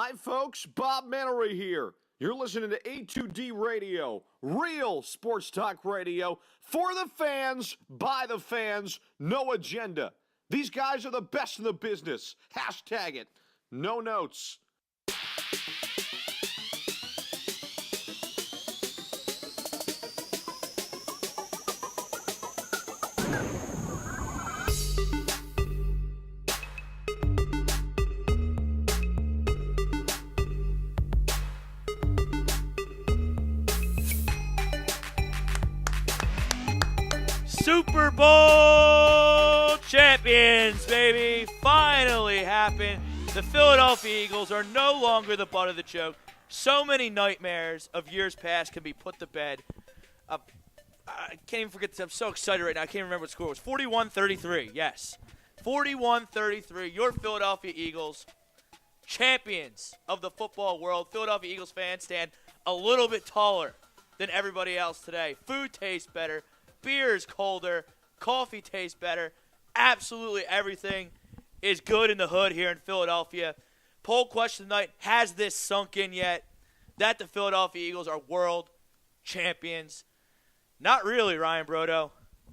Hi, folks. Bob Mannery here. You're listening to A2D Radio, real sports talk radio for the fans, by the fans, no agenda. These guys are the best in the business. Hashtag it. No notes. Super Bowl champions, baby. Finally happened. The Philadelphia Eagles are no longer the butt of the joke. So many nightmares of years past can be put to bed. I can't even forget this. I'm so excited right now. I can't remember what score it was. 41-33, yes. 41-33. Your Philadelphia Eagles, champions of the football world. Philadelphia Eagles fans stand a little bit taller than everybody else today. Food tastes better. Beer is colder. Coffee tastes better. Absolutely everything is good in the hood here in Philadelphia. Poll question tonight, has this sunk in yet that the Philadelphia Eagles are world champions? Not really, Ryan Brodo.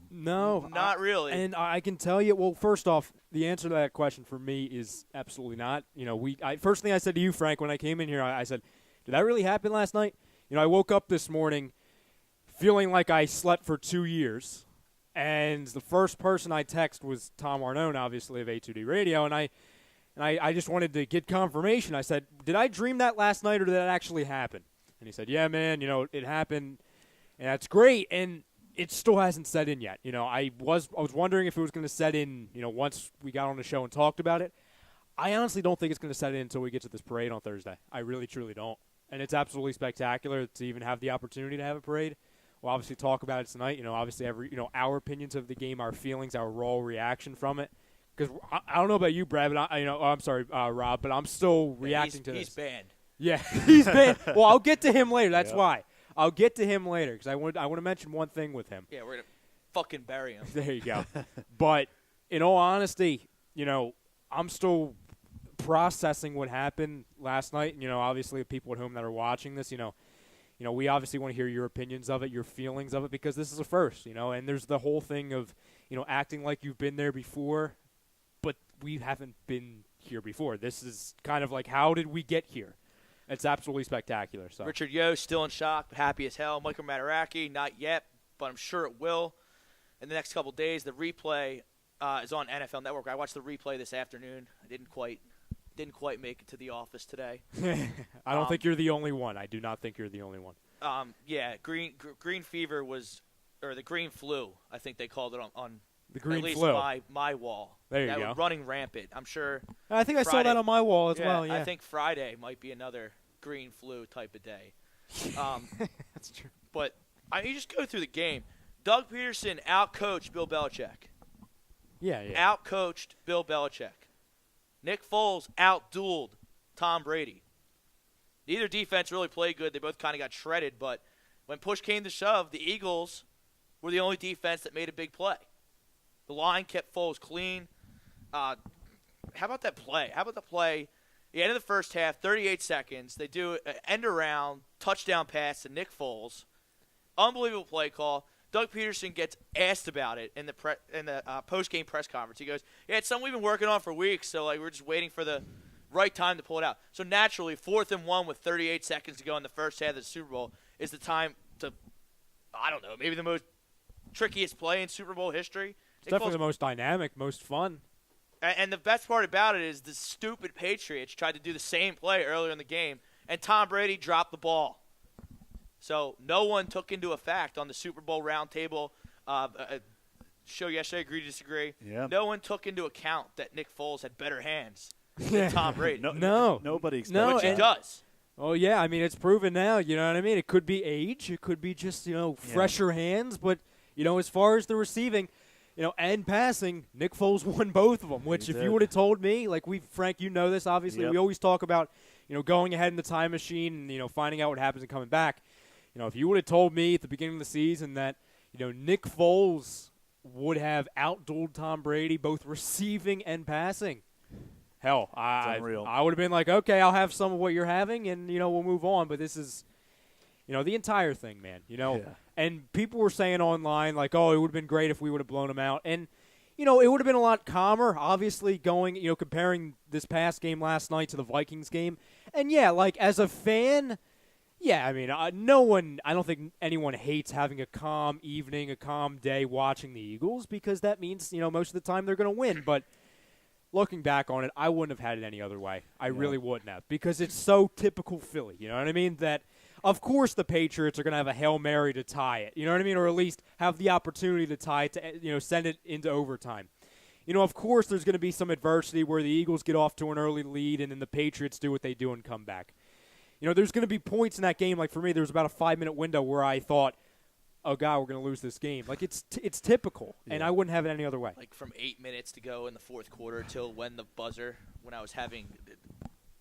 No. Not really. And I can tell you, well, first off, the answer to that question for me is absolutely not. You know, first thing I said to you, Frank, when I came in here, I said, did that really happen last night? You know, I woke up this morning feeling like I slept for 2 years, and the first person I text was Tom Arnone, obviously, of A2D Radio, and I just wanted to get confirmation. I said, did I dream that last night, or did that actually happen? And he said, yeah, man, you know, it happened, and that's great, and it still hasn't set in yet. You know, I was wondering if it was going to set in, you know, once we got on the show and talked about it. I honestly don't think it's going to set in until we get to this parade on Thursday. I really, truly don't. And it's absolutely spectacular to even have the opportunity to have a parade. We'll obviously talk about it tonight. You know, obviously our opinions of the game, our feelings, our raw reaction from it. Because I don't know about you, Brad, but I'm sorry, Rob, but I'm still reacting to this. He's banned. Yeah, he's banned. Well, I'll get to him later. That's why. I'll get to him later because I want to mention one thing with him. Yeah, we're gonna fucking bury him. There you go. But in all honesty, you know, I'm still processing what happened last night. You know, obviously, people at home that are watching this, you know, we obviously want to hear your opinions of it, your feelings of it, because this is a first, you know, and there's the whole thing of, you know, acting like you've been there before, but we haven't been here before. This is kind of like, how did we get here? It's absolutely spectacular. So Richard Yo still in shock, but happy as hell. Michael Mataraki, not yet, but I'm sure it will. In the next couple of days, the replay is on NFL Network. I watched the replay this afternoon. I didn't quite make it to the office today. I don't think you're the only one. I do not think you're the only one. Yeah, green fever was, or the green flu, I think they called it on the green at least flu. my wall. There you that go. Was running rampant. I'm sure. I think I saw that on my wall as well. Yeah, I think Friday might be another green flu type of day. That's true. But you just go through the game. Doug Peterson outcoached Bill Belichick. Yeah. Outcoached Bill Belichick. Nick Foles outdueled Tom Brady. Neither defense really played good. They both kind of got shredded, but when push came to shove, the Eagles were the only defense that made a big play. The line kept Foles clean. How about that play? How about the play? The end of the first half, 38 seconds. They do an end-around touchdown pass to Nick Foles. Unbelievable play call. Doug Peterson gets asked about it in the post-game press conference. He goes, yeah, it's something we've been working on for weeks, so we're just waiting for the right time to pull it out. So naturally, 4th and 1 with 38 seconds to go in the first half of the Super Bowl is the time to, I don't know, maybe the most trickiest play in Super Bowl history. It's definitely the most dynamic, most fun. And the best part about it is the stupid Patriots tried to do the same play earlier in the game, and Tom Brady dropped the ball. So no one took into effect on the Super Bowl roundtable show yesterday, agree to disagree. Yeah. No one took into account that Nick Foles had better hands than Tom Brady. No. Nobody expected Which he does. Oh, yeah. I mean, it's proven now. You know what I mean? It could be age. It could be just, fresher hands. But, as far as the receiving, and passing, Nick Foles won both of them, which if you would have told me, Frank, you know this, obviously. Yep. We always talk about, going ahead in the time machine and, finding out what happens and coming back. If you would have told me at the beginning of the season that, Nick Foles would have outdueled Tom Brady both receiving and passing, hell, I would have been like, okay, I'll have some of what you're having, and we'll move on. But this is, the entire thing, man. And people were saying online like, oh, it would have been great if we would have blown them out, and it would have been a lot calmer. Obviously, going comparing this past game last night to the Vikings game, and yeah, like as a fan. Yeah, I mean, I don't think anyone hates having a calm evening, a calm day watching the Eagles because that means, most of the time they're going to win. But looking back on it, I wouldn't have had it any other way. I really wouldn't have because it's so typical Philly, you know what I mean? That, of course, the Patriots are going to have a Hail Mary to tie it, you know what I mean? Or at least have the opportunity to tie it to, send it into overtime. Of course, there's going to be some adversity where the Eagles get off to an early lead and then the Patriots do what they do and come back. There's going to be points in that game. Like for me, there was about a 5-minute window where I thought, "Oh God, we're going to lose this game." Like it's typical, and I wouldn't have it any other way. Like from 8 minutes to go in the fourth quarter till when the buzzer, when I was having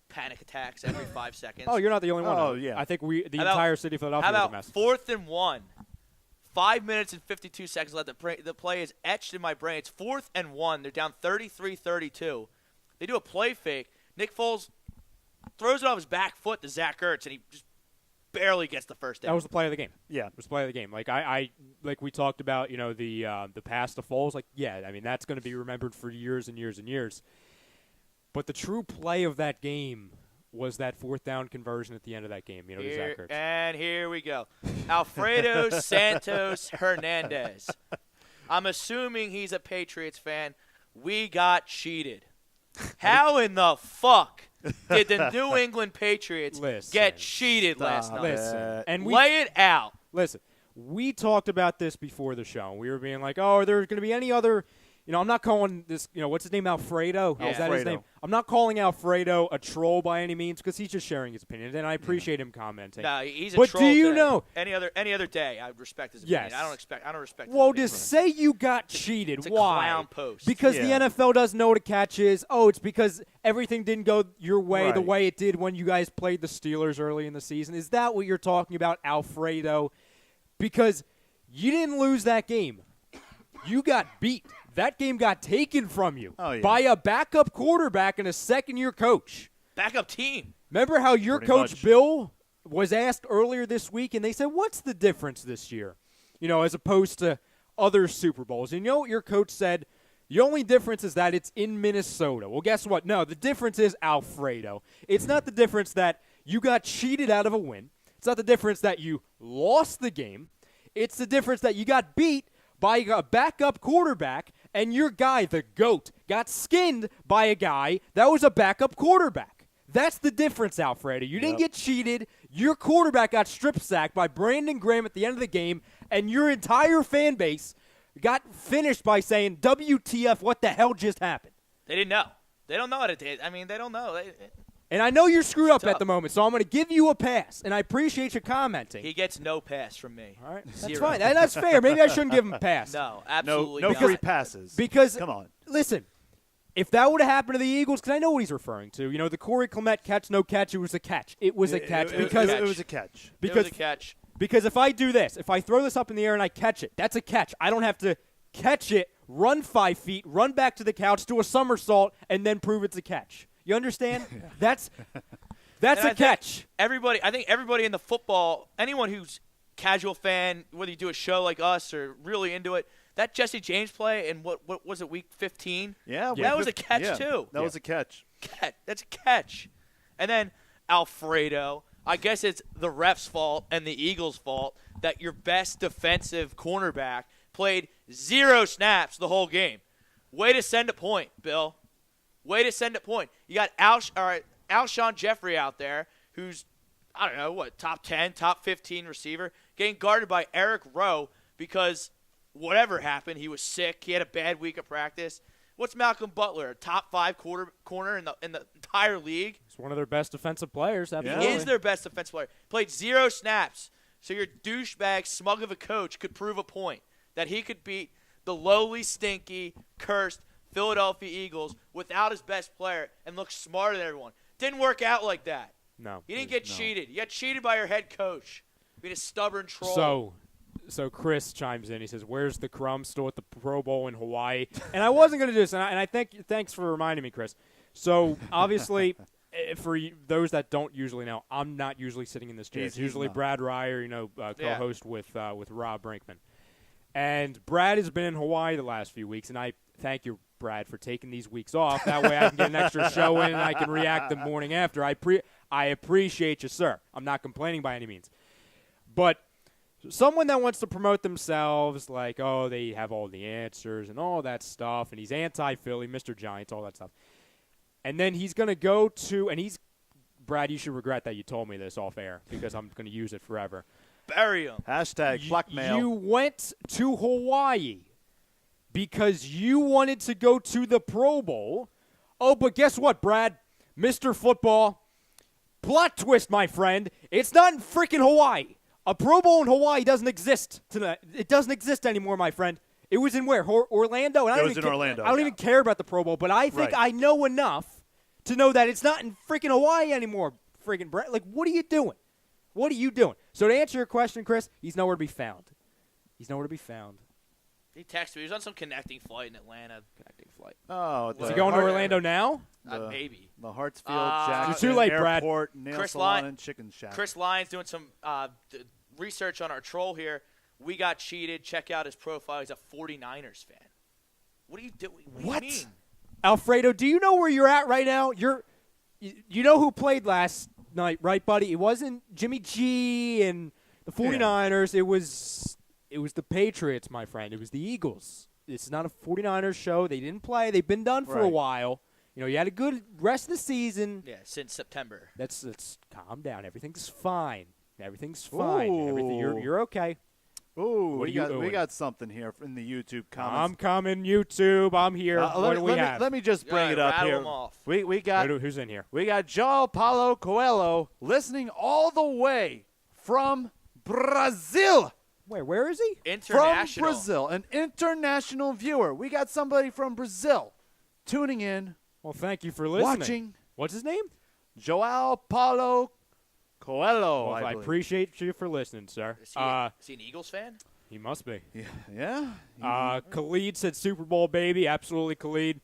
panic attacks every 5 seconds. Oh, you're not the only one. Oh, yeah. I think the entire city of Philadelphia was a mess. How about 4th and 1? 5 minutes and 52 seconds left. The play is etched in my brain. It's 4th and 1. They're down 33-32. They do a play fake. Nick Foles throws it off his back foot to Zach Ertz, and he just barely gets the first down. That was the play of the game. Yeah. It was the play of the game. Like I like we talked about, the pass to Foles. Like, yeah, I mean that's going to be remembered for years and years and years. But the true play of that game was that 4th down conversion at the end of that game. To Zach Ertz. And here we go, Alfredo Santos Hernandez. I'm assuming he's a Patriots fan. We got cheated. How in the fuck did the New England Patriots get cheated last night? Listen, and lay it out. Listen, we talked about this before the show. We were being like, oh, are there going to be any other I'm not calling this, what's his name, Alfredo? Yeah. Is that his name? I'm not calling Alfredo a troll by any means because he's just sharing his opinion, and I appreciate him commenting. No, he's a but troll. But do you today. know? Any other day, I would respect his opinion. Yes. I don't respect his Well, opinion. just say you got cheated. It's a Why? clown post. Because the NFL doesn't know what a catch is. Oh, it's because everything didn't go your way the way it did when you guys played the Steelers early in the season. Is that what you're talking about, Alfredo? Because you didn't lose that game. You got beat. That game got taken from you by a backup quarterback and a second-year coach. Backup team. Remember how your Pretty coach, much. Bill, was asked earlier this week, and they said, what's the difference this year, as opposed to other Super Bowls? And you know what your coach said? The only difference is that it's in Minnesota. Well, guess what? No, the difference is Alfredo. It's not the difference that you got cheated out of a win. It's not the difference that you lost the game. It's the difference that you got beat by a backup quarterback, and your guy, the GOAT, got skinned by a guy that was a backup quarterback. That's the difference, Alfredo. You didn't get cheated. Your quarterback got strip-sacked by Brandon Graham at the end of the game, and your entire fan base got finished by saying, WTF, what the hell just happened? They didn't know. They don't know what it did. I mean, they don't know. And I know you're screwed up tough. at the moment, so I'm going to give you a pass, and I appreciate you commenting. He gets no pass from me. All right, that's Zero. fine. And that's fair. Maybe I shouldn't give him a pass. No, absolutely No not. free passes. Because, come on. Listen, if that would have happened to the Eagles, because I know what he's referring to. The Corey Clement catch, no catch, it was a catch. It was a catch. because it was a catch. It was a catch. Because if I do this, if I throw this up in the air and I catch it, that's a catch. I don't have to catch it, run 5 feet, run back to the couch, do a somersault, and then prove it's a catch. You understand? That's a catch. I think everybody in the football, anyone who's casual fan, whether you do a show like us or really into it, that Jesse James play in what was it, week 15? Yeah. That was a catch too. That was a catch. That's a catch. And then Alfredo, I guess it's the ref's fault and the Eagles' fault that your best defensive cornerback played 0 snaps the whole game. Way to send a point, Bill. Way to send a point. You got Alshon Jeffrey out there who's, I don't know, top 10, top 15 receiver, getting guarded by Eric Rowe because whatever happened, he was sick. He had a bad week of practice. What's Malcolm Butler, a top 5 corner in the entire league? He's one of their best defensive players. Absolutely. He is their best defensive player. Played 0 snaps. So your douchebag, smug of a coach could prove a point that he could beat the lowly, stinky, cursed Philadelphia Eagles without his best player and look smarter than everyone. Didn't work out like that. No. You didn't get cheated. You got cheated by your head coach. Being a stubborn troll. So Chris chimes in. He says, "Where's the crumb still at the Pro Bowl in Hawaii?" And I wasn't going to do this, and I thanks for reminding me, Chris. So, obviously, for those that don't usually know, I'm not usually sitting in this chair. It's He's usually not. Brad Ryer, co-host with Rob Brinkman. And Brad has been in Hawaii the last few weeks, and I thank you, Brad, for taking these weeks off. That way I can get an extra show in and I can react the morning after. I appreciate you, sir. I'm not complaining by any means. But someone that wants to promote themselves like, oh, they have all the answers and all that stuff, and he's anti-Philly, Mr. Giants, all that stuff. And then he's going to go to – and he's – Brad, you should regret that you told me this off air because I'm going to use it forever. Bury him. Hashtag blackmail. You went to Hawaii because you wanted to go to the Pro Bowl. Oh, but guess what, Brad? Mr. Football, plot twist, my friend. It's not in freaking Hawaii. A Pro Bowl in Hawaii doesn't exist tonight. It doesn't exist anymore, my friend. It was in where? Orlando? And It was in Orlando. I don't even care about the Pro Bowl, but I think Right. I know enough to know that it's not in freaking Hawaii anymore, freaking Brad. Like, what are you doing? What are you doing? So to answer your question, Chris, he's nowhere to be found. He's nowhere to be found. He texted me. He was on some connecting flight in Atlanta. Connecting flight. Oh, Is Is he the going to Hart- Orlando now? Maybe. The Hartsfield It's Jackson too late, Brad. Airport Nail Chris Salon Lyon- and Chicken Shack. Chris Lyons doing some research on our troll here. We got cheated. Check out his profile. He's a 49ers fan. What are you doing? What do you mean? Alfredo, do you know where you're at right now? You know who played last night, right, buddy? It wasn't Jimmy G and the 49ers. It was the Patriots, my friend. It was the Eagles. It's not a 49ers show. They didn't play. They've been done for a Right. while. You had a good rest of the season. Yeah, since September. Let's calm down. Everything's fine. Everything's fine. Everything Ooh. you're okay. Ooh, What are you we doing? got something here in the YouTube I'm comments. coming, YouTube. I'm here. What do we let have? me just bring it up rattle here. them off. We got Who's in here? we got João Paulo Coelho listening all the way from Brazil. Where is he? International. From Brazil, an international viewer. We got somebody from Brazil tuning in, Well, thank you for listening. watching. What's his name? João Paulo Coelho. Well, I believe. appreciate you for listening, sir. Is he an Eagles fan? He must be. Yeah. Khalid said Super Bowl, baby. Absolutely, Khalid.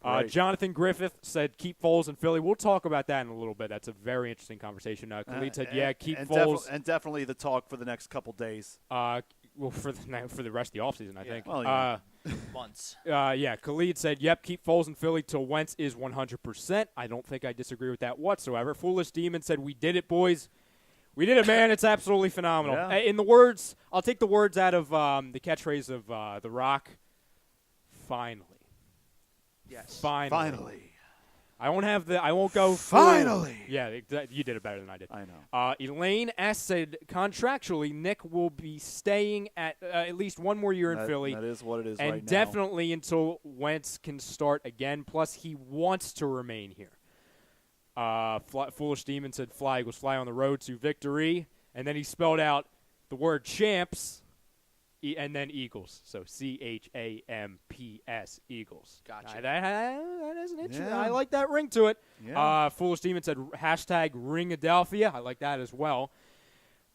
Great. Jonathan Griffith said keep Foles in Philly. We'll talk about that in a little bit. That's a very interesting conversation. Khalid said, yeah, keep Foles. And definitely the talk for the next couple days. Well, for the rest of the offseason, I think. Well, yeah. Months. Yeah, Khalid said, yep, keep Foles in Philly till Wentz is 100%. I don't think I disagree with that whatsoever. Foolish Demon said, we did it, boys. We did it, man. It's absolutely phenomenal. Yeah. In the words, I'll take the words out of the catchphrase of The Rock. Finally. Yes. Finally. I won't go. Finally. Full. Yeah, you did it better than I did. I know. Elaine S. said, contractually, Nick will be staying at least one more year in Philly. That is what it is and right now. definitely until Wentz can start again. Plus, he wants to remain here. Foolish Demon said, fly Eagles fly on the road to victory. And then he spelled out the word champs and then Eagles. So CHAMPS, Eagles. Gotcha. That is an interesting. Yeah. I like that ring to it. Yeah. Foolish Demon said, hashtag Ringadelphia. I like that as well.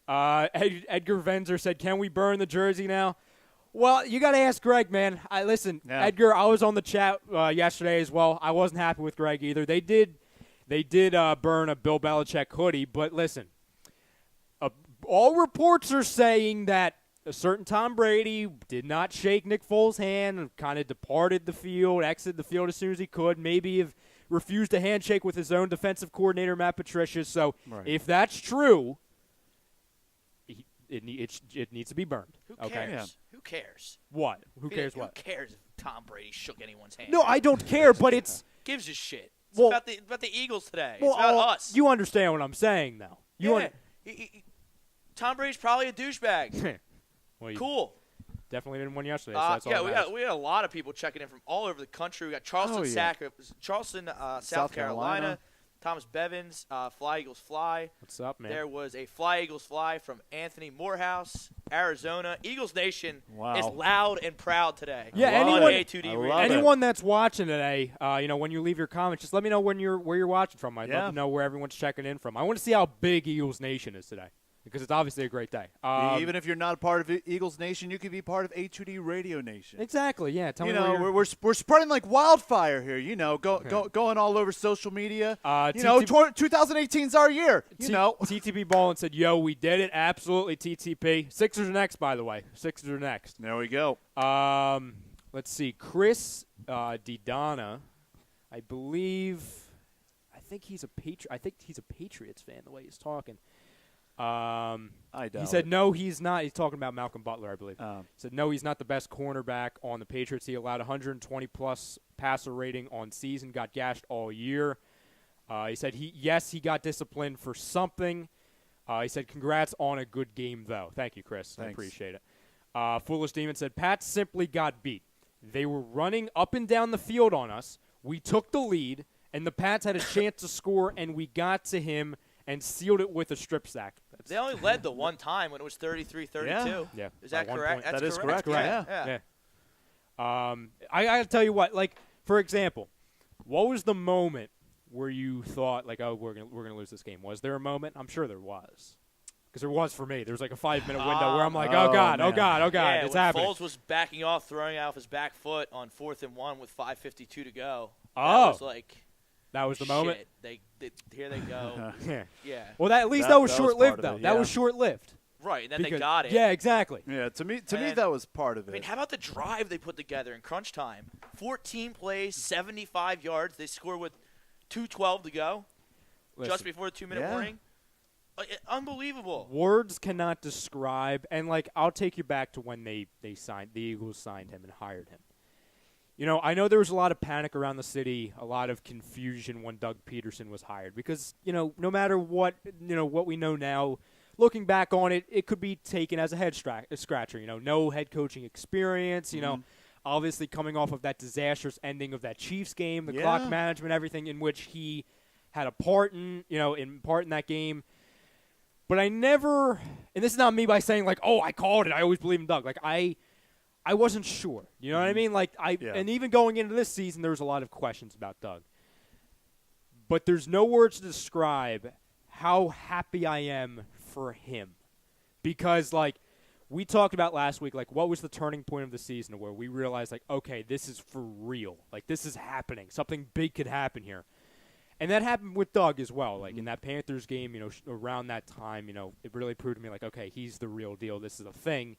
Edgar Venzer said, can we burn the jersey now? Well, you got to ask Greg, man. Listen, Yeah. Edgar, I was on the chat yesterday as well. I wasn't happy with Greg either. They did burn a Bill Belichick hoodie, but listen, all reports are saying that a certain Tom Brady did not shake Nick Foles' hand and kind of departed the field, exited the field as soon as he could, maybe have refused a handshake with his own defensive coordinator, Matt Patricia. So Right. if that's true, it needs to be burned. Who Okay? cares? Yeah. Who cares? What? Who cares Who what? cares if Tom Brady shook anyone's hand? No, I don't care, but it's Gives a shit. It's Well- about the Eagles today. well, it's about us. You understand what I'm saying, though. yeah. Tom Brady's probably a douchebag. Well, you Cool. definitely didn't win yesterday. So that's all Yeah, that matters. we had a lot of people checking in from all over the country. We got Charleston, South Carolina. Thomas Bevins, Fly Eagles Fly. What's up, man? There was a Fly Eagles Fly from Anthony Morehouse, Arizona. Eagles Nation Wow. is loud and proud today. Yeah, on anyone- A2D I Radio. love it. Anyone that's watching today, when you leave your comments, just let me know where you're watching from. I'd Yeah. love to know where everyone's checking in from. I want to see how big Eagles Nation is today. because it's obviously a great day. Even if you're not a part of Eagles Nation, you could be part of A2D Radio Nation. Exactly, yeah. Tell me You know, where we're spreading like wildfire here. You know, going all over social media. You know, 2018 is our year. You know, TTP Ballin said, "Yo, we did it. Absolutely, TTP. Sixers are next, by the way. Sixers are next." There we go. Let's see. Chris Didana, I think he's a Patriots fan. The way he's talking. I doubt he said it. no, he's not. He's talking about Malcolm Butler, I believe. He said no, he's not the best cornerback on the Patriots. He allowed 120-plus passer rating on season, got gashed all year. He said he got disciplined for something. He said congrats on a good game, though. Thank you, Chris. Thanks. I appreciate it. Foolish Demon said Pat simply got beat. They were running up and down the field on us. We took the lead, and the Pats had a chance to score, and we got to him and sealed it with a strip sack. They only led the one time when it was 33-32. Yeah. Is that By 1 correct? point. That is correct. Yeah. I got to tell you what, like, for example, what was the moment where you thought, like, oh, we're gonna lose this game? Was there a moment? I'm sure there was. Because there was for me. There was like a 5-minute window where I'm like, oh, God, man. oh, God, oh, God, Yeah, it's when happening. Foles was backing off, throwing off his back foot on 4th and 1 with 5:52 to go. Oh. That was like, That was the moment? shit, here they go. Yeah. Yeah. Well, at least That that was was short-lived, part of though. it, That yeah. was short-lived. Right, and then they Because- got it. Yeah, exactly. Yeah, to me, And- that was part of I it. mean, how about the drive they put together in crunch time? 14 plays, 75 yards. They score with 2:12 to go, just Listen, before the 2-minute Yeah. warning. Unbelievable. words cannot describe, and, like, I'll take you back to when the Eagles signed him and hired him. You know, I know there was a lot of panic around the city, a lot of confusion when Doug Peterson was hired because, you know, no matter what we know now, looking back on it, it could be taken as a head scratcher. You know, no head coaching experience, you know, obviously coming off of that disastrous ending of that Chiefs game, the clock management, everything in which he had a part in that game. But I never, and this is not me by saying like, oh, I called it. I always believe in Doug. Like I wasn't sure. You know what I mean? Like and even going into this season, there was a lot of questions about Doug. But there's no words to describe how happy I am for him, because like we talked about last week, like what was the turning point of the season where we realized like, okay, this is for real. Like this is happening. Something big could happen here. And that happened with Doug as well. Like in that Panthers game, you know, around that time, you know, it really proved to me like, okay, he's the real deal. This is a thing.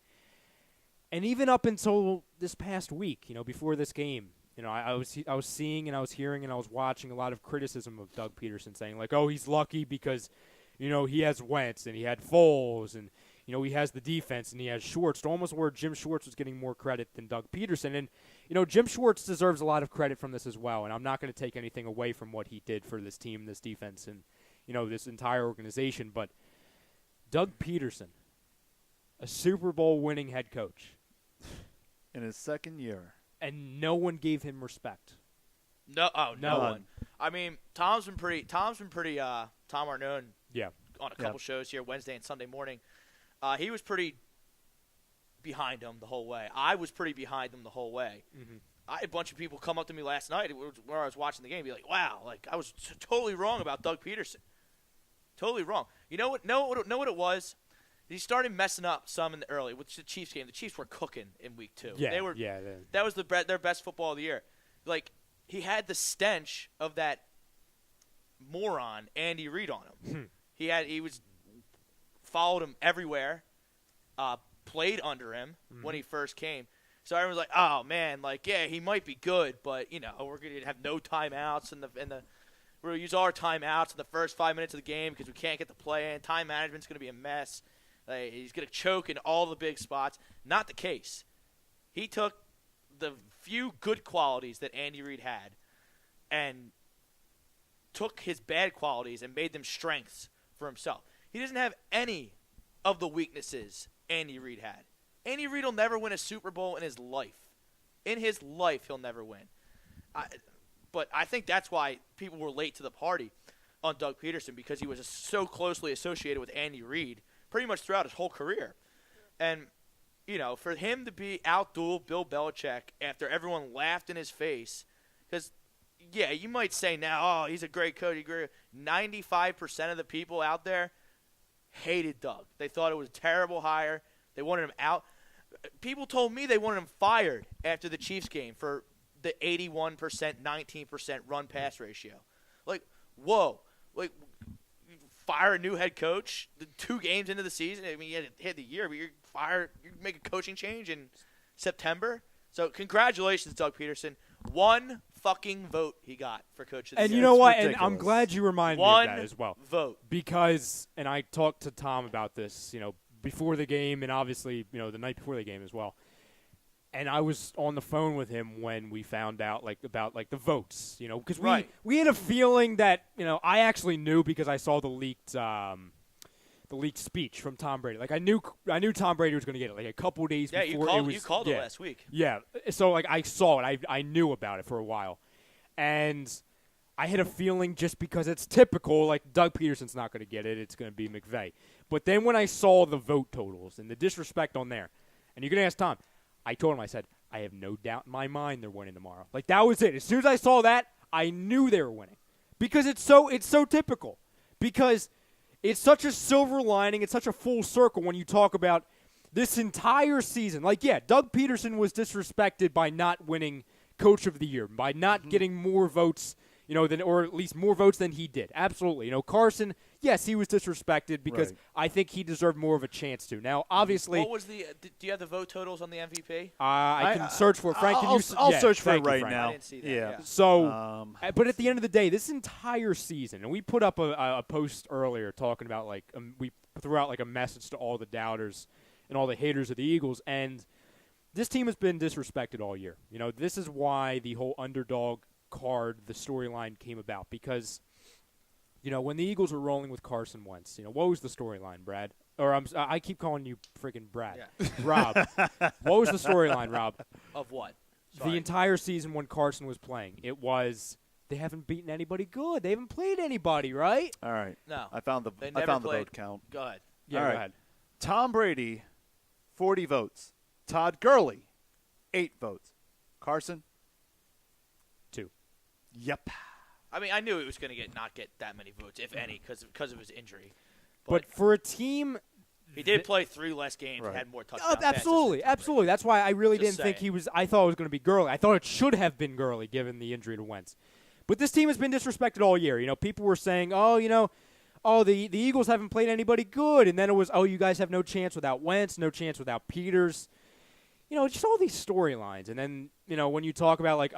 And even up until this past week, you know, before this game, you know, I was seeing and I was hearing and I was watching a lot of criticism of Doug Peterson saying like, oh, he's lucky because, you know, he has Wentz and he had Foles and, you know, he has the defense and he has Schwartz. To almost where Jim Schwartz was getting more credit than Doug Peterson. And, you know, Jim Schwartz deserves a lot of credit from this as well. And I'm not going to take anything away from what he did for this team, this defense, and, you know, this entire organization. But Doug Peterson, a Super Bowl winning head coach. In his second year. And no one gave him respect. No None. one. I mean, Tom Arnone. Yeah. On a couple shows here Wednesday and Sunday morning. He was pretty behind him the whole way. I was pretty behind him the whole way. Mm-hmm. I had a bunch of people come up to me last night where I was watching the game and be like, wow, like I was totally wrong about Doug Peterson. Totally wrong. You know what it was? He started messing up some in the early with the Chiefs game. The Chiefs were cooking in week 2. Yeah, That was their best football of the year. Like, he had the stench of that moron Andy Reid on him. He followed him everywhere, played under him when he first came. So everyone's like, oh man, like yeah, he might be good, but you know we're gonna have no timeouts we're gonna use all our timeouts in the first 5 minutes of the game because we can't get the play in. Time management's gonna be a mess. He's gonna choke in all the big spots. Not the case. He took the few good qualities that Andy Reid had and took his bad qualities and made them strengths for himself. He doesn't have any of the weaknesses Andy Reid had. Andy Reid will never win a Super Bowl in his life. In his life, he'll never win. But I think that's why people were late to the party on Doug Peterson, because he was so closely associated with Andy Reid pretty much throughout his whole career. And, you know, for him to be out-duel Bill Belichick after everyone laughed in his face, because, yeah, you might say now, oh, he's a great coach. 95% of the people out there hated Doug. They thought it was a terrible hire. They wanted him out. People told me they wanted him fired after the Chiefs game for the 81%, 19% run pass ratio. Like, whoa. Like, fire a new head coach 2 games into the season. I mean, you had the year, but you make a coaching change in September. So congratulations, Doug Peterson. 1 fucking vote he got for coach of the year. And you know what? Ridiculous. And I'm glad you reminded me of that as well. 1 vote. Because, and I talked to Tom about this, before the game and obviously, the night before the game as well. And I was on the phone with him when we found out about the votes, because we had a feeling that, I actually knew because I saw the leaked speech from Tom Brady. Like I knew Tom Brady was going to get it like a couple days before. You called it last week. Yeah. So I saw it. I knew about it for a while. And I had a feeling just because it's typical, like Doug Peterson's not going to get it. It's going to be McVay. But then when I saw the vote totals and the disrespect on there, and you can ask Tom, I told him, I said, I have no doubt in my mind they're winning tomorrow. Like that was it. As soon as I saw that, I knew they were winning. Because it's so typical. Because it's such a silver lining. It's such a full circle when you talk about this entire season. Like, yeah, Doug Peterson was disrespected by not winning Coach of the Year, by not getting more votes, or at least more votes than he did. Absolutely. Carson, yes, he was disrespected because I think he deserved more of a chance to. Now, obviously, what was do you have the vote totals on the MVP? I can search for it. Frank, I'll search for it right Frank. now. I didn't see that. Yeah. So, but at the end of the day, this entire season, and we put up a post earlier talking about we threw out a message to all the doubters and all the haters of the Eagles, and this team has been disrespected all year. This is why the whole underdog card, the storyline came about because, when the Eagles were rolling with Carson Wentz, what was the storyline, Brad? Or I keep calling you freaking Brad. Yeah. Rob, what was the storyline, Rob? Of what? Sorry. The entire season when Carson was playing, it was they haven't beaten anybody good. They haven't played anybody, right? All right. No. I found the vote count. Go ahead. Yeah, All go right. ahead. Tom Brady, 40 votes. Todd Gurley, 8 votes. Carson, 2. Yep. I mean, I knew he was going to not get that many votes, if any, because of his injury. But for a team, he did play 3 less games and had more touchdowns. Absolutely. That's why I really Just didn't think saying. he was. I thought it was going to be Gurley. I thought it should have been Gurley given the injury to Wentz. But this team has been disrespected all year. People were saying, the Eagles haven't played anybody good, and then it was, you guys have no chance without Wentz, no chance without Peters. Just all these storylines. And then, when you talk about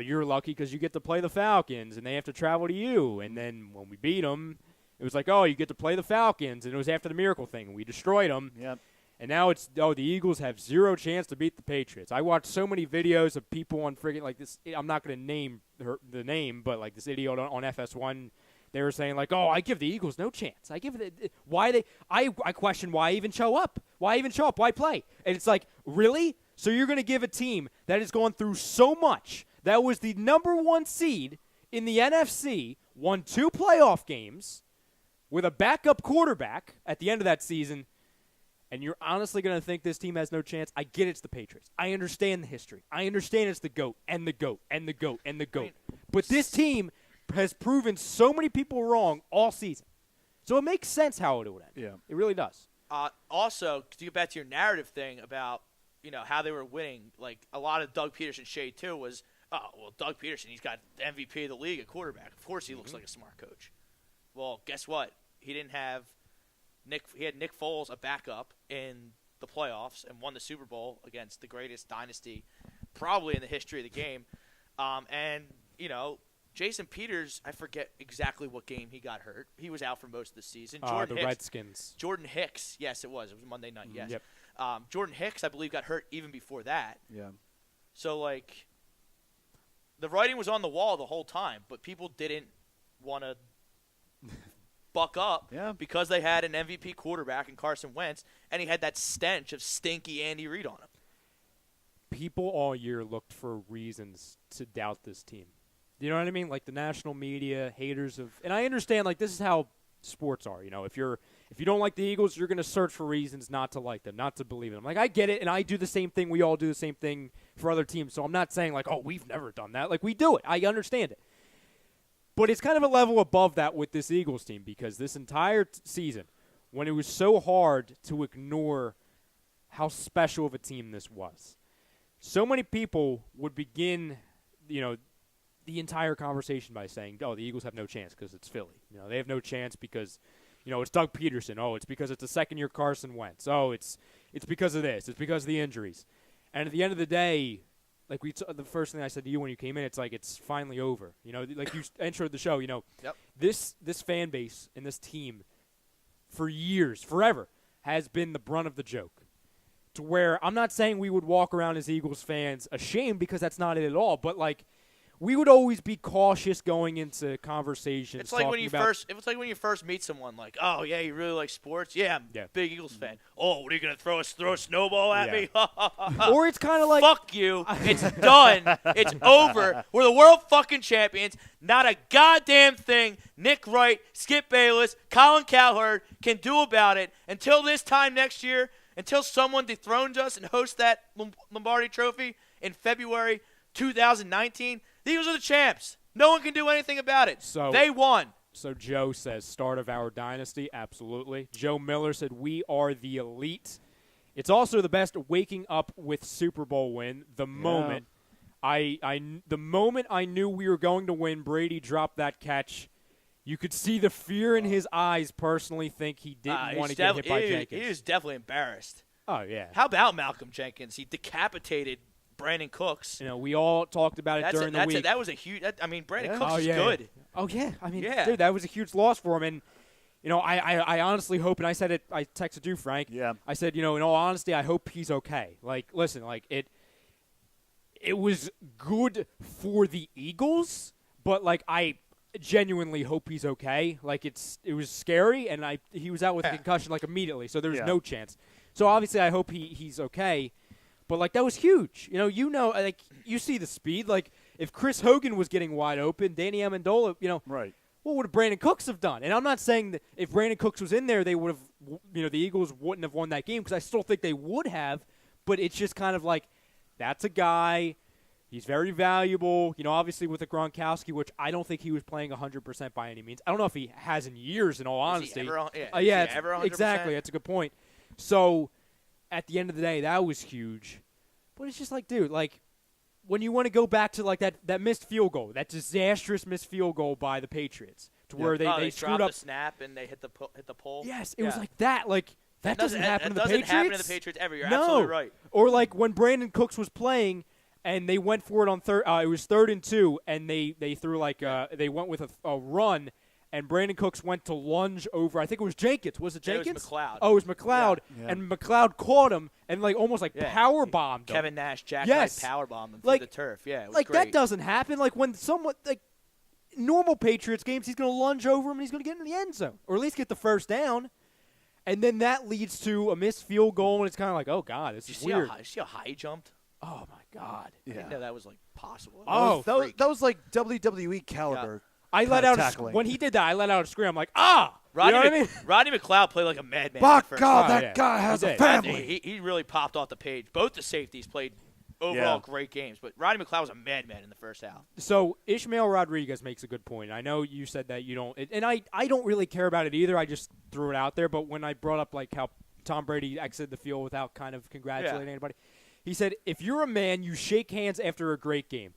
you're lucky because you get to play the Falcons and they have to travel to you. And then when we beat them, it was you get to play the Falcons. And it was after the miracle thing. And we destroyed them. Yep. And now it's, the Eagles have 0 chance to beat the Patriots. I watched so many videos of people on friggin' this. I'm not going to name the name, but this idiot on FS1. They were saying I give the Eagles no chance. I give it I question why even show up. Why even show up? Why play? And it's really? So you're going to give a team that has gone through so much, that was the number 1 seed in the NFC, won 2 playoff games with a backup quarterback at the end of that season, and you're honestly going to think this team has no chance? I get it's the Patriots. I understand the history. I understand it's the GOAT and the GOAT and the GOAT and the GOAT. But this team has proven so many people wrong all season. So it makes sense how it would end. Yeah. It really does. Also, to get back to your narrative thing about, how they were winning, a lot of Doug Peterson shade too was, Doug Peterson, he's got the MVP of the league at quarterback. Of course he looks like a smart coach. Well, guess what? He didn't have he had Nick Foles, a backup, in the playoffs and won the Super Bowl against the greatest dynasty probably in the history of the game. Jason Peters, I forget exactly what game he got hurt. He was out for most of the season. Redskins. Jordan Hicks, yes, it was. It was Monday night, yes. Yep. Jordan Hicks, I believe, got hurt even before that. Yeah. So, the writing was on the wall the whole time, but people didn't want to buck up because they had an MVP quarterback in Carson Wentz, and he had that stench of stinky Andy Reid on him. People all year looked for reasons to doubt this team. You know what I mean? The national media, haters of, and I understand. This is how sports are. If you don't like the Eagles, you're going to search for reasons not to like them, not to believe in them. I get it, and I do the same thing. We all do the same thing for other teams. So I'm not saying we've never done that. We do it. I understand it. But it's kind of a level above that with this Eagles team because this entire season, when it was so hard to ignore how special of a team this was. So many people would begin, the entire conversation by saying, oh, the Eagles have no chance because it's Philly. They have no chance because, it's Doug Peterson. Oh, it's because it's a second-year Carson Wentz. Oh, it's because of this. It's because of the injuries. And at the end of the day, like the first thing I said to you when you came in, it's like it's finally over. Like you entered the show, Yep. this fan base and this team for years, forever, has been the brunt of the joke. To where I'm not saying we would walk around as Eagles fans ashamed, because that's not it at all, but like we would always be cautious going into conversations. It's like when you first meet someone, like, oh yeah, you really like sports? Yeah, I'm a big Eagles fan. Oh, what are you gonna throw a snowball at me? Or it's kind of like, fuck you. It's done. It's over. We're the world fucking champions. Not a goddamn thing Nick Wright, Skip Bayless, Colin Cowherd can do about it until this time next year. Until someone dethrones us and hosts that Lombardi Trophy in February 2019, the Eagles are the champs. No one can do anything about it. So they won. So Joe says, start of our dynasty. Absolutely. Joe Miller said, we are the elite. It's also the best waking up with Super Bowl win. The moment the moment I knew we were going to win, Brady dropped that catch. You could see the fear in his eyes. Personally, think he didn't want to get hit by Jenkins. He was definitely embarrassed. Oh, yeah. How about Malcolm Jenkins? He decapitated Brandon Cooks. We all talked about it during the week. That was a huge. Brandon Cooks is good. Oh yeah. Dude, that was a huge loss for him. And I honestly hope, and I said it. I texted you, Frank. Yeah. I said, in all honesty, I hope he's okay. Like, listen, like it was good for the Eagles, but like I genuinely hope he's okay. Like it was scary, and he was out with a concussion like immediately, so there's no chance. So obviously I hope he's okay. But like that was huge. Like you see the speed. Like if Chris Hogan was getting wide open, Danny Amendola, right. What would Brandon Cooks have done? And I'm not saying that if Brandon Cooks was in there, they would have, the Eagles wouldn't have won that game, because I still think they would have. But it's just kind of like, that's a guy. He's very valuable, obviously with the Gronkowski, which I don't think he was playing 100% by any means. I don't know if he has in years, in all honesty. Is he ever, ever 100%? Exactly, that's a good point. So, at the end of the day, that was huge. But it's just like, dude, like, when you want to go back to, like, that missed field goal, that disastrous missed field goal by the Patriots, to where they screwed up the snap and they hit the pole. Yes, it was like that. Like, that doesn't happen to the Patriots. That doesn't happen to the Patriots ever. You're absolutely right. Or, like, when Brandon Cooks was playing, and they went for it on third. It was 3rd and 2, and they threw they went with a run, and Brandon Cooks went to lunge over. I think it was Jenkins. Was it Jenkins? It was McLeod. Oh, it was McLeod, and McLeod caught him and almost power bombed him. Kevin Nash power bombed him through the turf. Yeah, it was great. That doesn't happen. Like when someone normal Patriots games, he's going to lunge over him and he's going to get into the end zone, or at least get the first down. And then that leads to a missed field goal, and it's kind of like, oh god, this is weird. Did you see how high he jumped? Oh my god! I didn't know that was like possible. That was like WWE caliber. I let out when he did that. I let out a scream. I'm like, ah! Rodney McLeod played like a madman. By God, that guy has a family. He really popped off the page. Both the safeties played overall great games, but Rodney McLeod was a madman in the first half. So Ishmael Rodriguez makes a good point. I know you said that you don't, and I don't really care about it either. I just threw it out there. But when I brought up like how Tom Brady exited the field without kind of congratulating anybody. He said, if you're a man, you shake hands after a great game.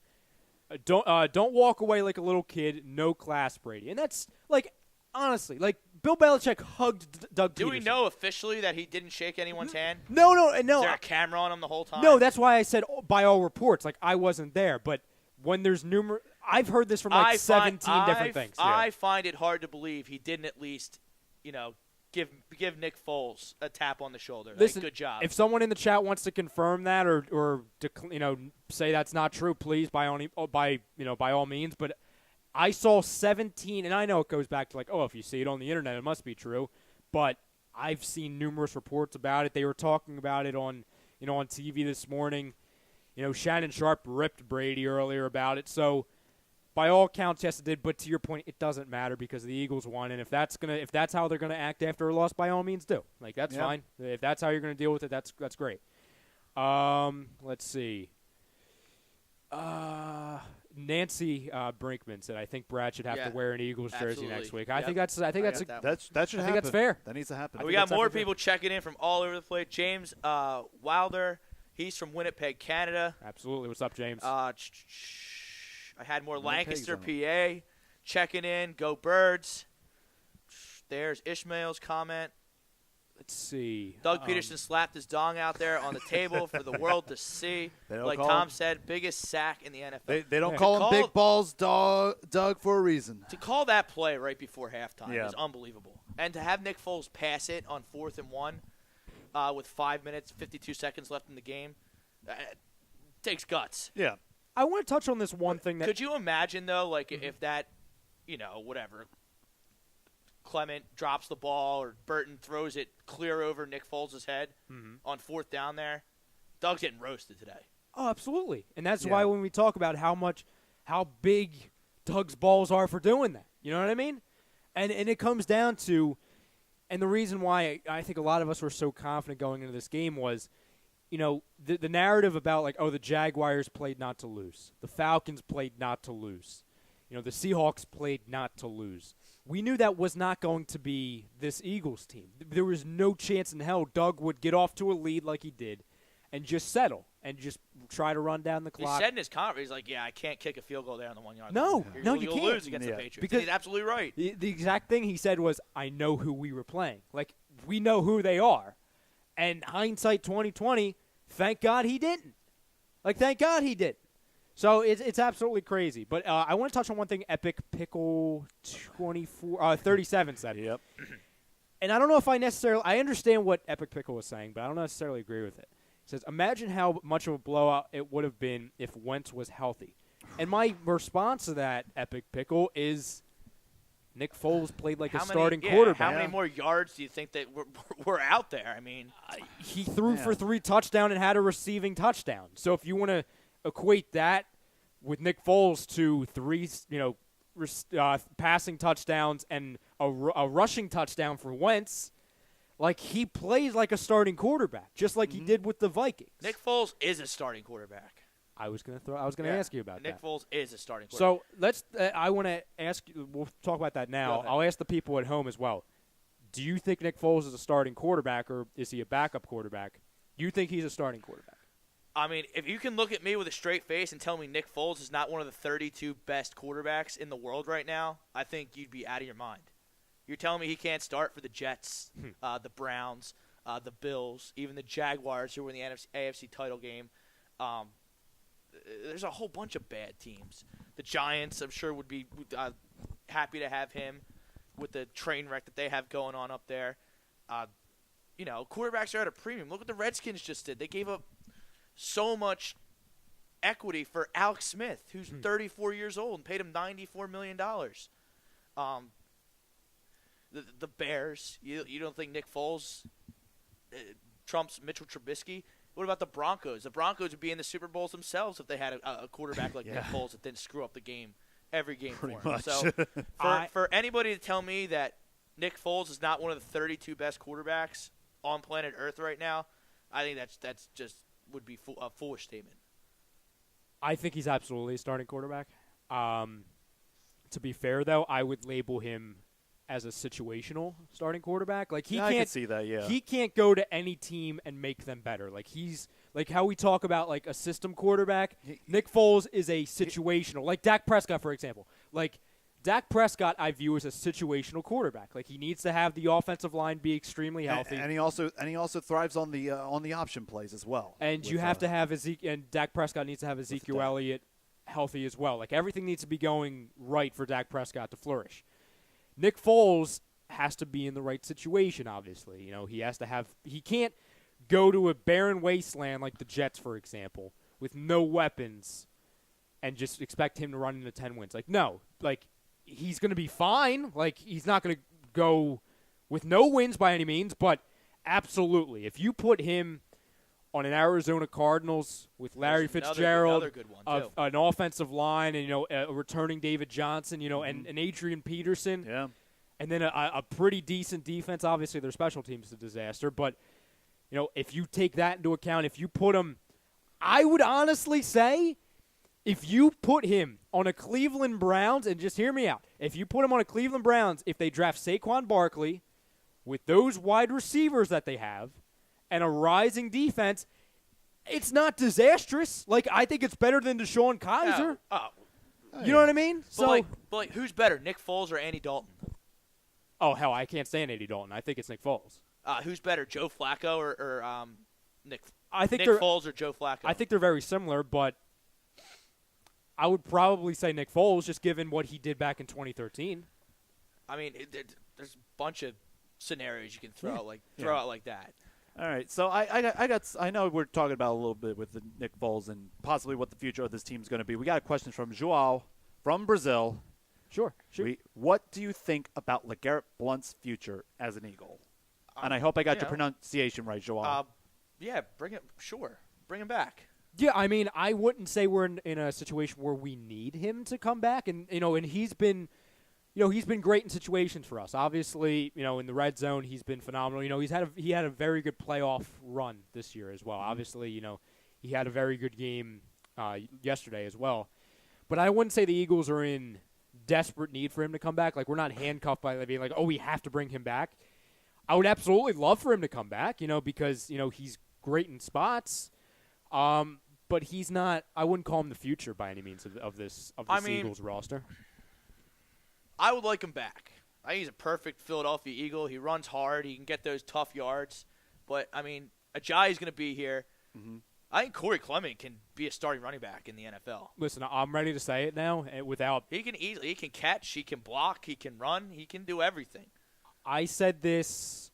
Don't walk away like a little kid. No class, Brady. And that's, like, honestly, like, Bill Belichick hugged Doug Peterson. Do we know officially that he didn't shake anyone's hand? No. Is there a camera on him the whole time? No, that's why I said by all reports. Like, I wasn't there. But when there's numerous – I've heard this from, 17 different things. I find it hard to believe he didn't at least, give Nick Foles a tap on the shoulder. Listen, good job. If someone in the chat wants to confirm that or say that's not true, please by all means. But I saw 17, and I know it goes back to like, if you see it on the internet, it must be true. But I've seen numerous reports about it. They were talking about it on on TV this morning. Shannon Sharp ripped Brady earlier about it. So. By all counts, yes, it did. But to your point, it doesn't matter because the Eagles won, and if that's how they're gonna act after a loss, by all means, do. Like that's fine. If that's how you're gonna deal with it, that's great. Let's see. Nancy Brinkman said, "I think Brad should have to wear an Eagles jersey next week." Yep. I think that should happen. I think that's fair. That needs to happen. We got more people checking in from all over the place. James Wilder, he's from Winnipeg, Canada. Absolutely. What's up, James? I had more Lancaster, PA, checking in. Go Birds. There's Ishmael's comment. Let's see. Doug Peterson slapped his dong out there on the table for the world to see. Like Tom said, biggest sack in the NFL. They don't call him Big Balls Doug for a reason. To call that play right before halftime is unbelievable. And to have Nick Foles pass it on 4th and 1 with 5 minutes, 52 seconds left in the game, takes guts. Yeah. I want to touch on this one thing. Could you imagine, though, like if that, whatever, Clement drops the ball or Burton throws it clear over Nick Foles' head on 4th down there. Doug's getting roasted today. Oh, absolutely. And that's why when we talk about how big Doug's balls are for doing that, you know what I mean? And it comes down to, and the reason why I think a lot of us were so confident going into this game was, the narrative about the Jaguars played not to lose. The Falcons played not to lose. The Seahawks played not to lose. We knew that was not going to be this Eagles team. There was no chance in hell Doug would get off to a lead like he did and just settle and just try to run down the clock. He said in his conference, he's like, I can't kick a field goal there on the 1 yard line. No, you you'll can't. Lose against the Patriots. Because he's absolutely right. The exact thing he said was, I know who we were playing. Like, we know who they are. And hindsight 2020, thank God he didn't. Thank God he didn't. So it's absolutely crazy. But I want to touch on one thing Epic Pickle 37 said. Yep. And I don't know if I understand what Epic Pickle was saying, but I don't necessarily agree with it. It says, imagine how much of a blowout it would have been if Wentz was healthy. And my response to that, Epic Pickle, is Nick Foles played like a starting quarterback. How many more yards do you think that were out there? I mean, he threw for 3 touchdowns and had a receiving touchdown. So if you want to equate that with Nick Foles to 3, passing touchdowns and a rushing touchdown for Wentz, he plays like a starting quarterback, just like he did with the Vikings. Nick Foles is a starting quarterback. I was going to ask you about Nick that. Nick Foles is a starting quarterback. So let's. I want to ask you. We'll talk about that now. I'll ask the people at home as well. Do you think Nick Foles is a starting quarterback, or is he a backup quarterback? You think he's a starting quarterback? I mean, if you can look at me with a straight face and tell me Nick Foles is not one of the 32 best quarterbacks in the world right now, I think you'd be out of your mind. You're telling me he can't start for the Jets, the Browns, the Bills, even the Jaguars, who were in the AFC title game. There's a whole bunch of bad teams. The Giants, I'm sure, would be happy to have him with the train wreck that they have going on up there. Quarterbacks are at a premium. Look what the Redskins just did. They gave up so much equity for Alex Smith, who's 34 years old, and paid him $94 million. The Bears, you don't think Nick Foles trumps Mitchell Trubisky? What about the Broncos? The Broncos would be in the Super Bowls themselves if they had a quarterback like Nick Foles that didn't screw up the game every game for him. So for anybody to tell me that Nick Foles is not one of the 32 best quarterbacks on planet Earth right now, I think that's just would be a foolish statement. I think he's absolutely a starting quarterback. To be fair, though, I would label him as a situational starting quarterback. I can see that, yeah. He can't go to any team and make them better. He's how we talk about a system quarterback. Nick Foles is a situational, like Dak Prescott, for example. Dak Prescott, I view as a situational quarterback. He needs to have the offensive line be extremely healthy, and he also thrives on the option plays as well. And you have to have and Dak Prescott needs to have Ezekiel Elliott healthy as well. Everything needs to be going right for Dak Prescott to flourish. Nick Foles has to be in the right situation, obviously. He has to have – he can't go to a barren wasteland like the Jets, for example, with no weapons and just expect him to run into 10 wins. No. He's going to be fine. He's not going to go with no wins by any means, but absolutely. If you put him on an Arizona Cardinals with Larry Fitzgerald, an offensive line, and a returning David Johnson, and Adrian Peterson, and then a pretty decent defense. Obviously, their special teams is a disaster, but if you take that into account, if you put him, I would honestly say If you put him on a Cleveland Browns, and just hear me out, if you put him on a Cleveland Browns, if they draft Saquon Barkley with those wide receivers that they have and a rising defense, it's not disastrous. Like, I think it's better than Deshaun Kaiser. You know what I mean? But who's better, Nick Foles or Andy Dalton? Oh, hell, I can't stand Andy Dalton. I think it's Nick Foles. Who's better, Joe Flacco or Nick Foles or Joe Flacco? I think they're very similar, but I would probably say Nick Foles, just given what he did back in 2013. I mean, there's a bunch of scenarios you can throw out like that. All right, so I know we're talking about a little bit with the Nick Foles and possibly what the future of this team is going to be. We got a question from João from Brazil. Sure. What do you think about LeGarrette Blount's future as an Eagle? And I hope I got your pronunciation right, João. Yeah, bring him back. Yeah, I mean, I wouldn't say we're in a situation where we need him to come back, and he's been great in situations for us. Obviously, in the red zone, he's been phenomenal. He had a very good playoff run this year as well. Mm-hmm. Obviously, he had a very good game yesterday as well. But I wouldn't say the Eagles are in desperate need for him to come back. Like, we're not handcuffed by being like, oh, we have to bring him back. I would absolutely love for him to come back, because he's great in spots. But he's not. I wouldn't call him the future by any means of this Eagles roster. I would like him back. I think he's a perfect Philadelphia Eagle. He runs hard. He can get those tough yards. But I mean, Ajayi's going to be here. Mm-hmm. I think Corey Clement can be a starting running back in the NFL. Listen, I'm ready to say it now. He can catch. He can block. He can run. He can do everything. I said this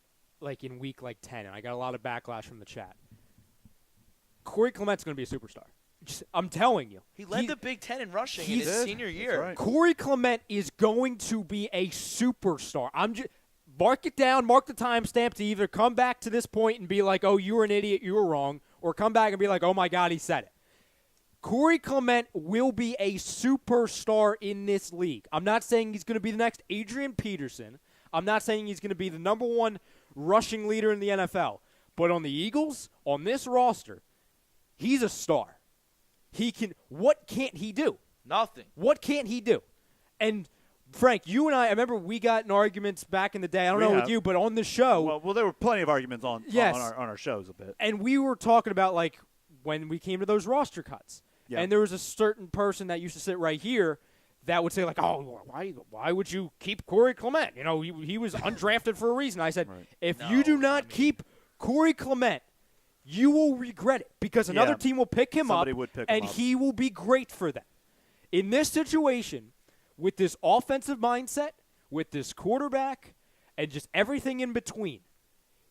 in week 10, and I got a lot of backlash from the chat. Corey Clement's going to be a superstar. I'm telling you. He led the Big Ten in rushing in his senior year. Right. Corey Clement is going to be a superstar. Mark it down, mark the timestamp to either come back to this point and be like, oh, you were an idiot, you were wrong, or come back and be like, oh, my God, he said it. Corey Clement will be a superstar in this league. I'm not saying he's going to be the next Adrian Peterson. I'm not saying he's going to be the number one rushing leader in the NFL. But on the Eagles, on this roster, he's a star. What can't he do? Nothing. What can't he do? And, Frank, you and I remember we got in arguments back in the day. I don't know with you, but on the show. Well, there were plenty of arguments on our shows a bit. And we were talking about, when we came to those roster cuts. Yeah. And there was a certain person that used to sit right here that would say, oh, why would you keep Corey Clement? He was undrafted for a reason. I said, if you do not keep Corey Clement, you will regret it because another team will pick him up, and he will be great for them. In this situation, with this offensive mindset, with this quarterback, and just everything in between,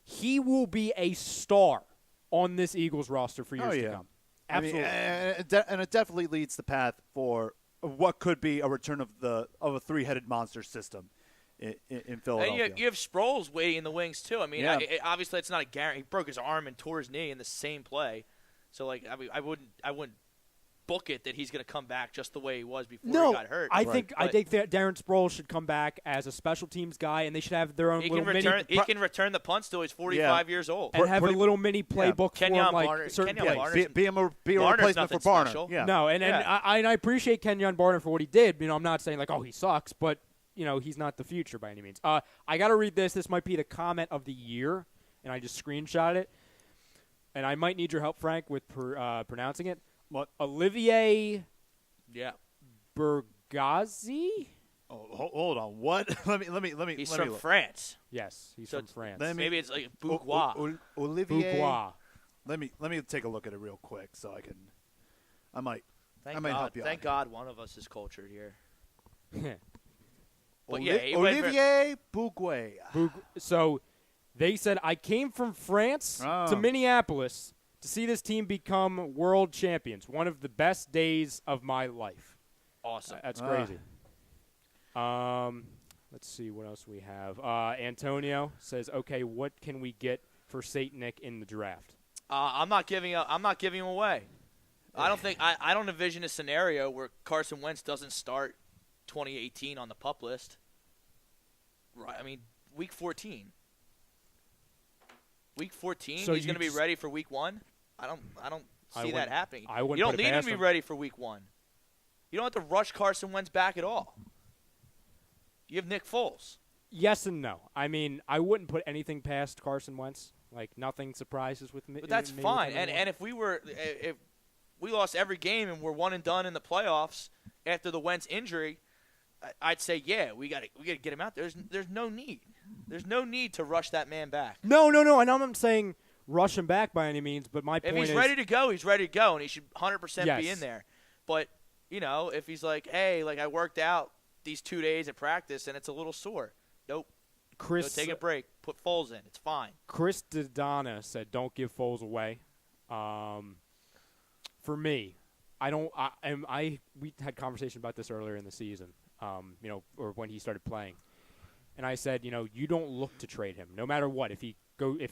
he will be a star on this Eagles roster for years to come. Absolutely. And it definitely leads the path for what could be a return of a three-headed monster system in Philadelphia. And you have Sproles waiting in the wings too. I mean, obviously it's not a guarantee. He broke his arm and tore his knee in the same play, so I wouldn't book it that he's going to come back just the way he was before he got hurt. I think that Darren Sproles should come back as a special teams guy, and they should have their own little mini. He can return the punts till he's 45 years old, and have a little mini playbook for him, certain plays. Be a replacement for Barner. Yeah. No, and I appreciate Kenyon Barner for what he did. I'm not saying he sucks, but. He's not the future by any means. I got to read this. This might be the comment of the year, and I just screenshot it. And I might need your help, Frank, with pronouncing it. What? Olivier Bergazzi? Oh, hold on. What? Let me. He's from France. Yes, he's from France. Maybe it's like Bourgois. Olivier. Bourgois. Let me take a look at it real quick so I can. I might help you out. Thank God one of us is cultured here. But Olivier Bourgois. So they said, I came from France to Minneapolis to see this team become world champions. One of the best days of my life. Awesome. That's crazy. Let's see what else we have. Antonio says, okay, what can we get for St. Nick in the draft? I'm not giving him away. I don't envision a scenario where Carson Wentz doesn't start 2018 on the PUP list. Right. I mean, week 14. Week 14, so he's going to be ready for week 1. I don't see that happening. You don't need him to be ready for week 1. You don't have to rush Carson Wentz back at all. You have Nick Foles. Yes and no. I mean, I wouldn't put anything past Carson Wentz. Like, nothing surprises with me. But that's fine. And if we lost every game and we're one and done in the playoffs after the Wentz injury, I'd say, yeah, we got to get him out there. There's no need. There's no need to rush that man back. No. I know I'm saying rush him back by any means, but my point is, if he's ready to go, he's ready to go, and he should 100% Yes. be in there. But, if he's like, hey, I worked out these 2 days at practice and it's a little sore. Nope. Go take a break. Put Foles in. It's fine. Chris Dodonna said, "Don't give Foles away." For me, we had conversation about this earlier in the season, or when he started playing, and I said, you don't look to trade him, no matter what. If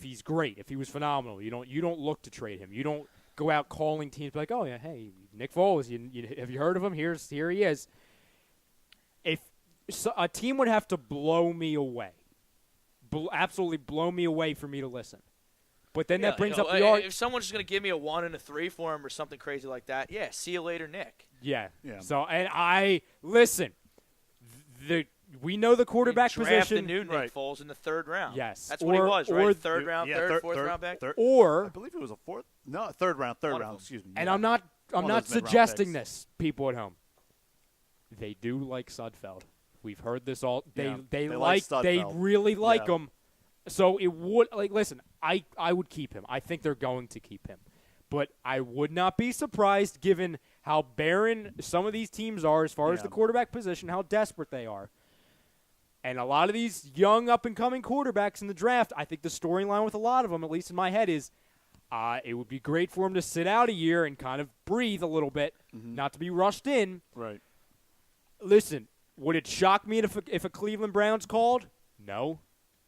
he's great, if he was phenomenal, you don't look to trade him. You don't go out calling teams like, oh yeah, hey, Nick Foles, have you heard of him? Here he is. If a team would have to blow me away. Absolutely blow me away for me to listen. But then that brings up the argument. If someone's just going to give me a 1 and a 3 for him or something crazy like that, yeah, see you later, Nick. Yeah. So, and listen, we know the quarterback draft the position. new Nick Foles in the 3rd round. Yes. That's what he was, right? Third round, fourth round back? I believe it was a third round, excuse me. And yeah. I'm not those suggesting mid-round this, people at home. They do like Sudfeld. We've heard this all. They really like him. So it would listen. I would keep him. I think they're going to keep him, but I would not be surprised given how barren some of these teams are as far as the quarterback position, how desperate they are, and a lot of these young up and coming quarterbacks in the draft. I think the storyline with a lot of them, at least in my head, is it would be great for him to sit out a year and kind of breathe a little bit, not to be rushed in. Right. Listen. Would it shock me if a Cleveland Browns called? No.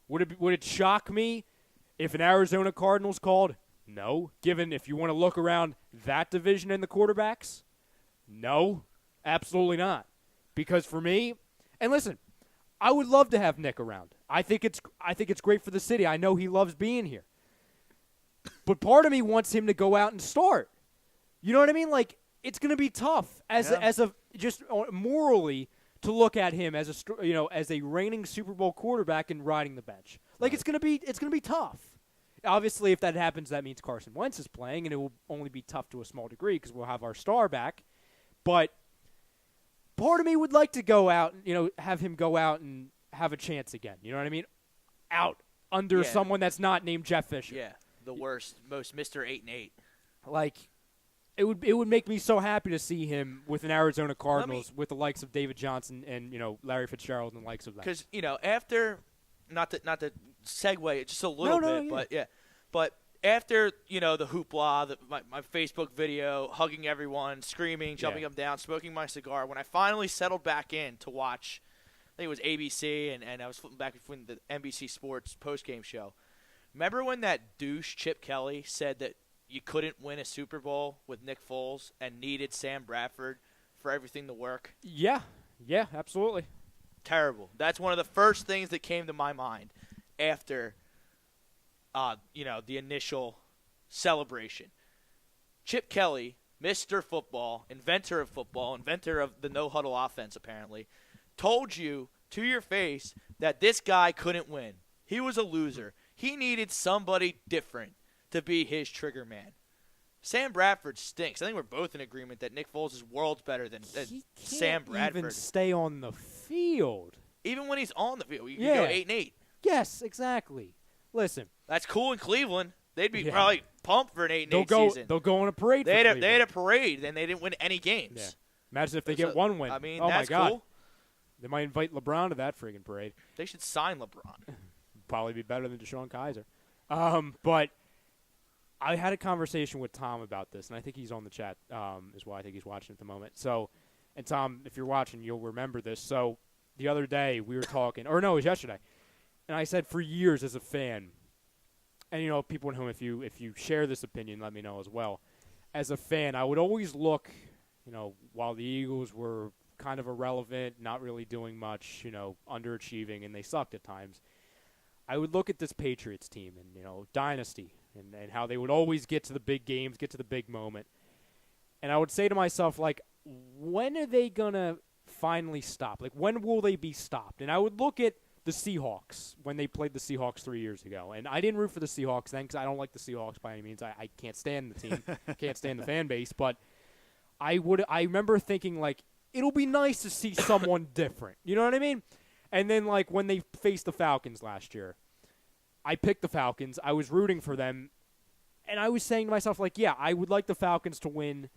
Would it shock me if an Arizona Cardinals called? No. Given if you want to look around that division and the quarterbacks? No. Absolutely not. Because for me, and listen, I would love to have Nick around. I think it's great for the city. I know he loves being here. But part of me wants him to go out and start. You know what I mean? Like, it's going to be tough as a just morally to look at him as a reigning Super Bowl quarterback and riding the bench. Like, it's gonna be tough. Obviously, if that happens, that means Carson Wentz is playing, and it will only be tough to a small degree because we'll have our star back. But part of me would like to go out, have him go out and have a chance again. You know what I mean? Out under someone that's not named Jeff Fisher. Yeah, the worst, most Mr. 8-8. Like, it would make me so happy to see him with an Arizona Cardinals with the likes of David Johnson and Larry Fitzgerald and the likes of that. Because after not to segue just a little bit, but after the hoopla, my Facebook video, hugging everyone, screaming, jumping up and down, smoking my cigar, when I finally settled back in to watch, I think it was ABC and I was flipping back between the NBC Sports postgame show. Remember when that douche Chip Kelly said that you couldn't win a Super Bowl with Nick Foles and needed Sam Bradford for everything to work? Yeah, absolutely. Terrible. That's one of the first things that came to my mind after, the initial celebration. Chip Kelly, Mr. Football, inventor of the no-huddle offense apparently, told you to your face that this guy couldn't win. He was a loser. He needed somebody different to be his trigger man. Sam Bradford stinks. I think we're both in agreement that Nick Foles is worlds better than Sam Bradford. He can't even stay on the field. Even when he's on the field, you can go 8-8. Yes, exactly. Listen. That's cool in Cleveland. They'd be probably pumped for an 8-8 season. They'll go on a parade they had a parade, and they didn't win any games. Yeah. Imagine if they get one win. I mean, oh that's my God. cool. They might invite LeBron to that friggin' parade. They should sign LeBron. Probably be better than Deshaun Kaiser. But I had a conversation with Tom about this, and I think he's on the chat as well. I think he's watching at the moment. So, and Tom, if you're watching, you'll remember this. So the other day we were talking, or no, it was yesterday, and I said for years as a fan, and people at home, if you share this opinion, let me know as well. As a fan, I would always look, while the Eagles were kind of irrelevant, not really doing much, underachieving, and they sucked at times. I would look at this Patriots team and, dynasty and how they would always get to the big games, get to the big moment. And I would say to myself, like, when are they going to finally stop? Like, when will they be stopped? And I would look at the Seahawks when they played the Seahawks 3 years ago. And I didn't root for the Seahawks then because I don't like the Seahawks by any means. I can't stand the team, can't stand the fan base. But I remember thinking, like, it'll be nice to see someone different. You know what I mean? And then, like, when they faced the Falcons last year, I picked the Falcons. I was rooting for them. And I was saying to myself, like, yeah, I would like the Falcons to win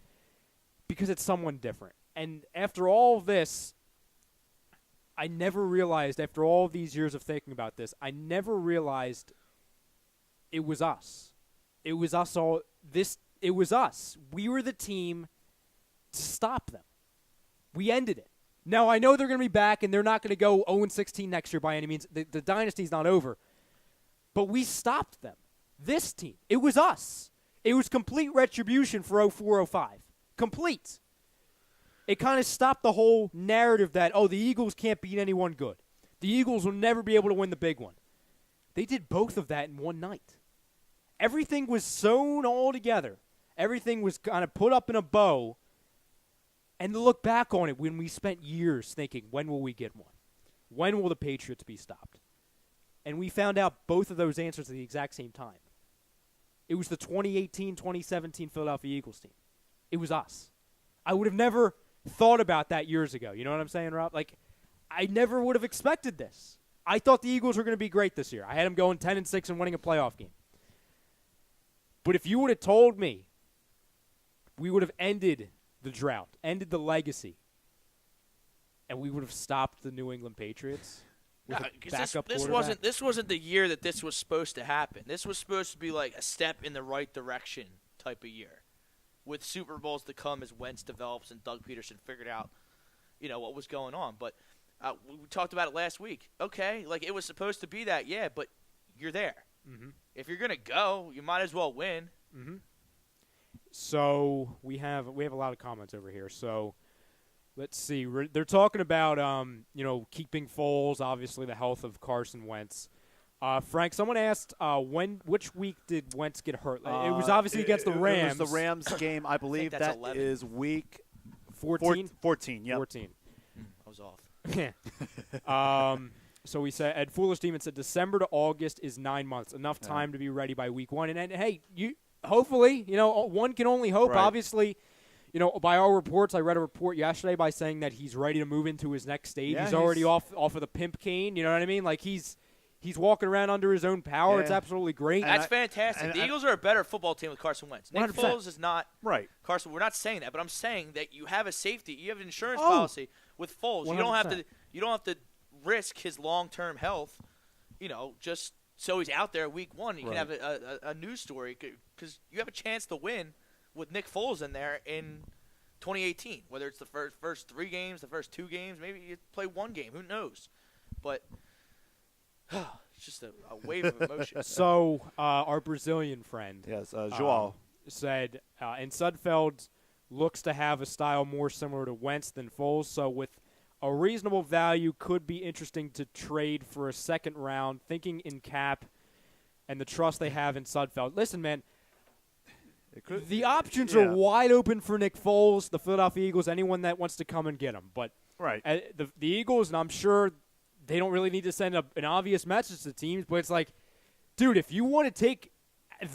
because it's someone different. And after all of this, I never realized, after all these years of thinking about this, I never realized it was us. It was us all. It was us. We were the team to stop them. We ended it. Now, I know they're going to be back, and they're not going to go 0-16 next year by any means. The dynasty's not over. But we stopped them. This team. It was us. It was complete retribution for 04-05. Complete. It kind of stopped the whole narrative that, the Eagles can't beat anyone good. The Eagles will never be able to win the big one. They did both of that in one night. Everything was sewn all together. Everything was kind of put up in a bow. And to look back on it when we spent years thinking, when will we get one? When will the Patriots be stopped? And we found out both of those answers at the exact same time. It was the 2018-2017 Philadelphia Eagles team. It was us. I would have never thought about that years ago. You know what I'm saying, Rob? Like, I never would have expected this. I thought the Eagles were going to be great this year. I had them going 10-6 and winning a playoff game. But if you would have told me we would have ended the drought, ended the legacy, and we would have stopped the New England Patriots with a backup quarterback. This wasn't the year that this was supposed to happen. This was supposed to be like a step in the right direction type of year, with Super Bowls to come as Wentz develops and Doug Peterson figured out, what was going on. But we talked about it last week. Okay, like it was supposed to be that, yeah, but you're there. Mm-hmm. If you're gonna go, you might as well win. Mm-hmm. So we have a lot of comments over here. So let's see. They're talking about keeping Foles, obviously the health of Carson Wentz. Frank, someone asked which week did Wentz get hurt? It was obviously against the Rams. It was the Rams game, I believe. That 11. Is week 14. 14. Yeah. 14. I was off. So we said Ed Foolish Demon said December to August is 9 months, enough time to be ready by week 1. And hey, hopefully, one can only hope. Right. Obviously, by our reports, I read a report yesterday by saying that he's ready to move into his next stage. Yeah, he's already off of the pimp cane. You know what I mean? Like he's walking around under his own power. Yeah. It's absolutely great. That's fantastic. The Eagles are a better football team with Carson Wentz. Nick 100%. Foles is not right. Carson. We're not saying that, but I'm saying that you have a safety. You have an insurance policy with Foles. 100%. You don't have to risk his long-term health. Just so he's out there week 1. You can have a news story because you have a chance to win with Nick Foles in there in 2018. Whether it's the first 3 games, the first 2 games, maybe you play 1 game. Who knows? But it's just a wave of emotion. So our Brazilian friend, Yes, Joao said, and Sudfeld looks to have a style more similar to Wentz than Foles. So with a reasonable value, could be interesting to trade for a second round, thinking in cap and the trust they have in Sudfeld. Listen, man, the options are wide open for Nick Foles, the Philadelphia Eagles, anyone that wants to come and get him. But the Eagles, and I'm sure they don't really need to send an obvious message to teams, but it's like, dude, if you want to take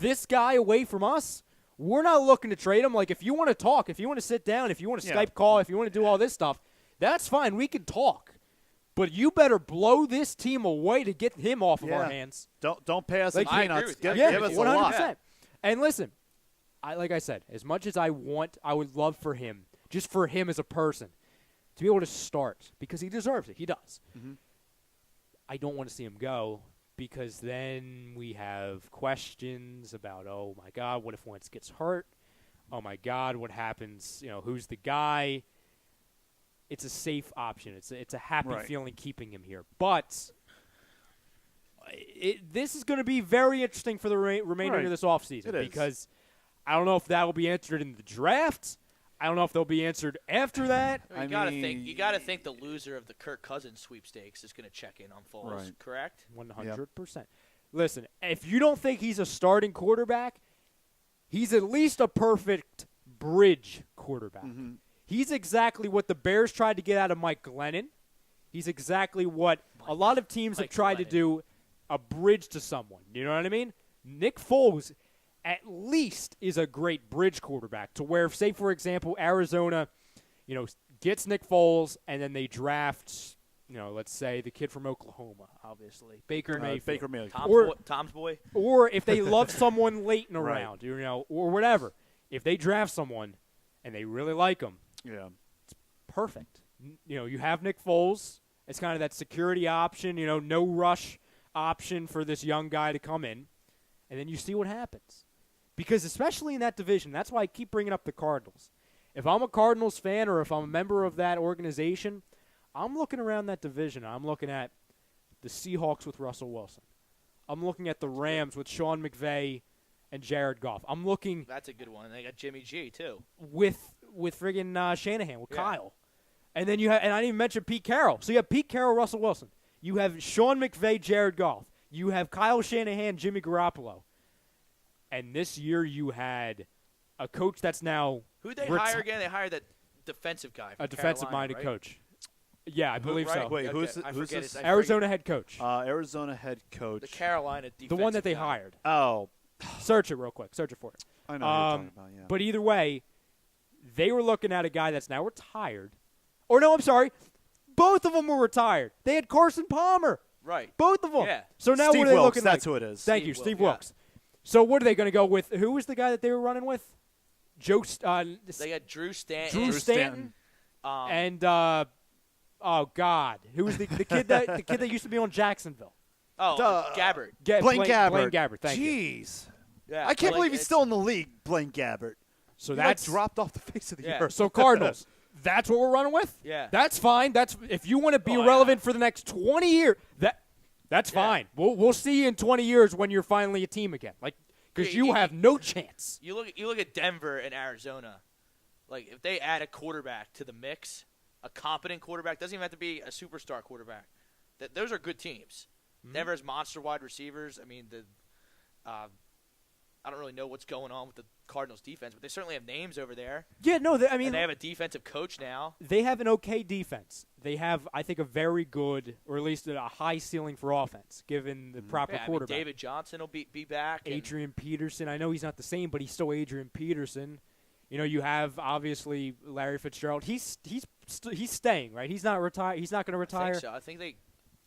this guy away from us, we're not looking to trade him. Like, if you want to talk, if you want to sit down, if you want to Skype call, if you want to do all this stuff, that's fine. We can talk. But you better blow this team away to get him off of our hands. Don't pay us Like, in peanuts. Give us 100%. a lot. And listen, like I said, as much as I would love for him, just for him as a person, to be able to start, because he deserves it. He does. Mm-hmm. I don't want to see him go, because then we have questions about, oh, my God, what if Wentz gets hurt? Oh, my God, what happens? Who's the guy? It's a safe option. It's a happy feeling keeping him here. But this is going to be very interesting for the remainder of this offseason, because I don't know if that will be answered in the draft. I don't know if they'll be answered after that. You got to think the loser of the Kirk Cousins sweepstakes is going to check in on Foles, correct? 100%. Listen, if you don't think he's a starting quarterback, he's at least a perfect bridge quarterback. Mm-hmm. He's exactly what the Bears tried to get out of Mike Glennon. He's exactly what a lot of teams have tried to do, a bridge to someone. You know what I mean? Nick Foles at least is a great bridge quarterback to where, say, for example, Arizona, gets Nick Foles and then they draft, let's say the kid from Oklahoma, obviously, Baker Mayfield. Tom's boy. Or if they love someone late in a round, or whatever. If they draft someone and they really like him, it's perfect. You have Nick Foles. It's kind of that security option, no rush option for this young guy to come in. And then you see what happens. Because especially in that division, that's why I keep bringing up the Cardinals. If I'm a Cardinals fan or if I'm a member of that organization, I'm looking around that division. I'm looking at the Seahawks with Russell Wilson. I'm looking at the Rams with Sean McVay and Jared Goff. I'm looking. That's a good one. And they got Jimmy G too. With friggin' Shanahan, with Kyle. And then you have, and I didn't even mention Pete Carroll. So you have Pete Carroll, Russell Wilson. You have Sean McVay, Jared Goff. You have Kyle Shanahan, Jimmy Garoppolo. And this year you had a coach that's now. Who'd they hire again? They hired that defensive guy. A defensive-minded coach. Yeah, I believe so. Wait, who's this? Arizona head coach. Arizona head coach. The Carolina defensive The one that they guy. hired. Oh. Search it real quick. Search it for it. I know what you're talking about, yeah. But either way, they were looking at a guy that's now retired. Or no, I'm sorry. Both of them were retired. They had Carson Palmer. Right. Both of them. Yeah. So now Steve what are they Wilkes, looking like? that's who it is. Thank you, Steve Steve Wilkes, Wilkes. So what are they going to go with? Who was the guy that they were running with? They got Drew Stanton. Drew Stanton. And oh God, who was the kid that used to be on Jacksonville? Gabbert. Blaine Gabbert. Blaine Gabbert. Thank you. Jeez. Yeah, I can't believe he's still in the league, Blaine Gabbert. So He that's dropped off the face of the earth. So Cardinals. That's what we're running with? Yeah. That's fine. That's if you want to be relevant for the next 20 years, that's fine. We'll see you in 20 years when you're finally a team again. Because you have no chance. You look at Denver and Arizona. Like if they add a quarterback to the mix, a competent quarterback, doesn't even have to be a superstar quarterback. Those are good teams. Mm-hmm. Denver has monster wide receivers. I mean, I don't really know what's going on with the Cardinals defense, but they certainly have names over there. Yeah, no, and they have a defensive coach now. They have an okay defense. They have, I think, a very good, or at least a high ceiling for offense, given the proper quarterback. David Johnson will be back. Adrian Peterson. I know he's not the same, but he's still Adrian Peterson. You have obviously Larry Fitzgerald. He's staying, right? He's not retired. He's not going to retire. I think so. I think they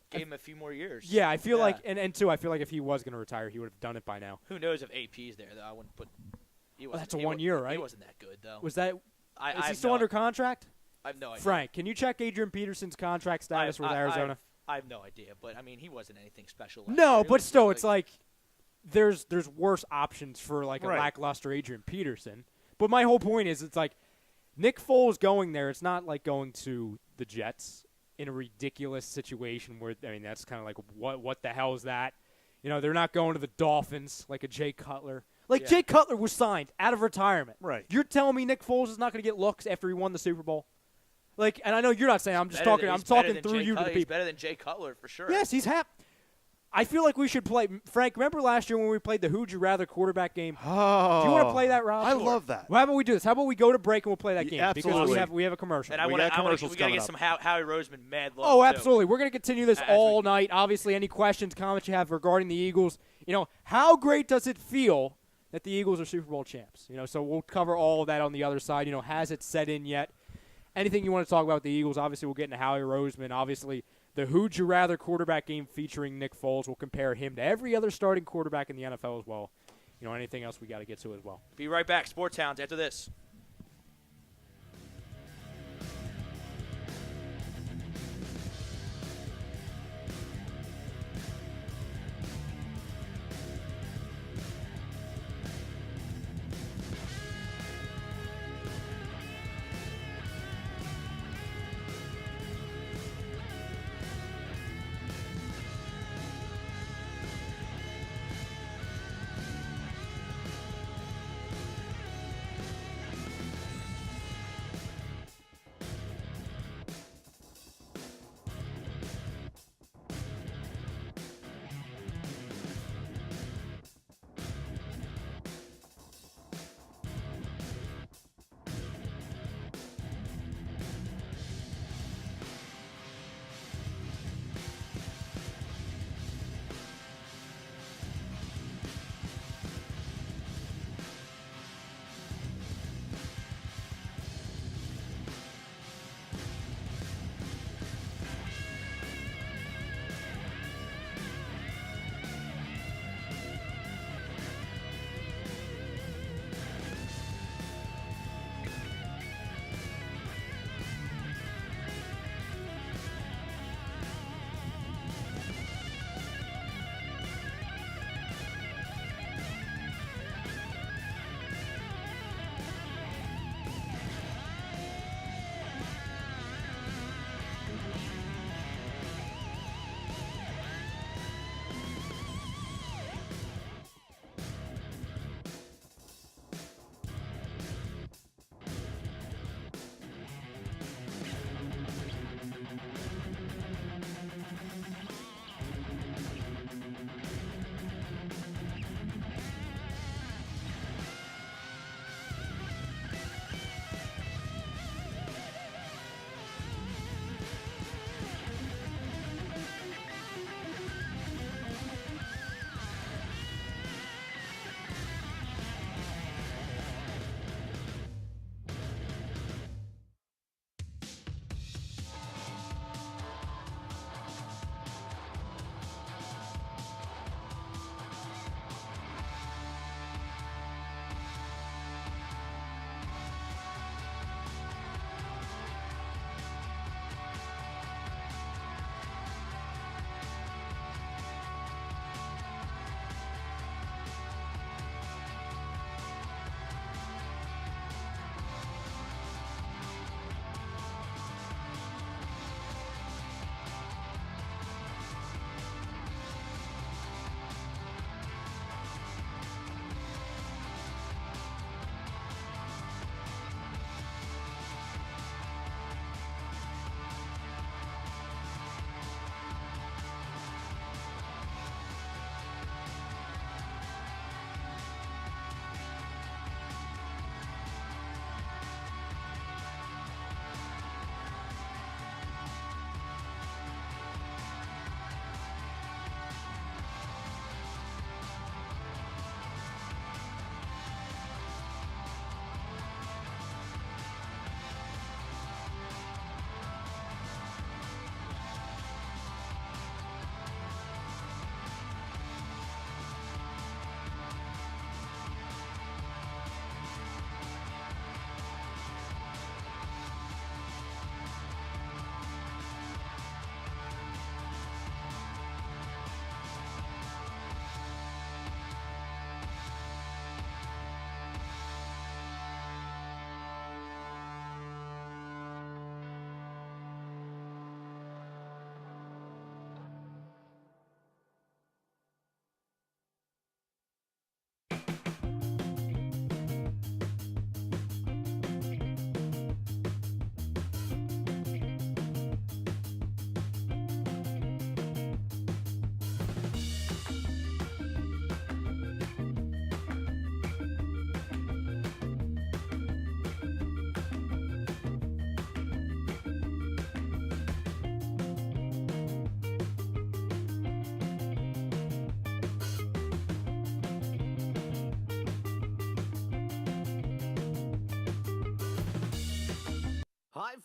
gave him a few more years. Yeah, I feel like, and two, I feel like if he was going to retire, he would have done it by now. Who knows if AP's there though? I wouldn't put. That's a 1 year, right? He wasn't that good though. Was that? Is he still under contract? I have no idea. Frank, can you check Adrian Peterson's contract status with Arizona? I have no idea, but I mean, he wasn't anything special. No, but still, it's like there's worse options for like a lackluster Adrian Peterson. But my whole point is, it's like Nick Foles going there. It's not like going to the Jets in a ridiculous situation where, I mean, that's kind of like what the hell is that? They're not going to the Dolphins like a Jay Cutler. Jay Cutler was signed out of retirement. Right. You're telling me Nick Foles is not going to get looks after he won the Super Bowl? And I know you're not saying. I'm just talking. I'm talking through you to the people. He's better than Jay Cutler for sure. Yes, he's happy. I feel like we should play. Frank, remember last year when we played the Who'd You Rather quarterback game? Oh. Do you want to play that, Rob? I love that. Well, how about we do this? How about we go to break and we'll play that game? Absolutely. Because we have a commercial. And we got to get some Howie Roseman mad love. Oh, absolutely. We're going to continue this all night. Obviously, any questions, comments you have regarding the Eagles. How great does it feel that the Eagles are Super Bowl champs? So we'll cover all of that on the other side. Has it set in yet? Anything you want to talk about with the Eagles, obviously we'll get into Howie Roseman. Obviously, the Who'd You Rather quarterback game featuring Nick Foles will compare him to every other starting quarterback in the NFL as well. Anything else we got to get to as well. Be right back. Sports Hounds after this.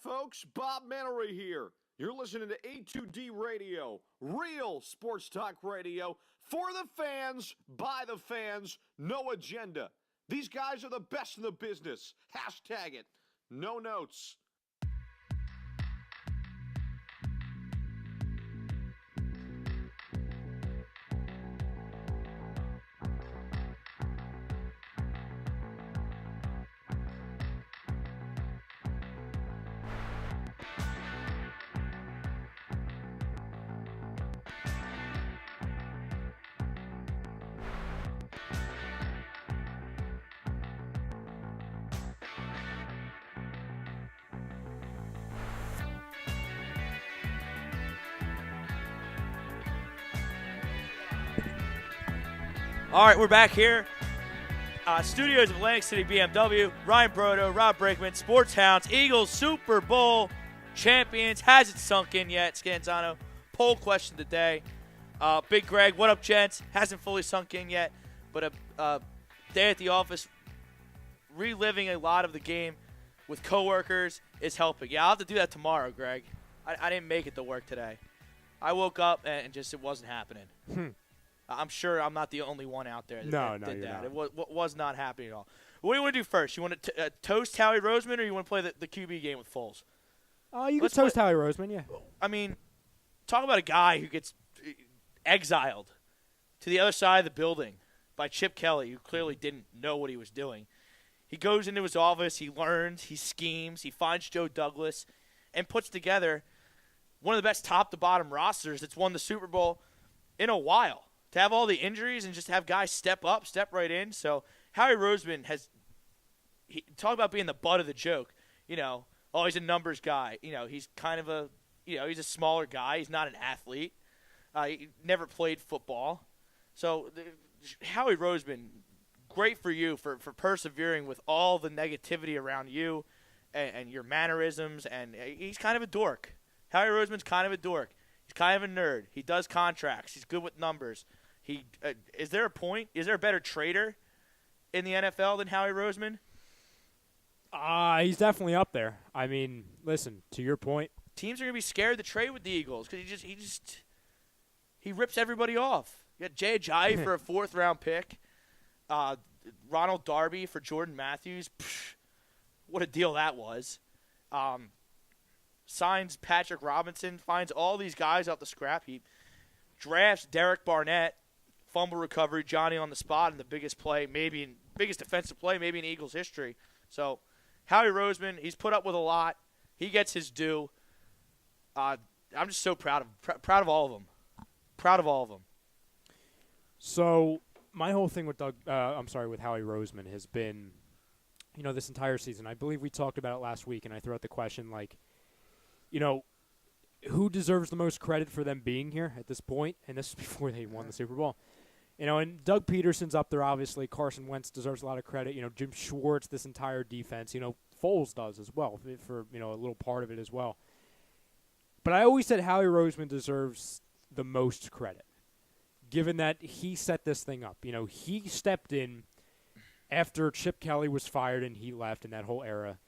folks? Bob Mannery here. You're listening to A2D Radio, real sports talk radio for the fans, by the fans, no agenda. These guys are the best in the business. Hashtag it. No notes. All right, we're back here. Studios of Atlantic City BMW. Ryan Brodo, Rob Brinkman, Sports Hounds, Eagles, Super Bowl champions. Has it sunk in yet, Scanzano? Poll question today. Big Greg, what up, gents? Hasn't fully sunk in yet, but a day at the office, reliving a lot of the game with coworkers is helping. Yeah, I'll have to do that tomorrow, Greg. I didn't make it to work today. I woke up and just it wasn't happening. I'm sure I'm not the only one out there that did that. It was not happening at all. What do you want to do first? You want to toast Howie Roseman, or you want to play the QB game with Foles? You can toast Howie Roseman, yeah. I mean, talk about a guy who gets exiled to the other side of the building by Chip Kelly, who clearly didn't know what he was doing. He goes into his office, he learns, he schemes, he finds Joe Douglas, and puts together one of the best top-to-bottom rosters that's won the Super Bowl in a while. To have all the injuries and just have guys step up, step right in. So Howie Roseman talk about being the butt of the joke. You know, he's a numbers guy. You know, he's kind of he's a smaller guy. He's not an athlete. He never played football. So Howie Roseman, great for you for persevering with all the negativity around you and your mannerisms. And he's kind of a dork. Howie Roseman's kind of a dork. He's kind of a nerd. He does contracts. He's good with numbers. Is there a better trader in the NFL than Howie Roseman? He's definitely up there. I mean, listen, to your point. Teams are going to be scared to trade with the Eagles because he rips everybody off. You got Jay Ajayi for a 4th-round pick. Ronald Darby for Jordan Matthews. Psh, what a deal that was. Signs Patrick Robinson, finds all these guys off the scrap heap, drafts Derek Barnett, fumble recovery, Johnny on the spot, and the biggest defensive play maybe in Eagles history. So Howie Roseman, he's put up with a lot. He gets his due. I'm just so proud of all of them. Proud of all of them. So my whole thing with with Howie Roseman has been, this entire season. I believe we talked about it last week, and I threw out the question who deserves the most credit for them being here at this point? And this is before they won the Super Bowl. And Doug Peterson's up there, obviously. Carson Wentz deserves a lot of credit. Jim Schwartz, this entire defense. Foles does as well for a little part of it as well. But I always said Howie Roseman deserves the most credit, given that he set this thing up. He stepped in after Chip Kelly was fired and he left in that whole era,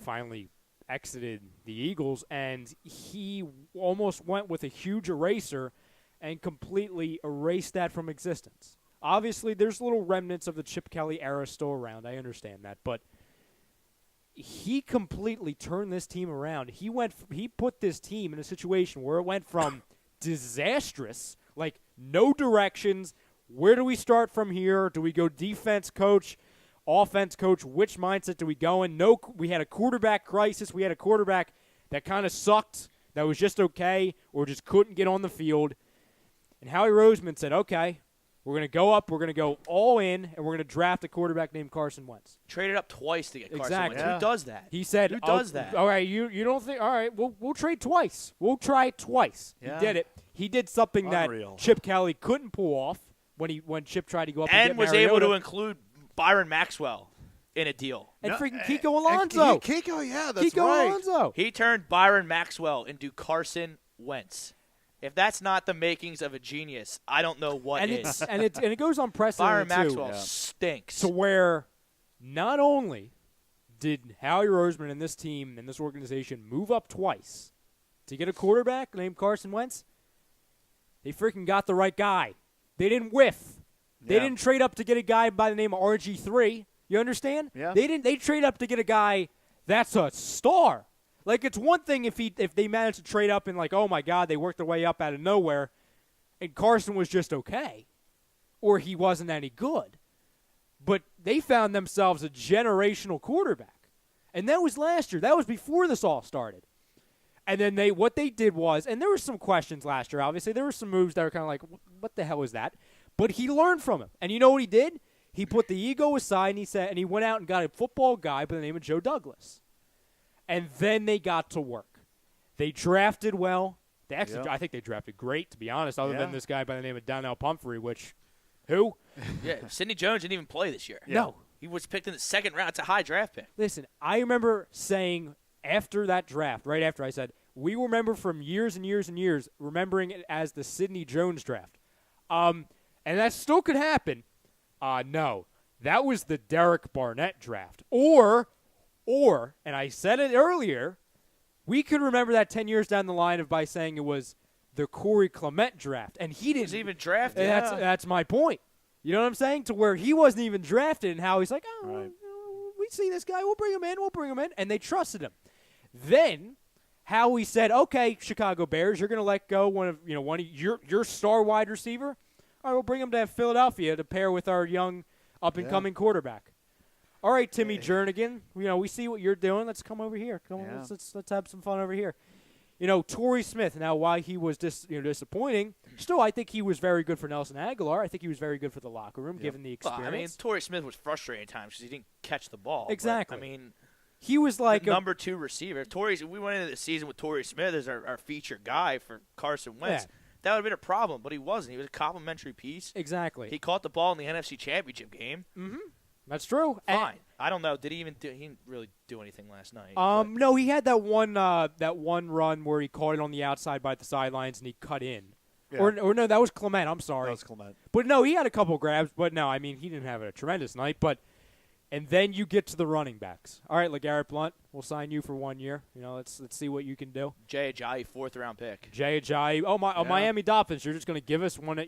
finally exited the Eagles, and he almost went with a huge eraser and completely erased that from existence. Obviously, there's little remnants of the Chip Kelly era still around. I understand that, but he completely turned this team around. He put this team in a situation where it went from disastrous, like no directions. Where do we start from here? Do we go defense coach, offense coach? Which mindset do we go in? No, we had a quarterback crisis. We had a quarterback that kind of sucked, that was just okay, or just couldn't get on the field. And Howie Roseman said, okay, we're going to go up, we're going to go all in, and we're going to draft a quarterback named Carson Wentz. Traded up twice to get Carson Exactly. Wentz. Yeah. Who does that? He said, Who does that? All right, you don't think, all right, we'll trade twice. We'll try twice. Yeah. He did it. He did something Unreal. that Chip Kelly couldn't pull off when Chip tried to go up and And get was Mariota. able to include Byron Maxwell in a deal. And No, freaking Kiko Alonso. Kiko, yeah, that's Kiko right. Alonso. He turned Byron Maxwell into Carson Wentz. If that's not the makings of a genius, I don't know what and is. it goes on Byron precedent too, Maxwell stinks. to where not only did Howie Roseman and this team and this organization move up twice to get a quarterback named Carson Wentz, they freaking got the right guy. They didn't whiff. They didn't trade up to get a guy by the name of RG3. You understand? Yeah. They trade up to get a guy that's a star. Like, it's one thing if they managed to trade up and, like, oh, my God, they worked their way up out of nowhere and Carson was just okay or he wasn't any good. But they found themselves a generational quarterback. And that was last year. That was before this all started. And then what they did was, and there were some questions last year, obviously. There were some moves that were kind of like, what the hell is that? But he learned from him. And you know what he did? He put the ego aside, and he went out and got a football guy by the name of Joe Douglas. And then they got to work. They drafted well. I think they drafted great, to be honest, other than this guy by the name of Donnell Pumphrey, which, who? Yeah, Sidney Jones didn't even play this year. No. He was picked in the second round. It's a high draft pick. Listen, I remember saying after that draft, right after, I said, we remember from years and years and years remembering it as the Sidney Jones draft. And that still could happen. No. That was the Derek Barnett draft. Or, and I said it earlier, we could remember that 10 years down the line by saying it was the Corey Clement draft. And he didn't was even drafted. That's my point. You know what I'm saying? To where he wasn't even drafted and how he's like, we see this guy, we'll bring him in. And they trusted him. Then Howie said, okay, Chicago Bears, you're going to let go one of your star wide receiver. All right, we'll bring him to Philadelphia to pair with our young up-and-coming quarterback. All right, Timmy Jernigan, we see what you're doing. Let's come over here. Come on, let's have some fun over here. Torrey Smith. Now, why he was disappointing, still I think he was very good for Nelson Aguilar. I think he was very good for the locker room, given the experience. Torrey Smith was frustrating at times because he didn't catch the ball. Exactly. But, he was like the number 2 receiver. We went into the season with Torrey Smith as our feature guy for Carson Wentz. Yeah. That would have been a problem, but he wasn't. He was a complimentary piece. Exactly. He caught the ball in the NFC Championship game. Mm-hmm. That's true. Fine. I don't know. Did he even do? He didn't really do anything last night. No, he had that one run where he caught it on the outside by the sidelines and he cut in. Yeah. Or no, that was Clement. I'm sorry. That was Clement. But no, he had a couple grabs. But no, he didn't have a tremendous night. And then you get to the running backs. All right, LeGarrette Blount, we'll sign you for 1 year. Let's see what you can do. Jay Ajayi, 4th-round pick. Jay Ajayi. Miami Dolphins, you're just going to give us one,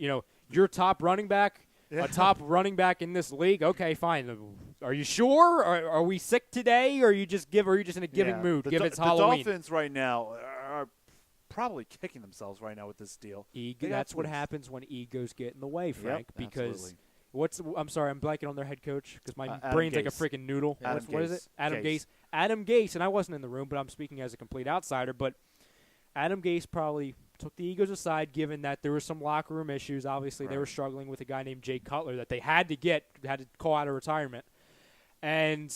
your top running back, a top running back in this league? Okay, fine. Are you sure? Are we sick today, or are you just in a giving mood? It's Halloween. The Dolphins right now are probably kicking themselves right now with this deal. That's what happens when egos get in the way, Frank, because absolutely. I'm sorry, I'm blanking on their head coach because my Adam brain's Gase. like a freaking noodle. What is it? Adam Gase. Adam Gase, and I wasn't in the room, but I'm speaking as a complete outsider. But Adam Gase probably took the egos aside, given that there were some locker room issues. Obviously, they were struggling with a guy named Jay Cutler that they had to call out of retirement. And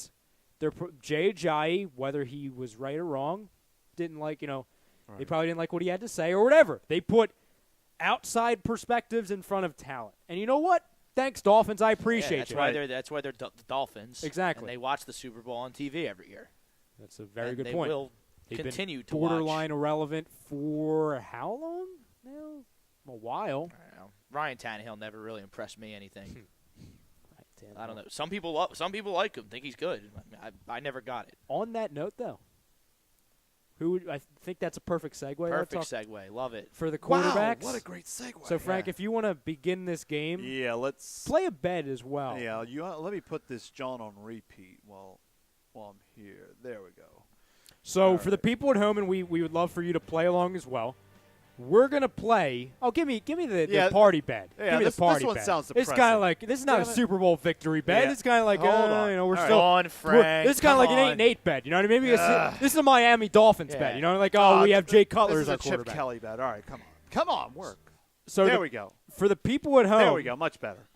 Jay Ajayi, whether he was right or wrong, didn't like, they probably didn't like what he had to say or whatever. They put outside perspectives in front of talent. And you know what? Thanks, Dolphins. I appreciate you. That's why they're the Dolphins. Exactly. And they watch the Super Bowl on TV every year. That's a very good point. They will continue to borderline irrelevant for how long now? A while. I don't know. Ryan Tannehill never really impressed me anything. I don't know. Some people like him, think he's good. I never got it. On that note, though, I think that's a perfect segue. Perfect segue. Love it. For the quarterbacks. Wow, what a great segue. So, Frank, if you want to begin this game, let's play a bet as well. Yeah, let me put this John on repeat while I'm here. There we go. So, for the people at home, and we would love for you to play along as well, we're going to play. Oh, give me the party bet. Yeah, give me the party this one bet. sounds depressing. It's kind of like, this is not a Super Bowl victory bet. Yeah. It's kind of like, hold on. we're all still on, Frank. This is kind of like an 8-8 bet. You know what I mean? Maybe this is a Miami Dolphins bet. You know, like, we have Jay Cutler as our quarterback. Chip Kelly bet. All right, come on, work. So there we go. For the people at home, there we go, much better.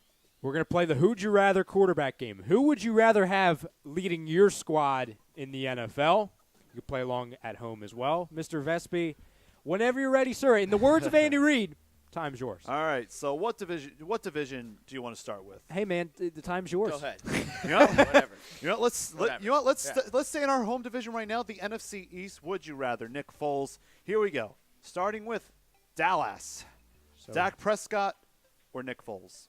We're going to play the Who'd You Rather quarterback game. Who would you rather have leading your squad in the NFL? You can play along at home as well. Mr. Vespi, whenever you're ready, sir. In the words of Andy Reid, time's yours. All right, so what division do you want to start with? Hey, man, the time's yours. Go ahead. Whatever. Let's stay in our home division right now, the NFC East. Would you rather? Nick Foles. Here we go. Starting with Dallas. Dak Prescott or Nick Foles?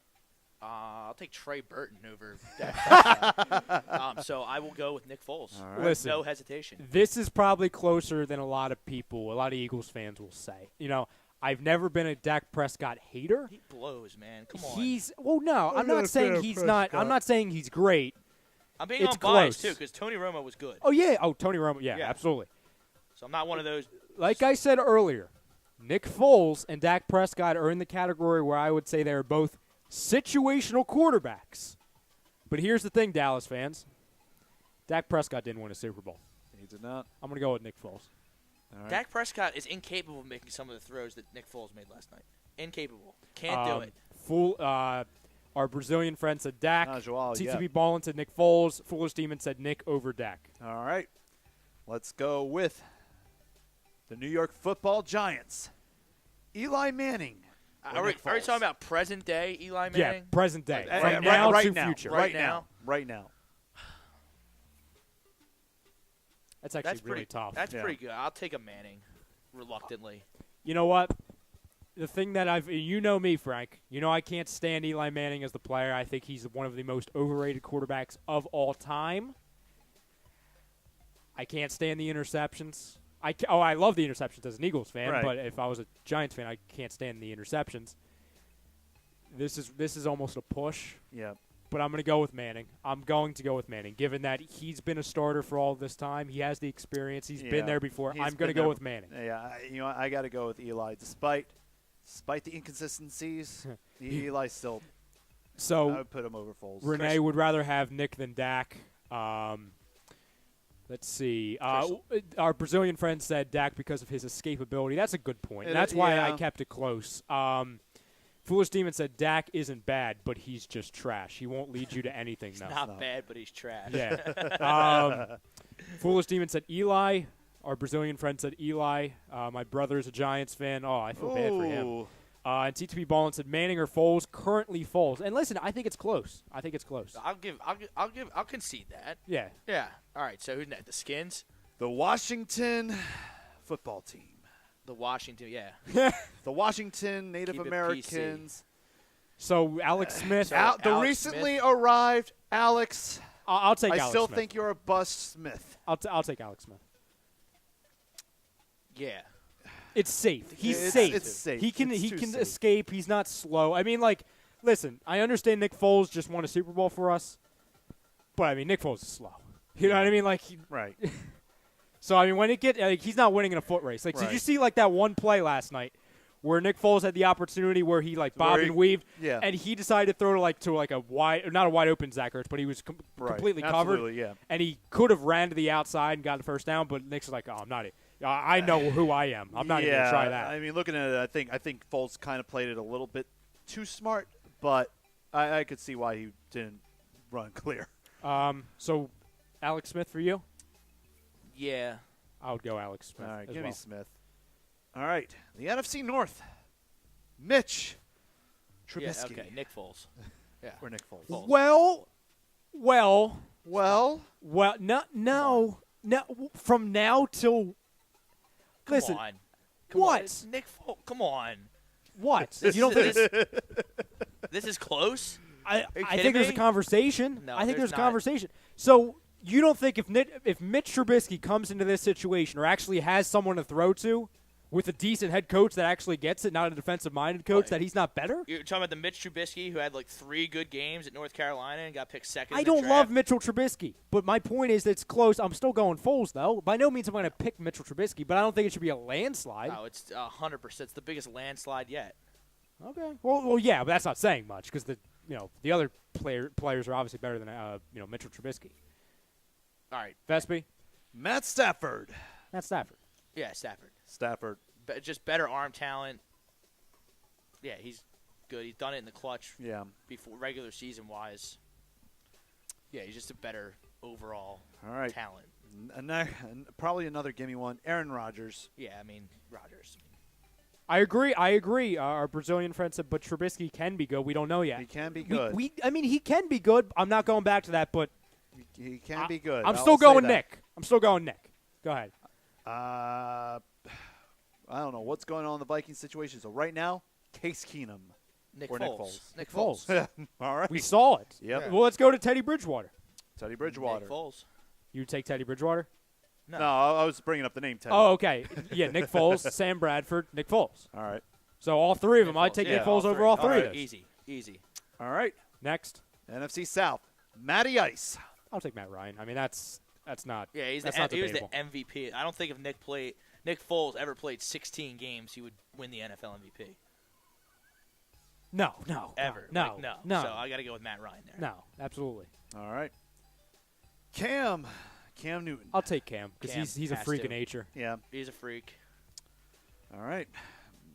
I'll take Trey Burton over Dak Prescott. So I will go with Nick Foles. All right. Listen, No hesitation. this is probably closer than a lot of Eagles fans will say. I've never been a Dak Prescott hater. He blows, man. Come on. I'm not saying he's not. I'm not saying he's great. I'm being it's unbiased, close. too, because Tony Romo was good. Oh, yeah. Oh, Tony Romo. Yeah, Yeah. absolutely. So I'm not one of those. Like I said earlier, Nick Foles and Dak Prescott are in the category where I would say they're both situational quarterbacks. But here's the thing, Dallas fans. Dak Prescott didn't win a Super Bowl. He did not. I'm going to go with Nick Foles. All right. Dak Prescott is incapable of making some of the throws that Nick Foles made last night. Incapable. Can't do it. Our Brazilian friend said Dak. Joao, TTB Ballin said Nick Foles. Foolish Demon said Nick over Dak. All right. Let's go with the New York Football Giants. Eli Manning. Are we talking about present day Eli Yeah, Manning? present day. Right From now, now to now. future. Right now. Right now. That's actually That's really pretty tough. That's Yeah. pretty good. I'll take a Manning, reluctantly. You know what? The thing that you know me, Frank. You know I can't stand Eli Manning as the player. I think he's one of the most overrated quarterbacks of all time. I can't stand the interceptions. I love the interceptions as an Eagles fan, Right. but if I was a Giants fan, I can't stand the interceptions. This is almost a push, Yeah. but I'm going to go with Manning. I'm going to go with Manning, given that he's been a starter for all this time. He has the experience. He's been there before. He's I'm going to been go there. with Manning. Yeah, I got to go with Eli. Despite the inconsistencies, Eli still. I So would put him over Foles. Renee would rather have Nick than Dak. Let's see. Our Brazilian friend said Dak because of his escapability. That's a good point. And that's why I kept it close. Foolish Demon said Dak isn't bad, but he's just trash. He won't lead you to anything. He's No. not bad, but he's trash. Yeah. Foolish Demon said Eli. Our Brazilian friend said Eli. My brother's a Giants fan. Oh, I feel bad for him. Ooh. And TTP Ballin said Manning or Foles. Currently Foles. And listen, I think it's close. I'll concede that. Yeah. Yeah. All right. So who's next? The Skins, The Washington football team. the Washington. Yeah. The Washington Native Keep it Americans. So Alex Smith. So The Alex recently Smith. arrived Alex. I'll take I Alex still Smith. think you're a bust, Smith. I'll take Alex Smith. Yeah. It's safe. He's It's- safe. it's safe. He can It's too safe. escape. He's not slow. I mean, listen. I understand Nick Foles just won a Super Bowl for us, but I mean Nick Foles is slow. You know what I mean? Right. So I mean when he's not winning in a foot race. Did you Right. see that one play last night where Nick Foles had the opportunity where he bobbed Where he- and weaved, yeah. and he decided to throw to a wide, not a wide open Zach Ertz, but he was Right. completely Absolutely, covered. yeah. And he could have ran to the outside and got the first down, but Nick's like, oh, I'm not. I know who I am. I'm not even going to try that. I mean, looking at it, I think Foles kind of played it a little bit too smart, but I could see why he didn't run clear. So, Alex Smith for you? Yeah. I would go Alex Smith. All right, as give well. me Smith. All right, the NFC North. Mitch Yeah. Trubisky Okay. Nick Foles. Yeah. or Nick Foles. Foles. Well, Well, no. From now till. Come Listen, on. Come what? on. It's Nick Foles. Come on. What? You don't think? This is close? I you think kidding there's a me? conversation. No, I think there's there's a not. conversation. So you don't think if Mitch Trubisky comes into this situation or actually has someone to throw to with a decent head coach that actually gets it, not a defensive-minded coach, Right. that he's not better? You're talking about the Mitch Trubisky who had 3 good games at North Carolina and got picked second I in the don't draft? love Mitchell Trubisky, but my point is it's close. I'm still going Foles, though. By no means am I going to pick Mitchell Trubisky, but I don't think it should be a landslide. No, it's 100%. It's the biggest landslide yet. Okay. Well, yeah, but that's not saying much because the other players are obviously better than Mitchell Trubisky. All right. Vespi, Matt Stafford. Matt Stafford. Yeah, Stafford. Stafford. Just better arm talent. Yeah, he's good. He's done it in the clutch Yeah. before regular season wise. Yeah, he's just a better overall All right. talent. Probably another gimme one. Aaron Rodgers. Yeah, I mean Rodgers. I agree. Our Brazilian friend said, but Trubisky can be good. We don't know yet. He can be good. I mean, he can be good. I'm not going back to that, but He can be good. I'm I'll still say going that. Nick. I'm still going Nick. Go ahead. I don't know what's going on in the Vikings situation. So right now, Case Keenum. Nick or Foles. Nick Nick Foles. All right. We saw it. Yep. Well, let's go to Teddy Bridgewater. Teddy Bridgewater. Nick Foles. You take Teddy Bridgewater? No. No, I was bringing up the name Teddy. Oh, okay. Yeah, Nick Foles, Sam Bradford, Nick Foles. All right. So all three of them. I'd Foles. take Yeah, Nick Foles over all three of those. Easy. All right. Next, NFC South. Matty Ice. I'll take Matt Ryan. I mean, that's not. Yeah, he was debatable. the MVP. I don't think if Nick Foles ever played 16 games, he would win the NFL MVP. No. Ever. No. Like, no. No. So I got to go with Matt Ryan there. No, absolutely. All right. Cam Newton. I'll take Cam because Cam he's a has freak to. of nature. Yeah. He's a freak. All right.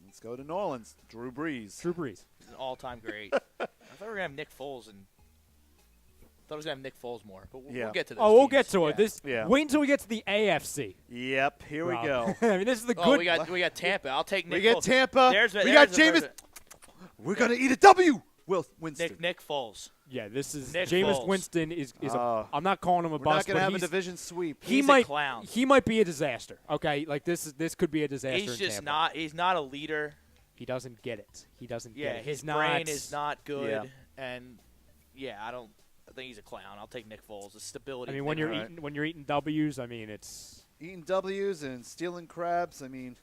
Let's go to New Orleans. Drew Brees. Drew Brees. He's an all-time great. I thought we were going to have Nick Foles and I thought I was going to have Nick Foles more, but we'll get to those Oh, we'll teams. get to it. Yeah. Wait until we get to the AFC. Yep. Here we Rob. go. I mean, this is the good. We got Tampa. I'll take Nick We get Foles. Tampa. We We got Jameis. We're going to eat a W. Winston. Nick Foles. Yeah, this is Nick Jameis Foles. Winston is I'm not calling him a We're bust. not going to but have a he's- division sweep. He He's a might clown. He might be a disaster. Okay, like this could be a disaster. He's in just Tampa. not. He's not a leader. He doesn't get it. He doesn't Yeah, get it. his He's brain not, is not good, Yeah. and I think he's a clown. I'll take Nick Foles. The stability. I mean, thing. when you're Right. eating eating W's, I mean it's. Eating W's and stealing crabs. I mean,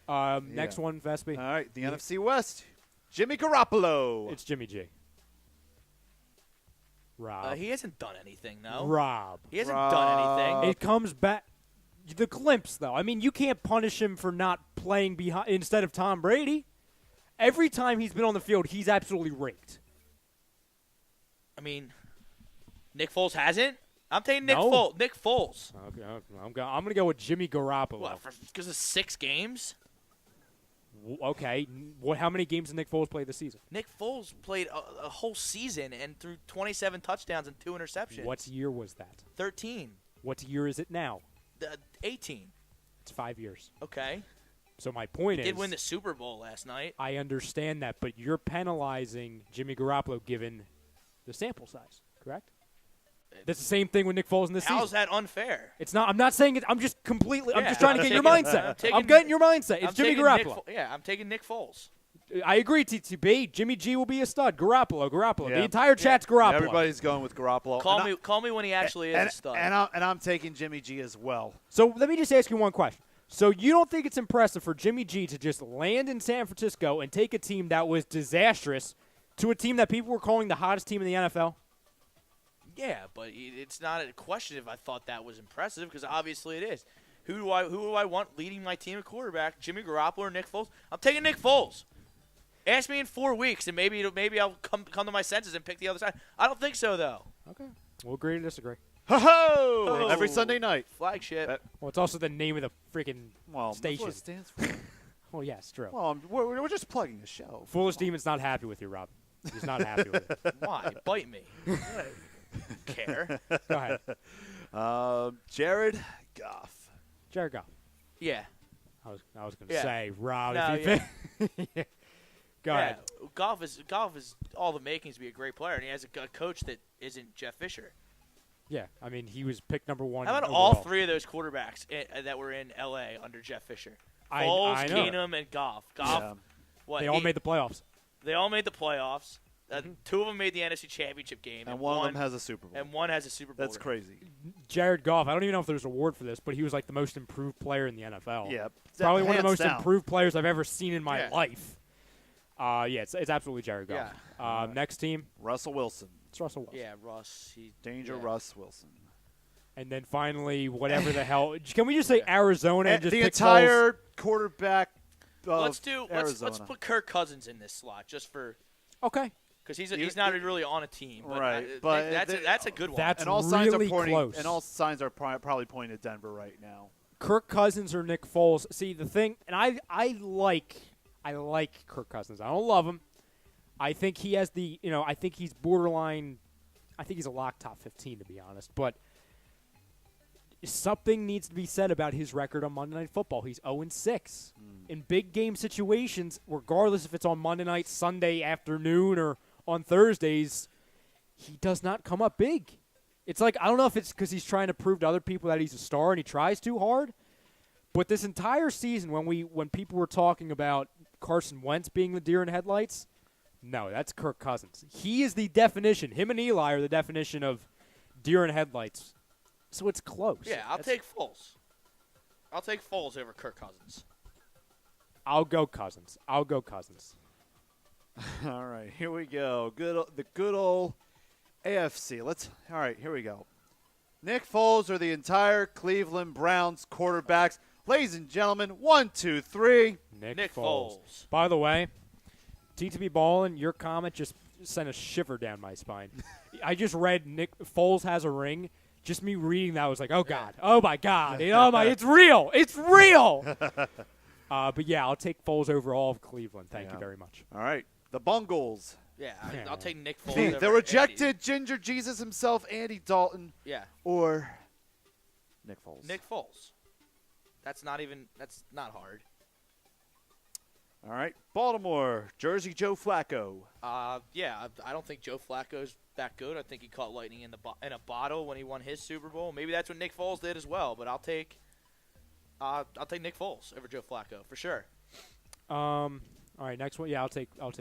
Next one, Vespi. all right. The NFC West. Jimmy Garoppolo. It's Jimmy G. Rob. he hasn't done anything though. Rob. He hasn't done anything. It comes back. The glimpse, though. I mean, you can't punish him for not playing behind instead of Tom Brady. Every time he's been on the field, he's absolutely raked. I mean, Nick Foles hasn't. I'm taking Nick No. Foles. Nick Foles. Okay, I'm going to go with Jimmy Garoppolo. What? Because of 6 games. Okay, how many games did Nick Foles play this season? Nick Foles played a whole season and threw 27 touchdowns and 2 interceptions. What year was that? 13. What year is it now? 18. It's 5 years. Okay. So my point He is, did win the Super Bowl last night. I understand that, but you're penalizing Jimmy Garoppolo given the sample size, correct? That's the same thing with Nick Foles in this How's season. that unfair? It's not. I'm not saying it. I'm just completely. I'm Yeah, just trying to I'm get your taking- mindset. I'm I'm getting your mindset. It's I'm Jimmy taking Nick Garoppolo. I'm taking Nick Foles. I agree, TTB. Jimmy G will be a stud. Garoppolo. Yeah. The entire chat's Garoppolo. Everybody's going with Garoppolo. Call me when he actually is a stud. And I'm taking Jimmy G as well. So let me just ask you one question. So you don't think it's impressive for Jimmy G to just land in San Francisco and take a team that was disastrous to a team that people were calling the hottest team in the NFL? Yeah, but it's not a question if I thought that was impressive because obviously it is. Who do I want leading my team at quarterback? Jimmy Garoppolo or Nick Foles? I'm taking Nick Foles. Ask me in 4 weeks and maybe I'll come to my senses and pick the other side. I don't think so though. Okay. We'll agree to disagree. Ho-ho! Every Sunday night. Flagship. Well, it's also the name of the freaking Well, station. that's what it stands for. Well, yes, true. Well, we're just plugging the show. Foolish Demon's not happy with you, Rob. He's not happy with it. Why? Bite me. Care. Go ahead. Jared Goff. Jared Goff. Yeah. I was going to Yeah. say, Rob, No, if you think. Go ahead. Goff is all the makings to be a great player, and he has a coach that isn't Jeff Fisher. Yeah, I mean, he was picked number 1 How about overall. all 3 of those quarterbacks that were in L.A. under Jeff Fisher? Foles, I know. Keenum, and Goff. Yeah. What? They all made the playoffs. They all made the playoffs. 2 of them made the NFC Championship game, And one of them has a Super Bowl. and one has a Super Bowl. That's crazy. Jared Goff, I don't even know if there's an award for this, but he was like the most improved player in the NFL. Yeah. Probably one of the hands most down. improved players I've ever seen in my Yeah. life. It's absolutely Jared Goff. Next team, Russell Wilson. it's Russell Wilson. Yeah, Russ. Danger yeah. Russ Wilson. And then finally, whatever the hell. Can we just say Arizona and just the pick entire quarterback of Let's Arizona. put Kirk Cousins in this slot just for Foles? Okay. because he's not really on a team. But Right, I but think that's a good one. That's and all signs really are pointing. close. And all signs are probably pointing to Denver right now. Kirk Cousins or Nick Foles. See, the thing, and I like Kirk Cousins. I don't love him. I think he has I think he's borderline. I think he's a lock top 15 to be honest. But something needs to be said about his record on Monday Night Football. He's 0-6 in big game situations, regardless if it's on Monday night, Sunday afternoon, or on Thursdays. He does not come up big. It's like, I don't know if it's because he's trying to prove to other people that he's a star and he tries too hard. But this entire season, when people were talking about Carson Wentz being the deer in headlights, No, that's Kirk Cousins. He is the definition. Him and Eli are the definition of deer in headlights. So it's close. Yeah, I'll take Foles. I'll take Foles over Kirk Cousins. I'll go Cousins. All right, here we go. The good old AFC. All right, here we go. Nick Foles or the entire Cleveland Browns quarterbacks. Ladies and gentlemen, 1, 2, 3. Nick Foles. By the way, TTB Ballin', your comment just sent a shiver down my spine. I just read Nick Foles has a ring. Just me reading that was like, oh, God. Oh, my God. It's real. It's real. But, yeah, I'll take Foles over all of Cleveland. Thank you very much. All right. The Bungles. Yeah, I'll take Nick Foles. The rejected Andy. Ginger Jesus himself, Andy Dalton. Yeah. Or Nick Foles. Nick Foles. That's not hard. All right. Baltimore, Jersey Joe Flacco. Yeah, I don't think Joe Flacco's that good. I think he caught lightning in a bottle when he won his Super Bowl. Maybe that's what Nick Foles did as well. But I'll take Nick Foles over Joe Flacco for sure. All right, next one. Yeah, I'll take Foles.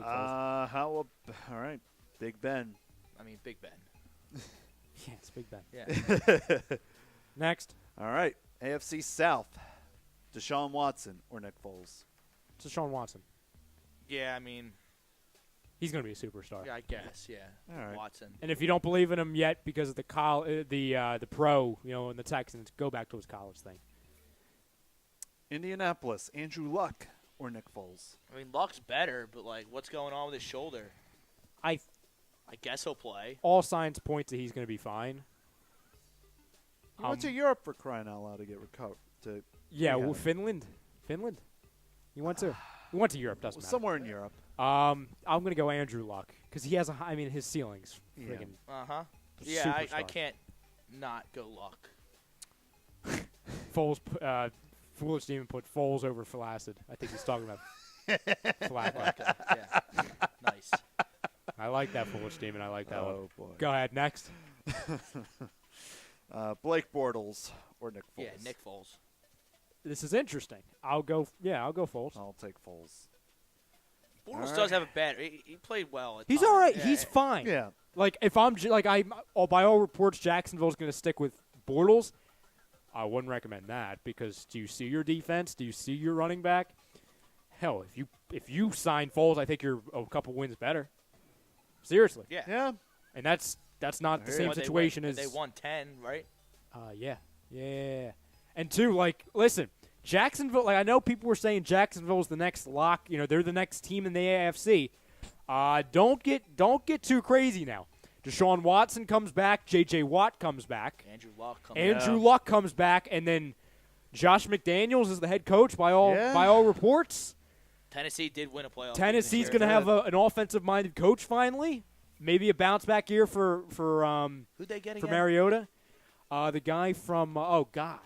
All right, Big Ben. I mean, Big Ben. Yeah, it's Big Ben. Yeah. Next. All right, AFC South, Deshaun Watson or Nick Foles. It's Deshaun Watson. Yeah, I mean, he's going to be a superstar. Yeah, I guess. Yeah, all right. Watson. And if you don't believe in him yet because of the pro, and the Texans, go back to his college thing. Indianapolis, Andrew Luck or Nick Foles. I mean, Luck's better, but what's going on with his shoulder? I guess he'll play. All signs point to he's going to be fine. He went to Europe for crying out loud to get recovered. Well, Finland. He went to Europe. Doesn't matter. Somewhere in Europe. I'm going to go Andrew Luck because he has his ceilings. Friggin' Yeah, I can't not go Luck. Foles. Foolish Demon put Foles over Flaccid. I think he's talking about Flacco. Yeah. Nice. I like that Foolish Demon. I like that one. Oh, boy. Go ahead. Next. Blake Bortles or Nick Foles. Yeah, Nick Foles. This is interesting. I'll go Foles. I'll take Foles. Bortles does have a bad. He played well. He's all right. Yeah. He's fine. Yeah. If I'm by all reports, Jacksonville's going to stick with Bortles. I wouldn't recommend that because do you see your defense? Do you see your running back? Hell, if you sign Foles, I think you're a couple wins better. Seriously. Yeah. Yeah. And that's not the same situation as they won 10, right? Yeah. And two, listen, Jacksonville. I know people were saying Jacksonville's the next lock. They're the next team in the AFC. Don't get too crazy now. Deshaun Watson comes back. J.J. Watt comes back. Andrew Luck comes back, and then Josh McDaniels is the head coach by all reports. Tennessee did win a playoff. Tennessee's going to have an offensive-minded coach finally. Maybe a bounce-back year for who'd they get for again? Mariota. The guy from God.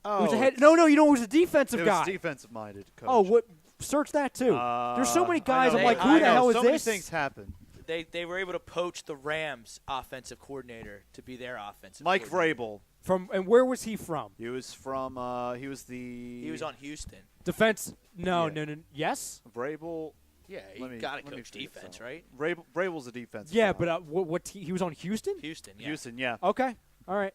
Oh, who's a defensive guy. It was defensive-minded coach. Oh, what? Search that too. There's so many guys. I'm like, who the hell is so this? So many things happen. They were able to poach the Rams' offensive coordinator to be their offensive. Mike Vrabel. And where was he from? He was from. He was on Houston. Defense. No. Yes. Vrabel. Yeah, you got to coach defense, right? Vrabel's a defense. Yeah, but what he was on Houston? Houston, yeah. Houston, yeah. Okay, all right.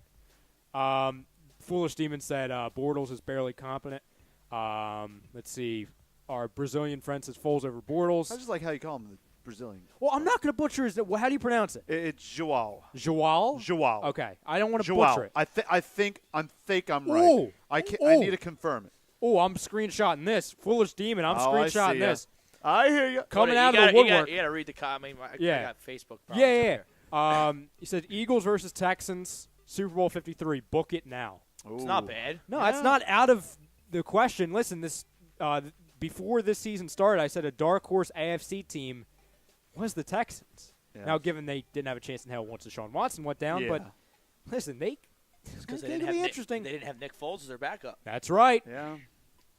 Foolish Demon said Bortles is barely competent. Let's see. Our Brazilian friend says Foles over Bortles. I just like how you call him the Brazilian. Well, I'm not going to butcher his. How do you pronounce it? It's Joao. Joao. Okay, I don't want to Joao. butcher it. I think I'm right. Ooh. I need to confirm it. Oh, I'm screenshotting this. Foolish Demon. I'm screenshotting this. I hear you. Coming out of the woodwork. You got to read the comment. I got Facebook problems. Yeah. He said Eagles versus Texans, Super Bowl 53. Book it now. It's not bad. No, it's not out of the question. Listen, this before this season started, I said a dark horse AFC team was the Texans. Yeah. Now, given they didn't have a chance in hell once Deshaun Watson went down, but listen, because they didn't have interesting. They didn't have Nick Foles as their backup. That's right. Yeah.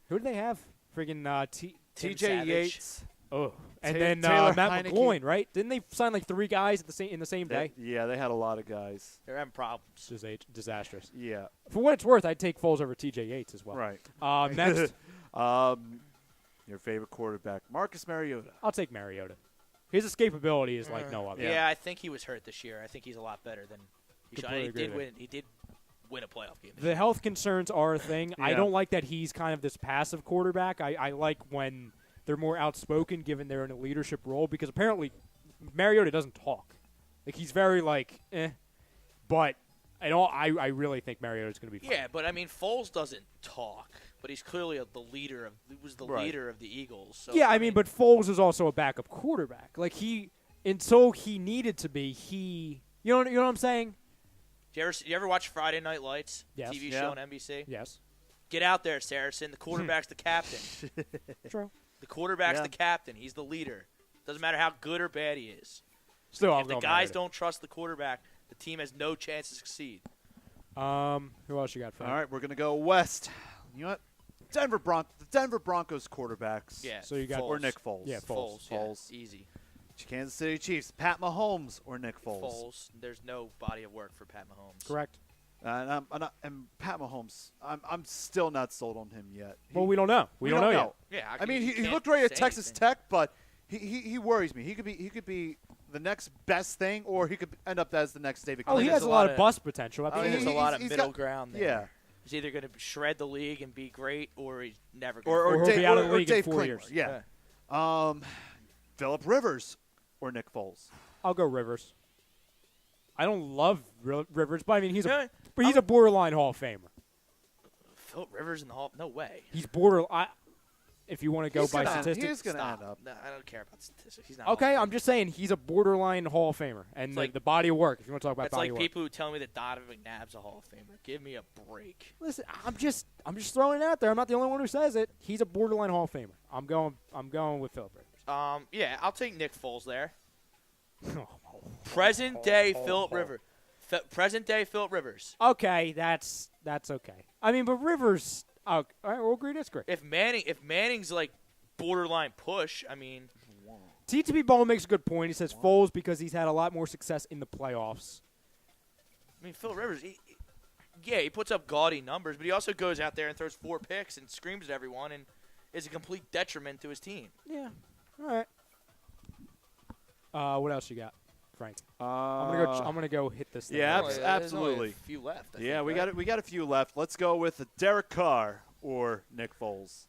Who do they have? Friggin' T.J. Yates. Oh, and then Taylor Matt Heineke. McGloin, right? Didn't they sign 3 guys in the same day? Yeah, they had a lot of guys. They're having problems. Disastrous. Yeah. For what it's worth, I'd take Foles over T.J. Yates as well. Right. Next. Your favorite quarterback, Marcus Mariota. I'll take Mariota. His escapability is like no other. Yeah, I think he was hurt this year. I think he's a lot better than he should. Completely agree there. He did win a playoff game. The health concerns are a thing. I Yeah. don't like that he's kind of this passive quarterback. I like when they're more outspoken, given they're in a leadership role, because apparently Mariota doesn't talk. Like, he's very, like, But I really think Mariota's going to be fine. Yeah, but, I mean, Foles doesn't talk, but he's clearly the leader leader of the Eagles. So, Yeah, I mean, but Foles is also a backup quarterback. Like, until he needed to be, you know what I'm saying? You ever watch Friday Night Lights? Yes. TV Yeah. show on NBC? Yes. Get out there, Saracen. The quarterback's the captain. True. The quarterback's Yeah. the captain. He's the leader. Doesn't matter how good or bad he is. Still, I'll If the go guys Mariota. don't trust the quarterback, the team has no chance to succeed. Who else you got, Frank? All right, we're going to go west. You know what? The Denver Broncos quarterbacks. Yeah. So you got- Or Nick Foles. Yeah, Foles. Foles. Yeah, easy. Kansas City Chiefs, Pat Mahomes or Nick Foles. Foles. There's no body of work for Pat Mahomes. Correct. And Pat Mahomes, I'm still not sold on him yet. Well, we don't know. We don't know yet. Yeah, I mean, he can't looked great at say Texas anything. Tech, but he worries me. He could be the next best thing, or he could end up as the next David. Oh, he think has there's a a lot lot of of- bust potential. I I think think there's a He's- lot of he's middle got- ground there. Yeah. He's either going to shred the league and be great, or he's never going Or to. he'll Dave, be out of the or league in Dave 4 Klingler. years. Yeah. Phillip Rivers or Nick Foles. I'll go Rivers. I don't love Rivers, but I mean he's Yeah, a borderline Hall of Famer. Philip Rivers in the Hall? No way. He's border. If you want to go He's by gonna- statistics, He's going to Stop. end up. No, I don't care about statistics. He's not. okay. Hall of I'm just saying he's a borderline Hall of Famer, and It's like- the body of work. If you want to talk about That's body like of work, people who tell me that Donovan McNabb's a Hall of Famer. Give me a break. listen. I'm just throwing it out there. I'm not the only one who says it. He's a borderline Hall of Famer. I'm going with Philip Rivers. Yeah, I'll take Nick Foles there. Present day Philip Rivers. Present day Philip Rivers. Okay, that's okay. I mean, but Rivers. All right, we'll agree to disagree. If Manning's like borderline push, I mean, TTB Bone makes a good point. He says Foles because he's had a lot more success in the playoffs. Philip Rivers. He puts up gaudy numbers, but he also goes out there and throws 4 picks and screams at everyone and is a complete detriment to his team. Yeah. All right. What else you got, Frank? I'm gonna go hit this thing. Yeah, Well, there's absolutely. only a few left. I Yeah, think, right? we got a few left. Let's go with Derek Carr or Nick Foles.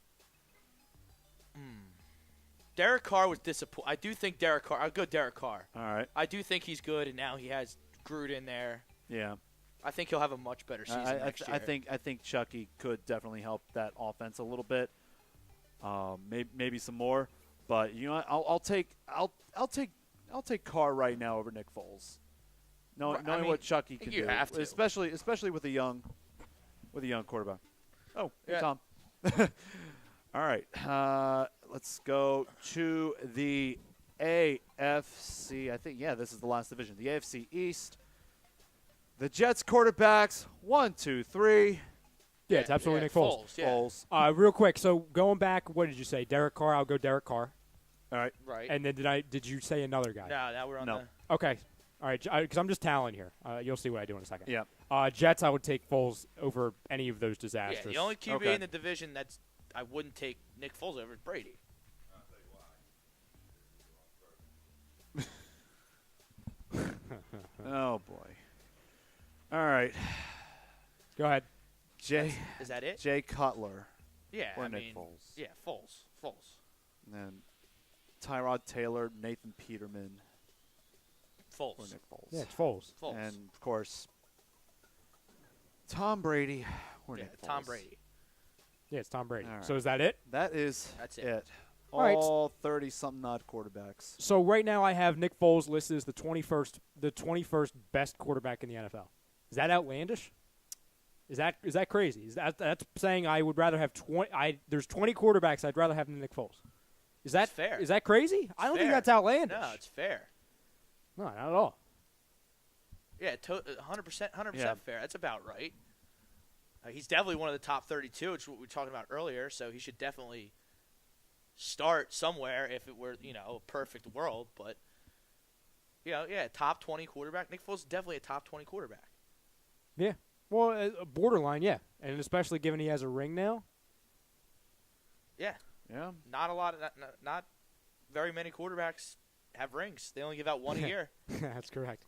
Derek Carr was disappointing. I do think Derek Carr. I'll go Derek Carr. All right. I do think he's good, and now he has Gruden there. Yeah. I think he'll have a much better season next year. I think Chucky could definitely help that offense a little bit. Maybe some more, but you know what? I'll take Carr right now over Nick Foles. Knowing what Chucky I can think you do, have to. especially with a young quarterback. Oh, hey, Yeah. Tom. All right, let's go to the AFC. I think this is the last division, the AFC East. The Jets quarterbacks 1, 2, 3. Yeah, it's absolutely Nick Foles. Yeah. Foles. Real quick, so going back, what did you say? Derek Carr. I'll go Derek Carr. All right. Right. And then did you say another guy? No, now we're on No. the. Okay. All right, because I'm just tallying here. You'll see what I do in a second. Yeah. Jets, I would take Foles over any of those Yeah, disasters. the only QB Okay. in the division that's I wouldn't take Nick Foles over is Brady. Oh boy. All right. Go ahead. Is that it? Jay Cutler Yeah, or I Nick mean, Foles. yeah, Foles. And then Tyrod Taylor, Nathan Peterman or Foles. Nick Foles. Yeah, it's Foles. Foles. And of course Tom Brady or Yeah, Nick Foles. Tom Brady. Yeah, it's Tom Brady. All right. So is that it? That's That's it. it. All right. All 30-something odd quarterbacks. So right now I have Nick Foles listed as the 21st best quarterback in the NFL. Is that outlandish? Is that crazy? That's saying I would rather have 20? There's 20 quarterbacks I'd rather have than Nick Foles. Is that It's fair. Is that crazy? I don't think fair. that's outlandish. No, it's fair. No, not at all. Yeah, 100% Yeah. fair. That's about right. He's definitely one of the top 32, which is what we were talking about earlier. So he should definitely start somewhere if it were, a perfect world. But, top 20 quarterback. Nick Foles is definitely a top 20 quarterback. Yeah. Well, borderline, yeah, and especially given he has a ring now. Yeah. Yeah. Not a lot of not very many quarterbacks have rings. They only give out one a year. That's correct.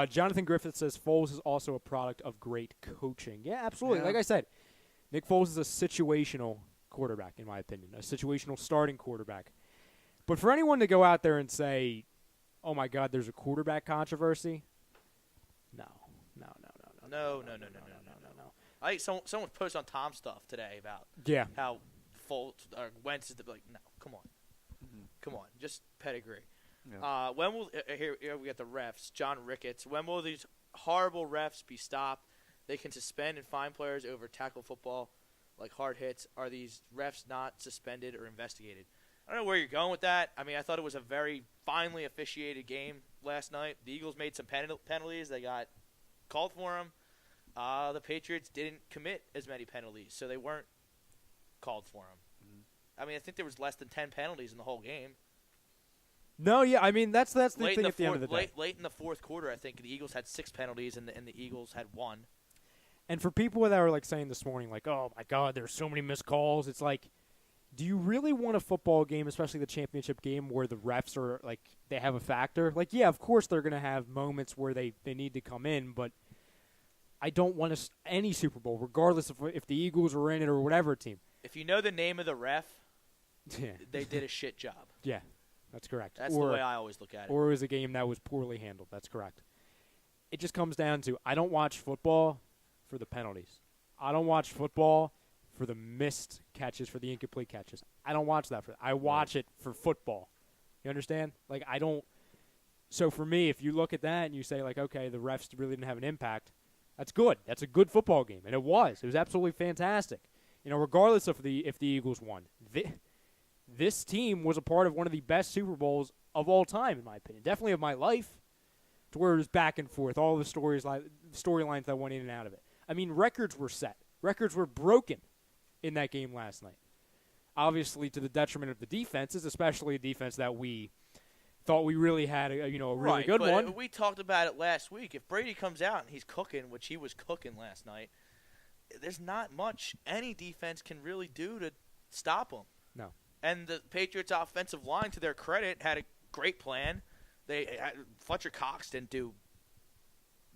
Jonathan Griffith says Foles is also a product of great coaching. Yeah, absolutely. Yeah. Like I said, Nick Foles is a situational quarterback, in my opinion, a situational starting quarterback. But for anyone to go out there and say, oh, my God, there's a quarterback controversy, no. I think someone posted on Tom's stuff today about how Foles or Wentz is like, no, come on. Come on, just pedigree. Yeah. When will here we got the refs, John Ricketts. When will these horrible refs be stopped? They can suspend and fine players over tackle football, like hard hits. Are these refs not suspended or investigated? I don't know where you're going with that. I mean, I thought it was a very finely officiated game last night. The Eagles made some penalties. They got called for them. The Patriots didn't commit as many penalties, so they weren't called for them. I mean, I think there was less than 10 penalties in the whole game. No, yeah, I mean, that's the thing at the end of the day. Late in the fourth quarter, I think the Eagles had 6 penalties and the Eagles had 1. And for people that were like saying this morning, like, oh, my God, there's so many missed calls, it's like, do you really want a football game, especially the championship game, where the refs are, like, they have a factor? Like, yeah, of course they're going to have moments where they need to come in, but I don't want any Super Bowl, regardless of if the Eagles were in it or whatever team. If you know the name of the ref, they did a shit job. Yeah, that's correct. That's the way I always look at it. Or it was a game that was poorly handled. That's correct. It just comes down to I don't watch football for the penalties. I don't watch football for the missed catches, for the incomplete catches. I don't watch that. I watch it for football. You understand? Like, I don't. So for me, if you look at that and you say, like, okay, the refs really didn't have an impact, that's good. That's a good football game. And it was. It was absolutely fantastic. You know, regardless of if the Eagles won. This team was a part of one of the best Super Bowls of all time, in my opinion. Definitely of my life, to where it was back and forth, all the storylines that went in and out of it. I mean, records were set. Records were broken in that game last night. Obviously, to the detriment of the defenses, especially a defense that we thought we really had a really good one. We talked about it last week. If Brady comes out and he's cooking, which he was cooking last night, there's not much any defense can really do to stop him. No. And the Patriots' offensive line, to their credit, had a great plan. Fletcher Cox didn't do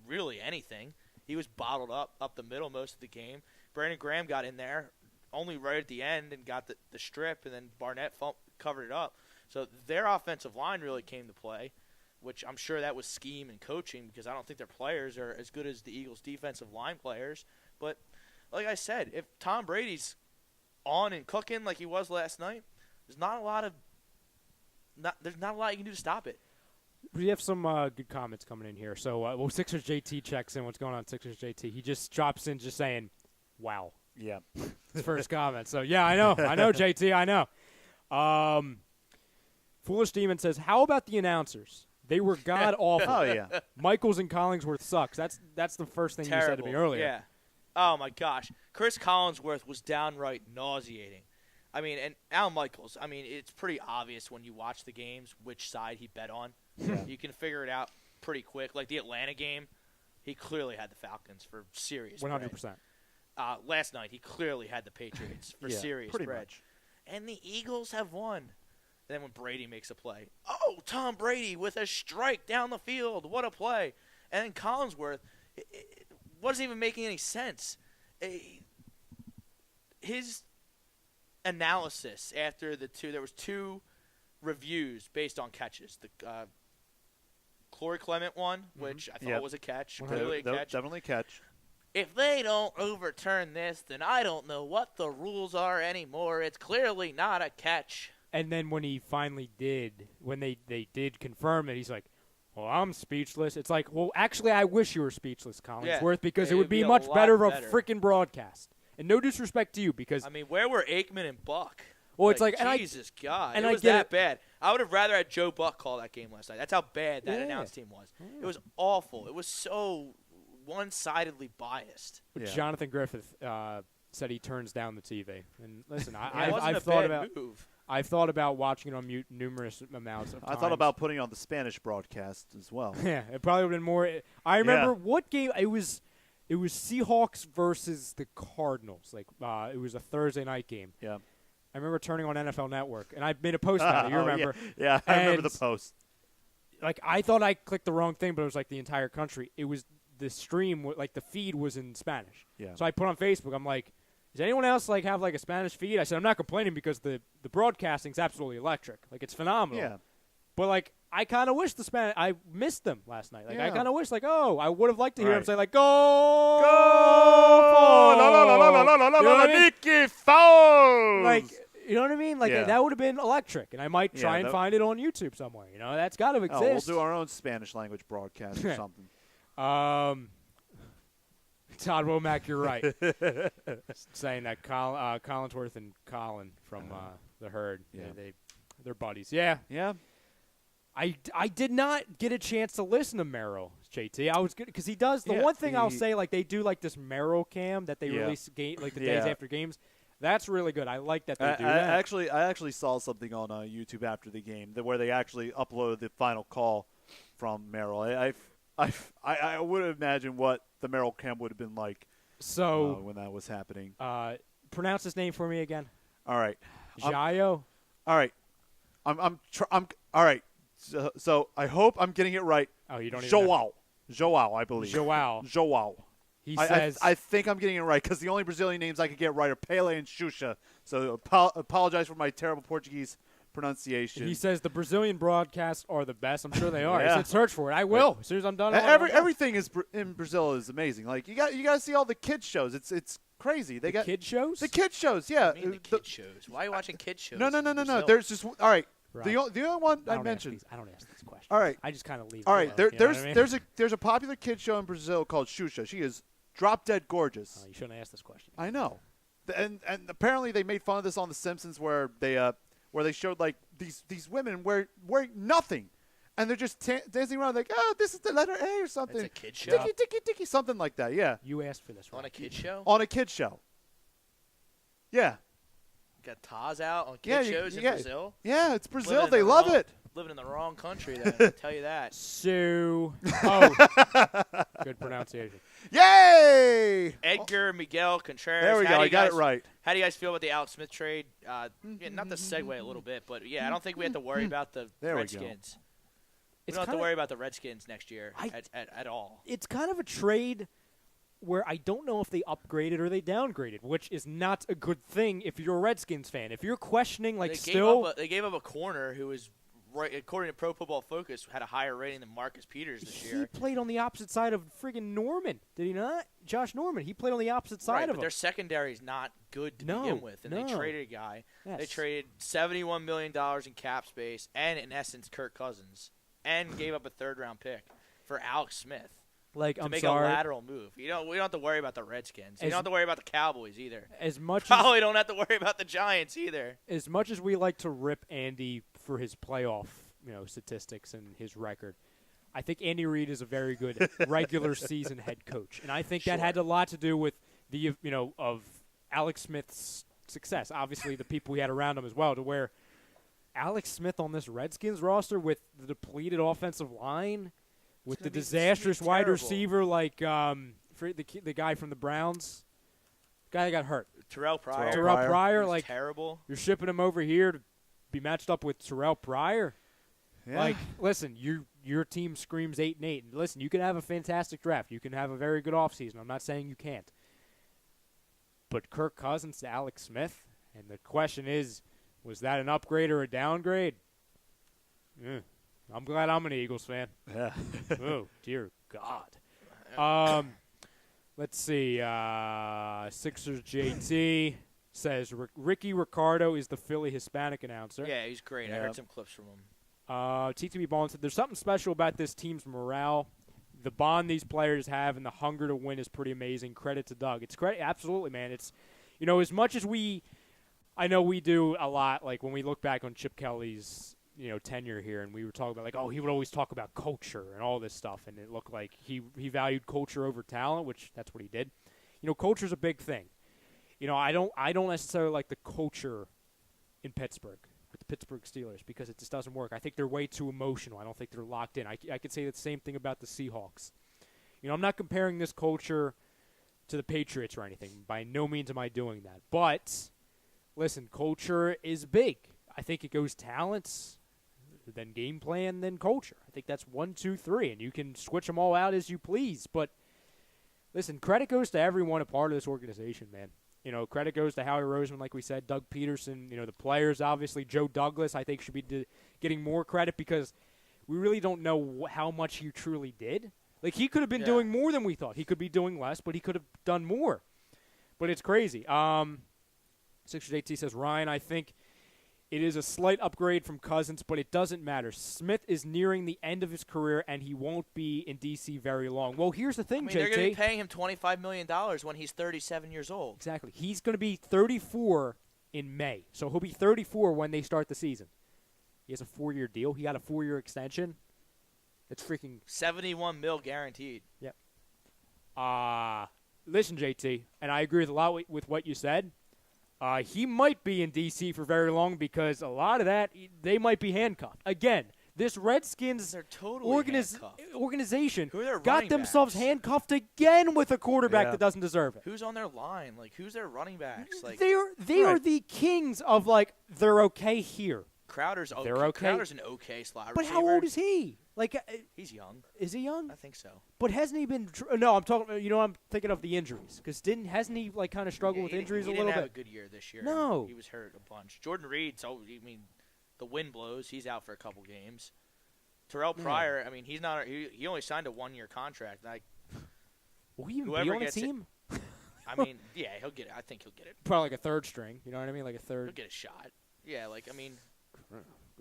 really anything. He was bottled up the middle most of the game. Brandon Graham got in there only right at the end and got the strip, and then Barnett covered it up. So their offensive line really came to play, which I'm sure that was scheme and coaching, because I don't think their players are as good as the Eagles' defensive line players. But like I said, if Tom Brady's on and cooking like he was last night, there's not a lot you can do to stop it. We have some good comments coming in here. So, Sixers JT checks in. What's going on, Sixers JT? He just drops in just saying, wow. Yeah. His first comment. So, yeah, I know, JT, I know. Foolish Demon says, how about the announcers? They were god-awful. Oh, yeah. Michaels and Collingsworth sucks. That's the first thing Terrible. You said to me earlier. Yeah. Oh, my gosh. Chris Collinsworth was downright nauseating. I mean, and Al Michaels, I mean, it's pretty obvious when you watch the games which side he bet on. Yeah. You can figure it out pretty quick. Like the Atlanta game, he clearly had the Falcons for serious 100%. bread. Last night, he clearly had the Patriots for serious pretty bread. much. And the Eagles have won. And then when Brady makes a play, oh, Tom Brady with a strike down the field. What a play. And then Collinsworth, it wasn't even making any sense. His analysis after there was 2 reviews based on catches. The Corey Clement one, which I thought was a catch, clearly a catch. Definitely a catch. If they don't overturn this, then I don't know what the rules are anymore. It's clearly not a catch. And then when he finally did, when they did confirm it, he's like, well, I'm speechless. It's like, well, actually, I wish you were speechless, Collinsworth, because it would be much better of a freaking broadcast. And no disrespect to you, because I mean, where were Aikman and Buck? Well, it's like, Jesus God, and it was that bad. I would have rather had Joe Buck call that game last night. That's how bad that announce team was. It was awful. It was so one-sidedly biased. Jonathan Griffith said he turns down the TV. And listen, I've thought about watching it on mute numerous amounts of times. I thought about putting on the Spanish broadcast as well. Yeah, it probably would have been more. I remember what game it was. It was Seahawks versus the Cardinals. Like it was a Thursday night game. Yeah. I remember turning on NFL Network, and I made a post about it. You remember? Yeah, I remember the post. Like, I thought I clicked the wrong thing, but it was like the entire country. It was the stream, like the feed was in Spanish. Yeah. So I put on Facebook, I'm like, does anyone else like have like a Spanish feed? I said, I'm not complaining because the broadcasting's absolutely electric. Like, it's phenomenal. Yeah. But like, I kind of wish the Spanish. I missed them last night. Like, Yeah. I kind of wish, like, oh, I would have liked to hear Right. them say, like, go, Go! La, la, la, la, la, la, la, You know what I mean? Nicky Foles! Like, you know what I mean? Like, Yeah. that would have been electric, and I might Yeah, try and that- find it on YouTube somewhere. You know, that's got to exist. Oh, we'll do our own Spanish language broadcast or something. Todd Womack, you're right. Saying that Collinsworth and Colin from the Herd, Yeah. they're buddies. Yeah. Yeah. I did not get a chance to listen to Merrill, JT. I was good because he does the Yeah, one thing I'll he- say, like they do like this Merrill cam that they Yeah. release like the Yeah. days after games. That's really good. I like that they I do that. actually saw something on YouTube after the game where they actually uploaded the final call from Merrill. I would imagine what the Merrill cam would have been like So when that was happening. pronounce his name for me again. All right. Jayo. All right. I'm all right. So I hope I'm getting it right. Oh, you don't even know. Joao, I believe. Joao. He says. I think I'm getting it right because the only Brazilian names I could get right are Pele and Xuxa. So apologize for my terrible Portuguese pronunciation. He says the Brazilian broadcasts are the best. I'm sure they are. Yeah. He said search for it. I will. As soon as I'm done. Everything in Brazil is amazing. Like you got to see all the kids shows. It's crazy. They got kid shows. the kid shows. Yeah. I mean, the kid shows. Why are you watching kid shows? No. in Brazil? There's just all right. Right. The only one I don't mentioned. I don't ask these questions. All right. I just kind of leave. All it right. alone, you know what I mean? There's a popular kid show in Brazil called Xuxa. She is drop dead gorgeous. Oh, you shouldn't ask this question. I know, and apparently they made fun of this on The Simpsons where they showed like these women wearing nothing, and they're just dancing around like, oh, this is the letter A or something. It's a kid show? Ticky, something like that. Yeah, You asked for this On one. a kid show? on a kid show. Yeah, Got Taz out on Yeah, kid shows in Brazil? yeah, it's Brazil. Living in They the love wrong- it. Living in the wrong country, then. I tell you that. So, oh, good pronunciation. Yay! Edgar Miguel Contreras. There we how go. do I you got guys- it right. How do you guys feel about the Alex Smith trade? Yeah, not to segue a little bit, but yeah, I don't think we have to worry about the There we go. Redskins. We It's don't have to kinda- worry about the Redskins next year I- at all. It's kind of a trade where I don't know if they upgraded or they downgraded, which is not a good thing if you're a Redskins fan. If you're questioning, like, They gave up a corner who was, right, according to Pro Football Focus, had a higher rating than Marcus Peters this he year. played on the opposite side of friggin' Norman, did he not? Josh Norman. He played on the opposite side Right, of but him. their secondary is not good to No, begin with, and they no. traded a guy. They Yes. traded $71 million in cap space and, in essence, Kirk Cousins, and gave up a third-round pick for Alex Smith Like, to I'm make sorry. a lateral move. We don't have to worry about the Redskins. We As- don't have to worry about the Cowboys either. As much as Probably don't have to worry about the Giants either. as much as we like to rip Andy for his playoff, statistics and his record, I think Andy Reid is a very good regular season head coach, and I think that had a lot to do with the of Alex Smith's success. Obviously, the people we had around him as well, to where Alex Smith on this Redskins roster with the depleted offensive line, with the disastrous wide terrible. receiver like for the guy from the Browns, guy that got hurt, Terrell Pryor. Terrell Pryor, He was like terrible. you're shipping him over here to be matched up with Terrell Pryor. Yeah. Like, listen, your team screams 8-8. And listen, you can have a fantastic draft. You can have a very good offseason. I'm not saying you can't. But Kirk Cousins to Alex Smith, and the question is, was that an upgrade or a downgrade? I'm glad I'm an Eagles fan. Yeah. Oh, dear God. Let's see. Sixers JT says Ricky Ricardo is the Philly Hispanic announcer. Yeah, he's great. I Yeah. heard some clips from him. TTB Ballin said, there's something special about this team's morale. The bond these players have and the hunger to win is pretty amazing. Credit to Doug. It's credit, absolutely, man. It's, as much as I know we do a lot, like when we look back on Chip Kelly's, tenure here, and we were talking about, like, oh, he would always talk about culture and all this stuff, and it looked like he valued culture over talent, which that's what he did. Culture's a big thing. I don't necessarily like the culture in Pittsburgh, with the Pittsburgh Steelers, because it just doesn't work. I think they're way too emotional. I don't think they're locked in. I could say the same thing about the Seahawks. I'm not comparing this culture to the Patriots or anything. By no means am I doing that. But listen, culture is big. I think it goes talents, then game plan, then culture. I think that's 1, 2, 3, and you can switch them all out as you please. But listen, credit goes to everyone a part of this organization, man. Credit goes to Howie Roseman, like we said, Doug Peterson, the players, obviously. Joe Douglas, I think, should be getting more credit because we really don't know how much he truly did. Like, he could have been doing more than we thought. He could be doing less, but he could have done more. But it's crazy. Sixers AT says, Ryan, I think it is a slight upgrade from Cousins, but it doesn't matter. Smith is nearing the end of his career, and he won't be in D.C. very long. Well, here's the thing, JT. They're going to be paying him $25 million when he's 37 years old. Exactly. He's going to be 34 in May, so he'll be 34 when they start the season. He has a 4-year deal. He got a 4-year extension. It's freaking $71 million guaranteed. Yep. Listen, JT, and I agree with a lot with what you said. He might be in D.C. for very long because a lot of that, they might be handcuffed. Again, this Redskins organization got themselves handcuffed again with a quarterback that doesn't deserve it. Who's on their line? Like, who's their running backs? Like, they are the kings of, like, they're okay here. Crowder's okay. Crowder's an okay slot receiver. But how old is he? Like, he's young. Is he young? I think so. But hasn't he been? No, I'm talking. I'm thinking of the injuries because hasn't he like kind of struggled with injuries a little bit? He didn't have a good year this year. No, he was hurt a bunch. Jordan Reed. So the wind blows. He's out for a couple games. Terrell Pryor. He's not. He only signed a 1-year contract. Will he even be on the team? He'll get it. I think he'll get it. Probably like a third string. You know what I mean? Like a third. He'll get a shot. Yeah,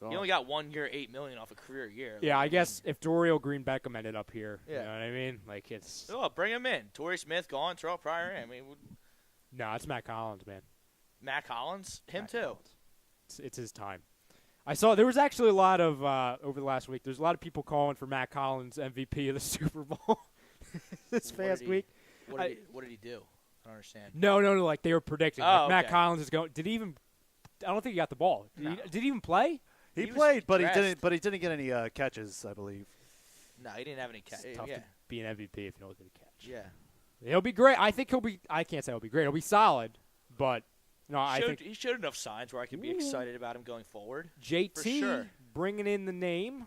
he only got 1 year, $8 million off a career year. Yeah, I guess if Dorial Green Beckham ended up here, you know what I mean? Like it's. Oh, bring him in. Torrey Smith gone. Terrell Pryor in. No, it's Matt Collins, man. Matt Collins, him too. Collins. It's his time. I saw there was actually a lot of over the last week. There's a lot of people calling for Matt Collins MVP of the Super Bowl this past week. What did he do? I don't understand. No. Like they were predicting. Oh, Matt Collins is going. Did he even? I don't think he got the ball. Did he even play? He played, but he didn't. But he didn't get any catches, I believe. No, he didn't have any catches. It's tough to be an MVP if you don't get a catch. Yeah, he'll be great. I think he'll be. I can't say he'll be great. He'll be solid, but I think he showed enough signs where I could be excited about him going forward. JT for sure. Bringing in the name.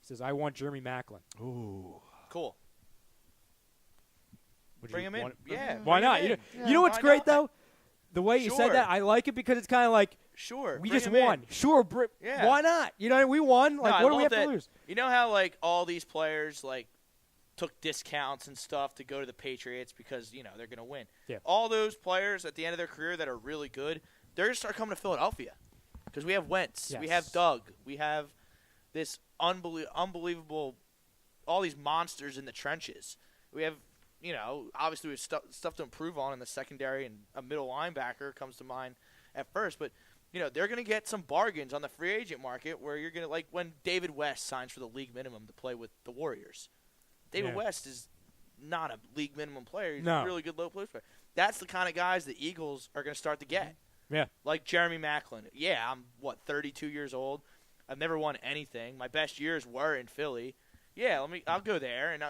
He says, "I want Jeremy Maclin." Ooh, cool. Bring him in. Yeah. Why not? You know what's great though? The way you said that, I like it because it's kind of like. Sure. We just won. Sure. Why not? We won. Like, what do we have to lose? You know how, like, all these players, like, took discounts and stuff to go to the Patriots because, they're going to win. Yeah. All those players at the end of their career that are really good, they're going to start coming to Philadelphia because we have Wentz. Yes. We have Doug. We have this unbelievable, all these monsters in the trenches. We have, obviously we have stuff to improve on in the secondary, and a middle linebacker comes to mind at first, but they're going to get some bargains on the free agent market where you're going to, like when David West signs for the league minimum to play with the Warriors. David West is not a league minimum player. He's a really good low post player. That's the kind of guys the Eagles are going to start to get. Yeah. Like Jeremy Maclin. Yeah, I'm, 32 years old. I've never won anything. My best years were in Philly. Yeah, I'll go there. And,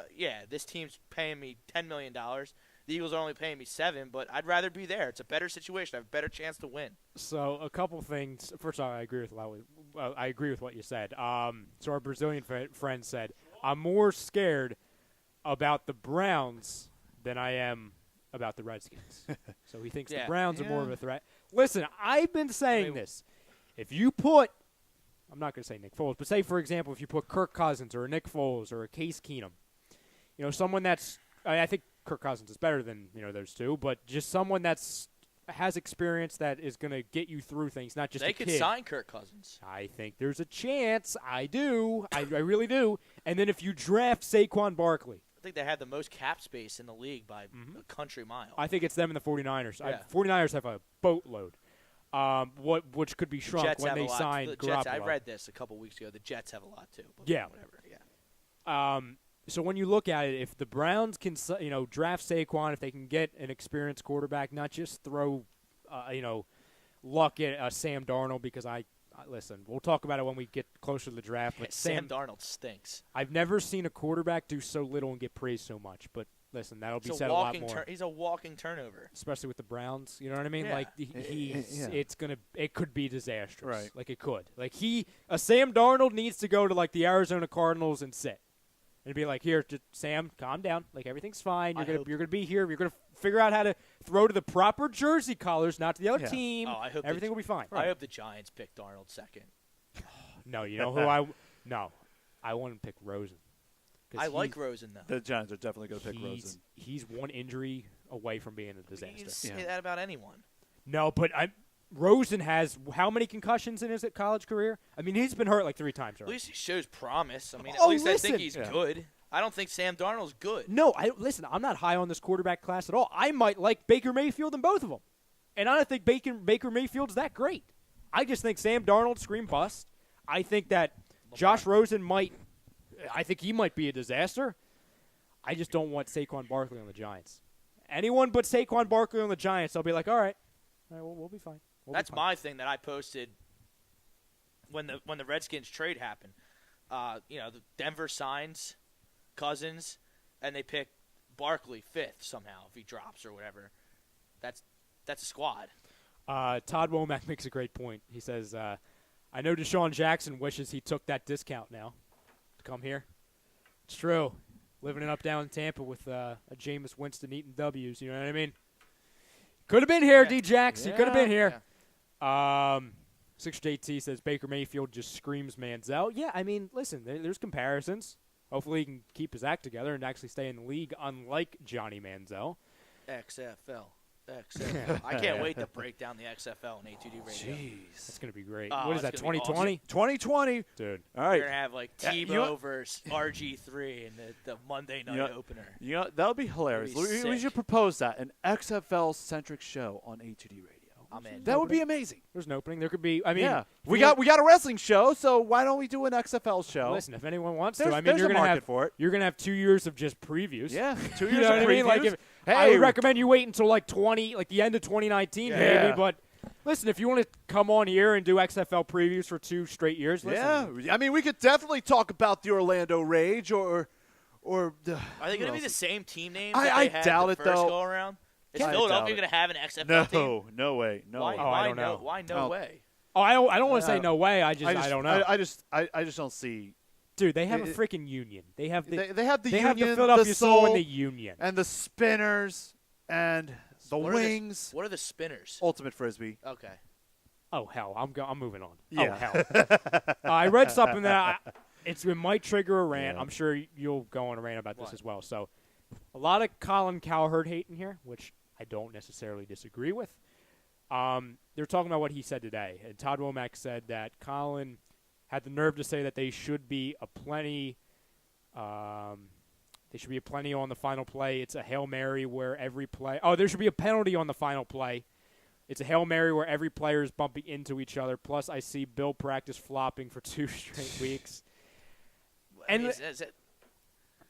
this team's paying me $10 million. The Eagles are only paying me $7, but I'd rather be there. It's a better situation. I have a better chance to win. So a couple things. First off, I agree with I agree with what you said. So our Brazilian friend said, "I'm more scared about the Browns than I am about the Redskins." So he thinks the Browns are more of a threat. Listen, I've been saying this. If you put, I'm not going to say Nick Foles, but say for example, if you put Kirk Cousins or a Nick Foles or a Case Keenum, someone that's, I think. Kirk Cousins is better than those two, but just someone has experience that is going to get you through things, not just they could sign Kirk Cousins. I think there's a chance. I do. I really do. And then if you draft Saquon Barkley. I think they have the most cap space in the league by a country mile. I think it's them and the 49ers. Yeah. 49ers have a boatload, which could be shrunk when they sign Garoppolo. I read this a couple weeks ago. The Jets have a lot too. But whatever. Yeah. So when you look at it, if the Browns can, draft Saquon, if they can get an experienced quarterback, not just throw, luck at Sam Darnold, because listen, we'll talk about it when we get closer to the draft. But Sam Darnold stinks. I've never seen a quarterback do so little and get praised so much. But listen, that'll be He's said a lot more. He's a walking turnover. Especially with the Browns, you know what I mean? Yeah. Like it could be disastrous. Right. Like it could. Like Sam Darnold needs to go to like the Arizona Cardinals and sit. And be like, here, just, Sam, calm down. Like everything's fine. You're gonna be here. You're gonna figure out how to throw to the proper jersey collars, not to the other team. Oh, I hope everything will be fine. I hope the Giants pick Darnold second. No, you know who I want to pick Rosen. I like Rosen though. The Giants are definitely going to pick Rosen. He's one injury away from being a disaster. You can say that about anyone. No, but Rosen has how many concussions in his college career? I mean, he's been hurt like 3 times already. At least he shows promise. I mean, at least listen. I think he's good. I don't think Sam Darnold's good. No, listen, I'm not high on this quarterback class at all. I might like Baker Mayfield in both of them. And I don't think Baker Mayfield's that great. I just think Sam Darnold scream bust. I think that Josh Rosen might be a disaster. I just don't want Saquon Barkley on the Giants. Anyone but Saquon Barkley on the Giants, I'll be like, all right, we'll be fine. That's my thing that I posted when the Redskins trade happened. The Denver signs Cousins, and they pick Barkley 5th somehow if he drops or whatever. That's a squad. Todd Womack makes a great point. He says, I know Deshaun Jackson wishes he took that discount now to come here. It's true. Living it up down in Tampa with a Jameis Winston eating W's, you know what I mean? Could have been here, D-Jax. He could have been here. Yeah. 6JT says Baker Mayfield just screams Manziel. Yeah, I mean, listen, there's comparisons. Hopefully he can keep his act together and actually stay in the league, unlike Johnny Manziel. XFL. I can't wait to break down the XFL and A2D radio. Jeez. That's going to be great. Oh, what is that, 2020? Awesome. 2020. Dude. All right. We're going to have like Tebow versus RG3 in the Monday night opener. That would be hilarious. We should propose that, an XFL-centric show on A2D radio. I'm in. That would be amazing. There's an opening. There could be, I mean. We got a wrestling show, so why don't we do an XFL show? Listen, if anyone wants to, I mean, you're going to you're going to have 2 years of just previews. Yeah, 2 years you know of what previews. I mean? Like I would recommend you wait until like the end of 2019 maybe, but listen, if you want to come on here and do XFL previews for 2 straight years, listen. Yeah. I mean, we could definitely talk about the Orlando Rage or are they going to be the same team names I doubt it, first though. Go around? Is Philadelphia going to have an XFL team? No way. No. Why, I don't know. Why no way? Oh, I don't want to say no way. I don't know. I just don't see. Dude, they have a freaking union. They have the they have the they union, have the Philadelphia the Soul Soul, and the union. and the Spinners and the Wings. What are the Spinners? Ultimate Frisbee. Okay. Oh hell, I'm moving on. Yeah. Oh hell. I read something that it might trigger a rant. Yeah. I'm sure you'll go on a rant about this as well. So, a lot of Colin Cowherd hate in here, which I don't necessarily disagree with. They're talking about what he said today, and Todd Womack said that Colin had the nerve to say that they should be a plenty. They should be a plenty on the final play. It's a Hail Mary where every play. Oh, there should be a penalty on the final play. It's a Hail Mary where every player is bumping into each other. Plus, I see Bill practice flopping for 2 straight weeks.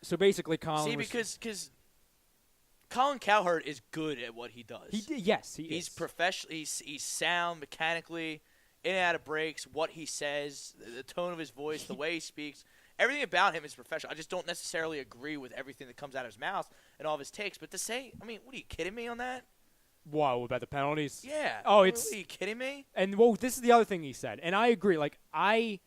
So basically, Colin. See, because Colin Cowherd is good at what he does. Yes, he is. He's professional. He's sound mechanically, in and out of breaks. What he says, the tone of his voice, the way he speaks, everything about him is professional. I just don't necessarily agree with everything that comes out of his mouth and all of his takes. But to say, I mean, what are you kidding me on that? Wow, about the penalties? Yeah. Oh, What are you kidding me? And this is the other thing he said, and I agree. Like I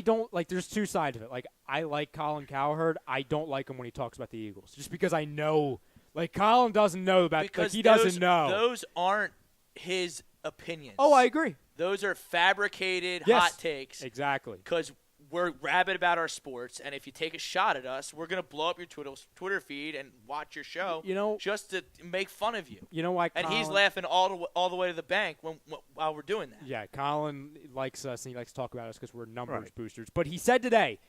don't like. There's 2 sides of it. Like I like Colin Cowherd. I don't like him when he talks about the Eagles, just because I know. Like Colin doesn't know about. Because he doesn't know. Those aren't his opinions. Oh, I agree. Those are fabricated Yes, hot takes. Exactly. Because we're rabid about our sports, and if you take a shot at us, we're going to blow up your Twitter feed and watch your show just to make fun of you. You know why Colin, and he's laughing all the way to the bank while we're doing that. Yeah, Colin likes us, and he likes to talk about us because we're numbers boosters. But he said today,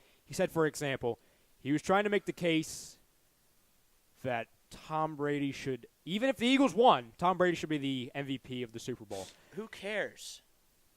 for example, he was trying to make the case that Tom Brady should, even if the Eagles won, Tom Brady should be the MVP of the Super Bowl. Who cares?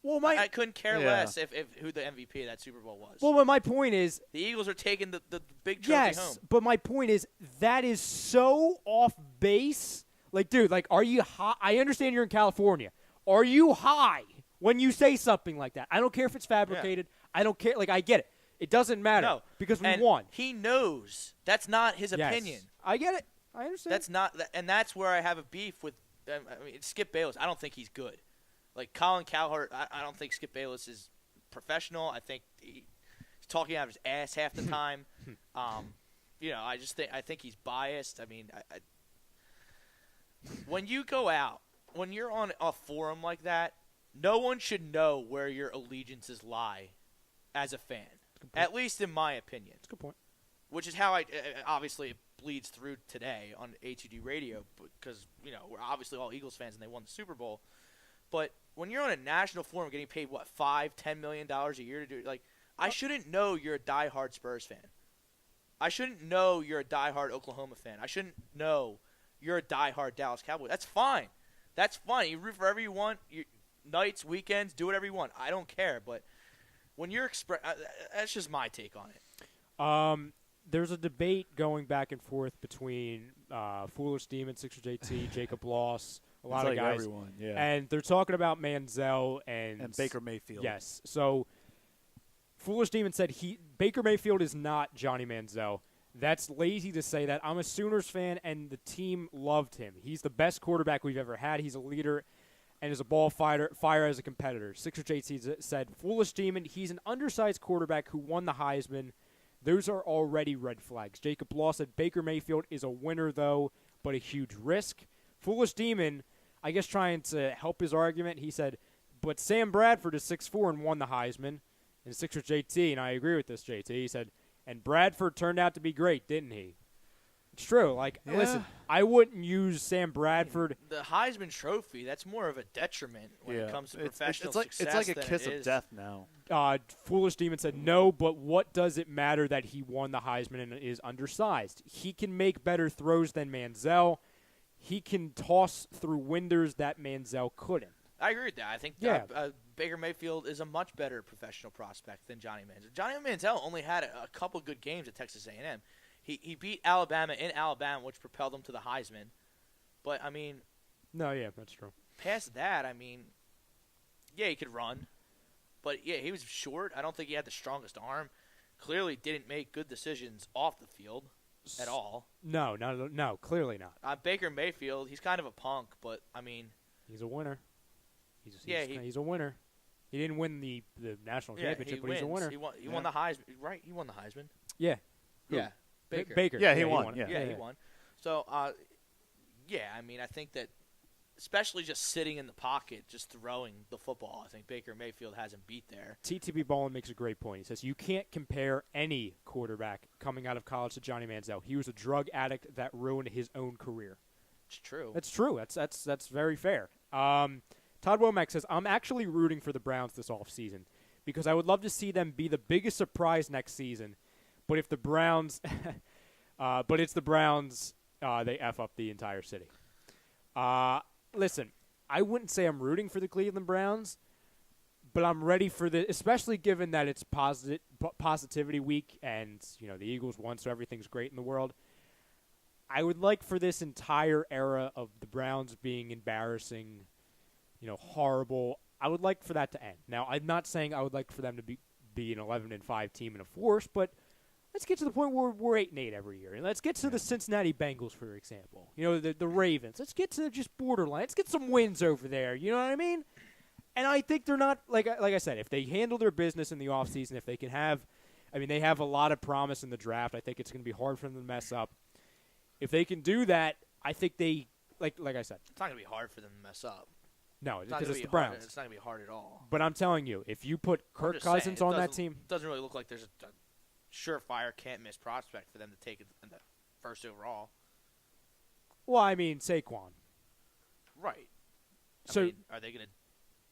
Well, I couldn't care less if who the MVP of that Super Bowl was. Well, but my point is, the Eagles are taking the big trophy home. Yes, but my point is that is so off base. Like, dude, like, are you high? I understand you're in California. Are you high when you say something like that? I don't care if it's fabricated. I don't care. Like, I get it. It doesn't matter No, because we and won. He knows that's not his Yes. opinion. I get it. I understand. That's not, and that's where I have a beef with. I mean, Skip Bayless. I don't think he's good. Like Colin Cowherd, I don't think Skip Bayless is professional. I think he's talking out of his ass half the time. I think he's biased. I mean, when you go out, when you're on a forum like that, no one should know where your allegiances lie as a fan. At least in my opinion. That's a good point. Which is how obviously it bleeds through today on A2D radio because, we're obviously all Eagles fans and they won the Super Bowl. But when you're on a national forum getting paid, $5-10 million a year to do it, I shouldn't know you're a diehard Spurs fan. I shouldn't know you're a diehard Oklahoma fan. I shouldn't know you're a diehard Dallas Cowboy. That's fine. That's fine. You root for whatever you want. Nights, weekends, do whatever you want. I don't care. But when you're that's just my take on it. There's a debate going back and forth between Foolish Demon, Sixer JT, Jacob Loss, a lot of guys. Everyone, yeah. And they're talking about Manziel and Baker Mayfield. Yes. So Foolish Demon said Baker Mayfield is not Johnny Manziel. That's lazy to say that. I'm a Sooners fan, and the team loved him. He's the best quarterback we've ever had. He's a leader and is a ball fire as a competitor. Sixer JT said, Foolish Demon, he's an undersized quarterback who won the Heisman. Those are already red flags. Jacob Law said Baker Mayfield is a winner, though, but a huge risk. Foolish Demon, I guess trying to help his argument, he said, but Sam Bradford is 6'4" and won the Heisman. And Sixer JT, and I agree with this, JT, he said, and Bradford turned out to be great, didn't he? It's true. Listen, I wouldn't use Sam Bradford. The Heisman Trophy, that's more of a detriment when it comes to professional success. It's like a than kiss it of is. death now. Foolish Demon said, no, but what does it matter that he won the Heisman and is undersized? He can make better throws than Manziel. He can toss through windows that Manziel couldn't. I agree with that. I think Baker Mayfield is a much better professional prospect than Johnny Manziel. Johnny Manziel only had a couple good games at Texas A&M. He beat Alabama in Alabama, which propelled him to the Heisman. But, I mean... No, yeah, that's true. Past that, I mean... Yeah, he could run. But, yeah, he was short. I don't think he had the strongest arm. Clearly didn't make good decisions off the field at all. No, clearly not. Baker Mayfield, he's kind of a punk, but, I mean... He's a winner. He's a winner. He didn't win the national championship, but he's a winner. He won the Heisman. Right, he won the Heisman. Yeah. Yeah. Baker. Yeah, he won. Yeah, he won. So, I mean, I think that especially just sitting in the pocket, just throwing the football, I think Baker Mayfield has him beat there. TTB Ballin makes a great point. He says, you can't compare any quarterback coming out of college to Johnny Manziel. He was a drug addict that ruined his own career. It's true. That's true. That's very fair. Todd Womack says, I'm actually rooting for the Browns this offseason because I would love to see them be the biggest surprise next season. But if the Browns, it's the Browns, they F up the entire city. Listen, I wouldn't say I'm rooting for the Cleveland Browns, but I'm ready for the, especially given that it's positivity week and, the Eagles won, so everything's great in the world. I would like for this entire era of the Browns being embarrassing, horrible. I would like for that to end. Now, I'm not saying I would like for them to be an 11-5 team in a force, but let's get to the point where we're 8-8 every year. And let's get to the Cincinnati Bengals, for example. The Ravens. Let's get to just borderline. Let's get some wins over there. You know what I mean? And I think they're not, like I said, if they handle their business in the offseason, if they can have, they have a lot of promise in the draft. I think it's going to be hard for them to mess up. If they can do that, I think they, like I said. It's not going to be hard for them to mess up. No, because it's the Browns. It's not going to be hard at all. But I'm telling you, if you put Kirk Cousins on that team. It doesn't really look like there's a surefire can't-miss prospect for them to take it in the first overall. Well, Saquon. Right. So are they going to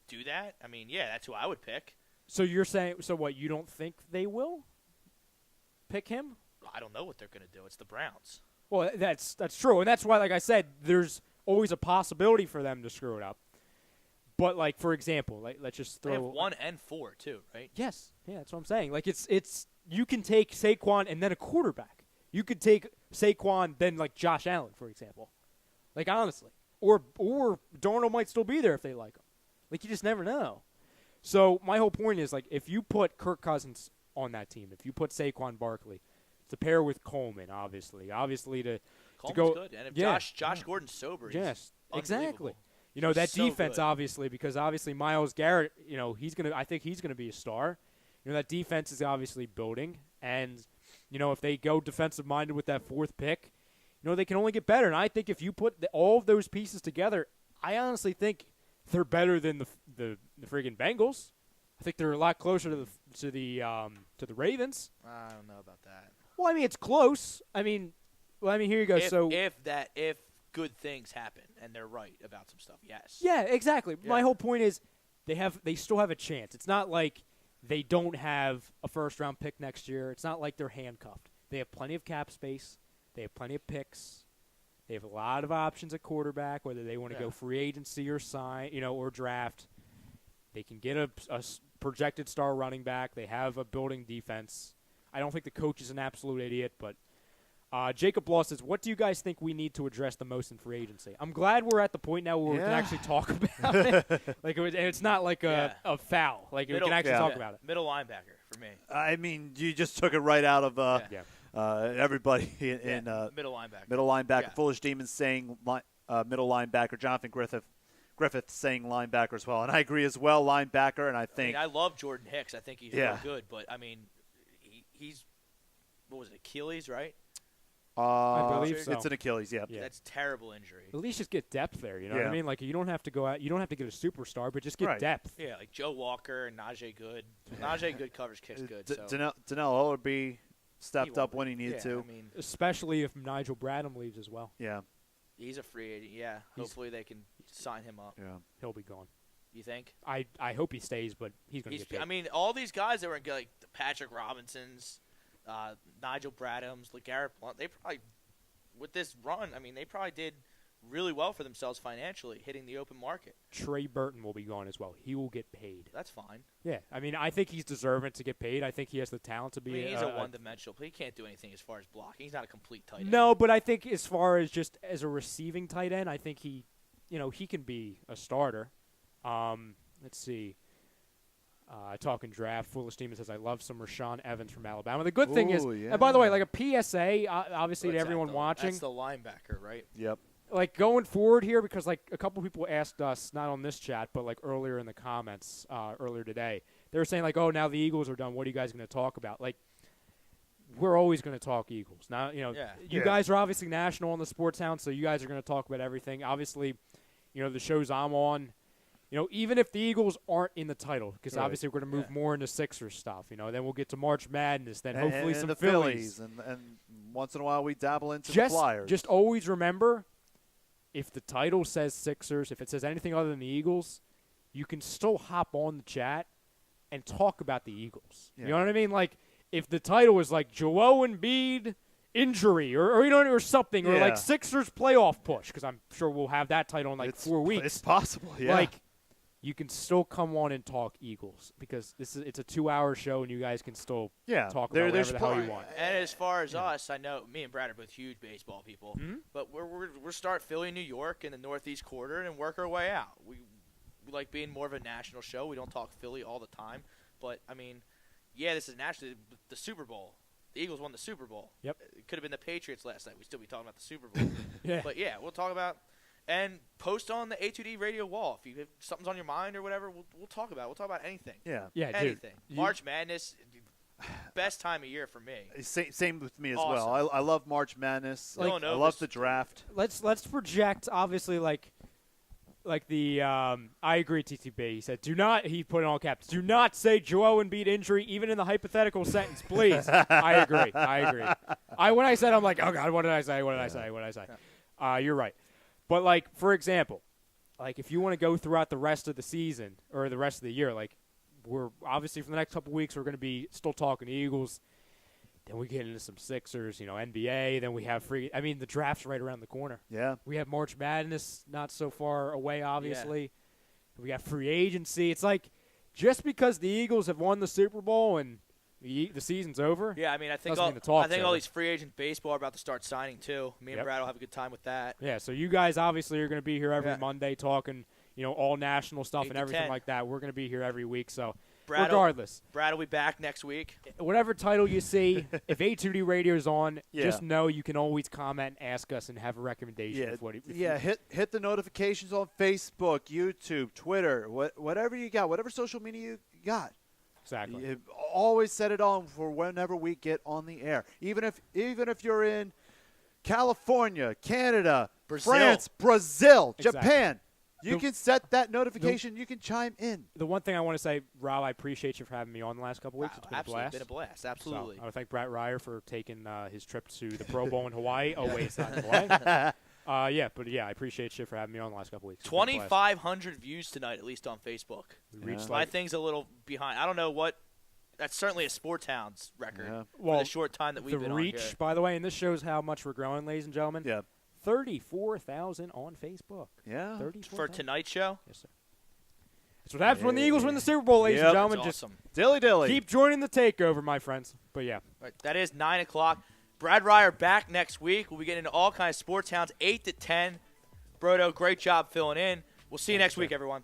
do that? Yeah, that's who I would pick. So you're saying, what, you don't think they will pick him? I don't know what they're going to do. It's the Browns. Well, that's true, and that's why, like I said, there's always a possibility for them to screw it up. But, for example, let's just throw. They have 1 and 4 too, right? Yes, yeah, that's what I'm saying. It's you can take Saquon and then a quarterback. You could take Saquon then Josh Allen, for example. Honestly, or Darnold might still be there if they like him. You just never know. So my whole point is if you put Kirk Cousins on that team. If you put Saquon Barkley to pair with Coleman, obviously to Coleman's go good. And if yeah, Josh Gordon's sober, he's yes, unbelievable. exactly. You know, that So defense, good. obviously, because obviously Myles Garrett, you know, I think he's going to be a star. You know, that defense is obviously building. And, you know, if they go defensive-minded with that 4th pick, you know, they can only get better. And I think if you put all of those pieces together, I honestly think they're better than the friggin' Bengals. I think they're a lot closer to the Ravens. I don't know about that. Well, I mean, it's close. I mean, here you go. If good things happen and they're right about some stuff, yes. Yeah, exactly. Yeah. My whole point is they still have a chance. It's not like they don't have a first-round pick next year. It's not like they're handcuffed. They have plenty of cap space. They have plenty of picks. They have a lot of options at quarterback, whether they want to go free agency or sign, you know, or draft. They can get a projected star running back. They have a building defense. I don't think the coach is an absolute idiot, but Jacob Law says, what do you guys think we need to address the most in free agency? I'm glad we're at the point now where we can actually talk about it. And it's not like a foul. Like, we can actually talk about it. Middle linebacker for me. I mean, you just took it right out of everybody in middle linebacker. Middle linebacker. Yeah. Foolish Demons saying middle linebacker. Jonathan Griffith saying linebacker as well. And I agree as well, linebacker. And I think I love Jordan Hicks. I think he's real good. But, I mean, he's – what was it, Achilles, right? I believe so. It's an Achilles, yeah. That's terrible injury. At least just get depth there, you know what I mean? Like, you don't have to go out – you don't have to get a superstar, but just get depth. Yeah, like Joe Walker and Najee Good. Najee Good covers kicks good. Donnell Ollerby stepped up when he needed to. I mean, especially if Nigel Bradham leaves as well. Yeah. He's a free agent, yeah. Hopefully they can sign him up. Yeah. He'll be gone. You think? I hope he stays, but he's going to get paid. I mean, all these guys that were like the Patrick Robinsons, Nigel Bradhams, LeGarrette Blount, they probably – with this run, I mean, they probably did really well for themselves financially, hitting the open market. Trey Burton will be gone as well. He will get paid. That's fine. Yeah, I mean, I think he's deserving to get paid. I think he has the talent to be. I mean, he's a one-dimensional. He can't do anything as far as blocking. He's not a complete tight end. No, but I think as far as just as a receiving tight end, I think he can be a starter. Let's see. Talking draft, Foolish Demon says, I love some Rashaan Evans from Alabama. The good thing is, and by the way, like a PSA, obviously to everyone watching. That's the linebacker, right? Yep. Like going forward here, because like a couple people asked us, not on this chat, but like earlier in the comments earlier today, they were saying like, oh, now the Eagles are done. What are you guys going to talk about? Like, we're always going to talk Eagles. Now, you know, you guys are obviously national on the Sports Hound, so you guys are going to talk about everything. Obviously, you know, the shows I'm on, you know, even if the Eagles aren't in the title, because obviously we're going to move more into Sixers stuff, you know, then we'll get to March Madness, then hopefully some the Phillies. And once in a while we dabble into the Flyers. Just always remember, if the title says Sixers, if it says anything other than the Eagles, you can still hop on the chat and talk about the Eagles. You know what I mean? Like, if the title is like Joel Embiid injury or you know, or something, or like Sixers playoff push, because I'm sure we'll have that title in like 4 weeks. It's possible, Like, you can still come on and talk Eagles, because it's a 2-hour show and you guys can still talk about whatever the hell you want. And as far as us, I know me and Brad are both huge baseball people, but we're start Philly, New York in the Northeast quarter and work our way out. We like being more of a national show. We don't talk Philly all the time, but I mean, this is nationally the Super Bowl. The Eagles won the Super Bowl. Yep. It could have been the Patriots last night. We'd still be talking about the Super Bowl. But we'll talk about. And post on the A2D radio wall. If you have something's on your mind or whatever, we'll talk about it. We'll talk about anything. Yeah, anything. Dude. March Madness, best time of year for me. Same with me as well. I love March Madness. I love the draft. Let's project, obviously, like the I agree, TTB. He said, he put in all caps, do not say Joel Embiid injury, even in the hypothetical sentence, please. I agree. When I said, I'm like, oh, God, what did I say? You're right. But, like, for example, like if you want to go throughout the rest of the season or the rest of the year, like we're obviously for the next couple of weeks we're going to be still talking Eagles. Then we get into some Sixers, you know, NBA. Then we have the draft's right around the corner. Yeah. We have March Madness not so far away, obviously. Yeah. We got free agency. It's like just because the Eagles have won the Super Bowl and the season's over. Yeah, I mean, I think all these free agent baseball are about to start signing too. Me and Brad will have a good time with that. Yeah, so you guys obviously are going to be here every Monday talking, you know, all national stuff and everything like that. We're going to be here every week. So regardless. Brad will be back next week. Whatever title you see, if A2D Radio's on, Yeah. just know you can always comment and ask us and have a recommendation. Yeah, of what hit the notifications on Facebook, YouTube, Twitter, whatever you got, whatever social media you got. Exactly. You always set it on for whenever we get on the air. Even if you're in California, Canada, Brazil. France, Brazil, Exactly. Japan, you can set that notification. You can chime in. The one thing I want to say, Rob, I appreciate you for having me on the last couple weeks. It's been Absolutely, a blast. been a blast. Absolutely. So, I want to thank Brett Ryer for taking his trip to the Pro Bowl in Hawaii. Oh, wait, it's not in Hawaii. I appreciate you for having me on the last couple weeks. It's been a blast. 2,500 views tonight, at least on Facebook. We reached My thing's a little behind. I don't know what. That's certainly a Sports Hounds record Yeah. for the short time that we've been the on reach, here. by the way, and this shows how much we're growing, ladies and gentlemen. Yeah. 34,000 on Facebook. Yeah. 34,000. For tonight's show. Yes, sir. That's what happens when the Eagles win the Super Bowl, ladies Yep. and gentlemen. That's Just awesome. Dilly. keep joining the takeover, my friends. But yeah, Right, that is 9 o'clock. Brad Ryer back next week. We'll be getting into all kinds of Sports Hounds, 8 to 10. Brodo, great job filling in. We'll see you next week, everyone.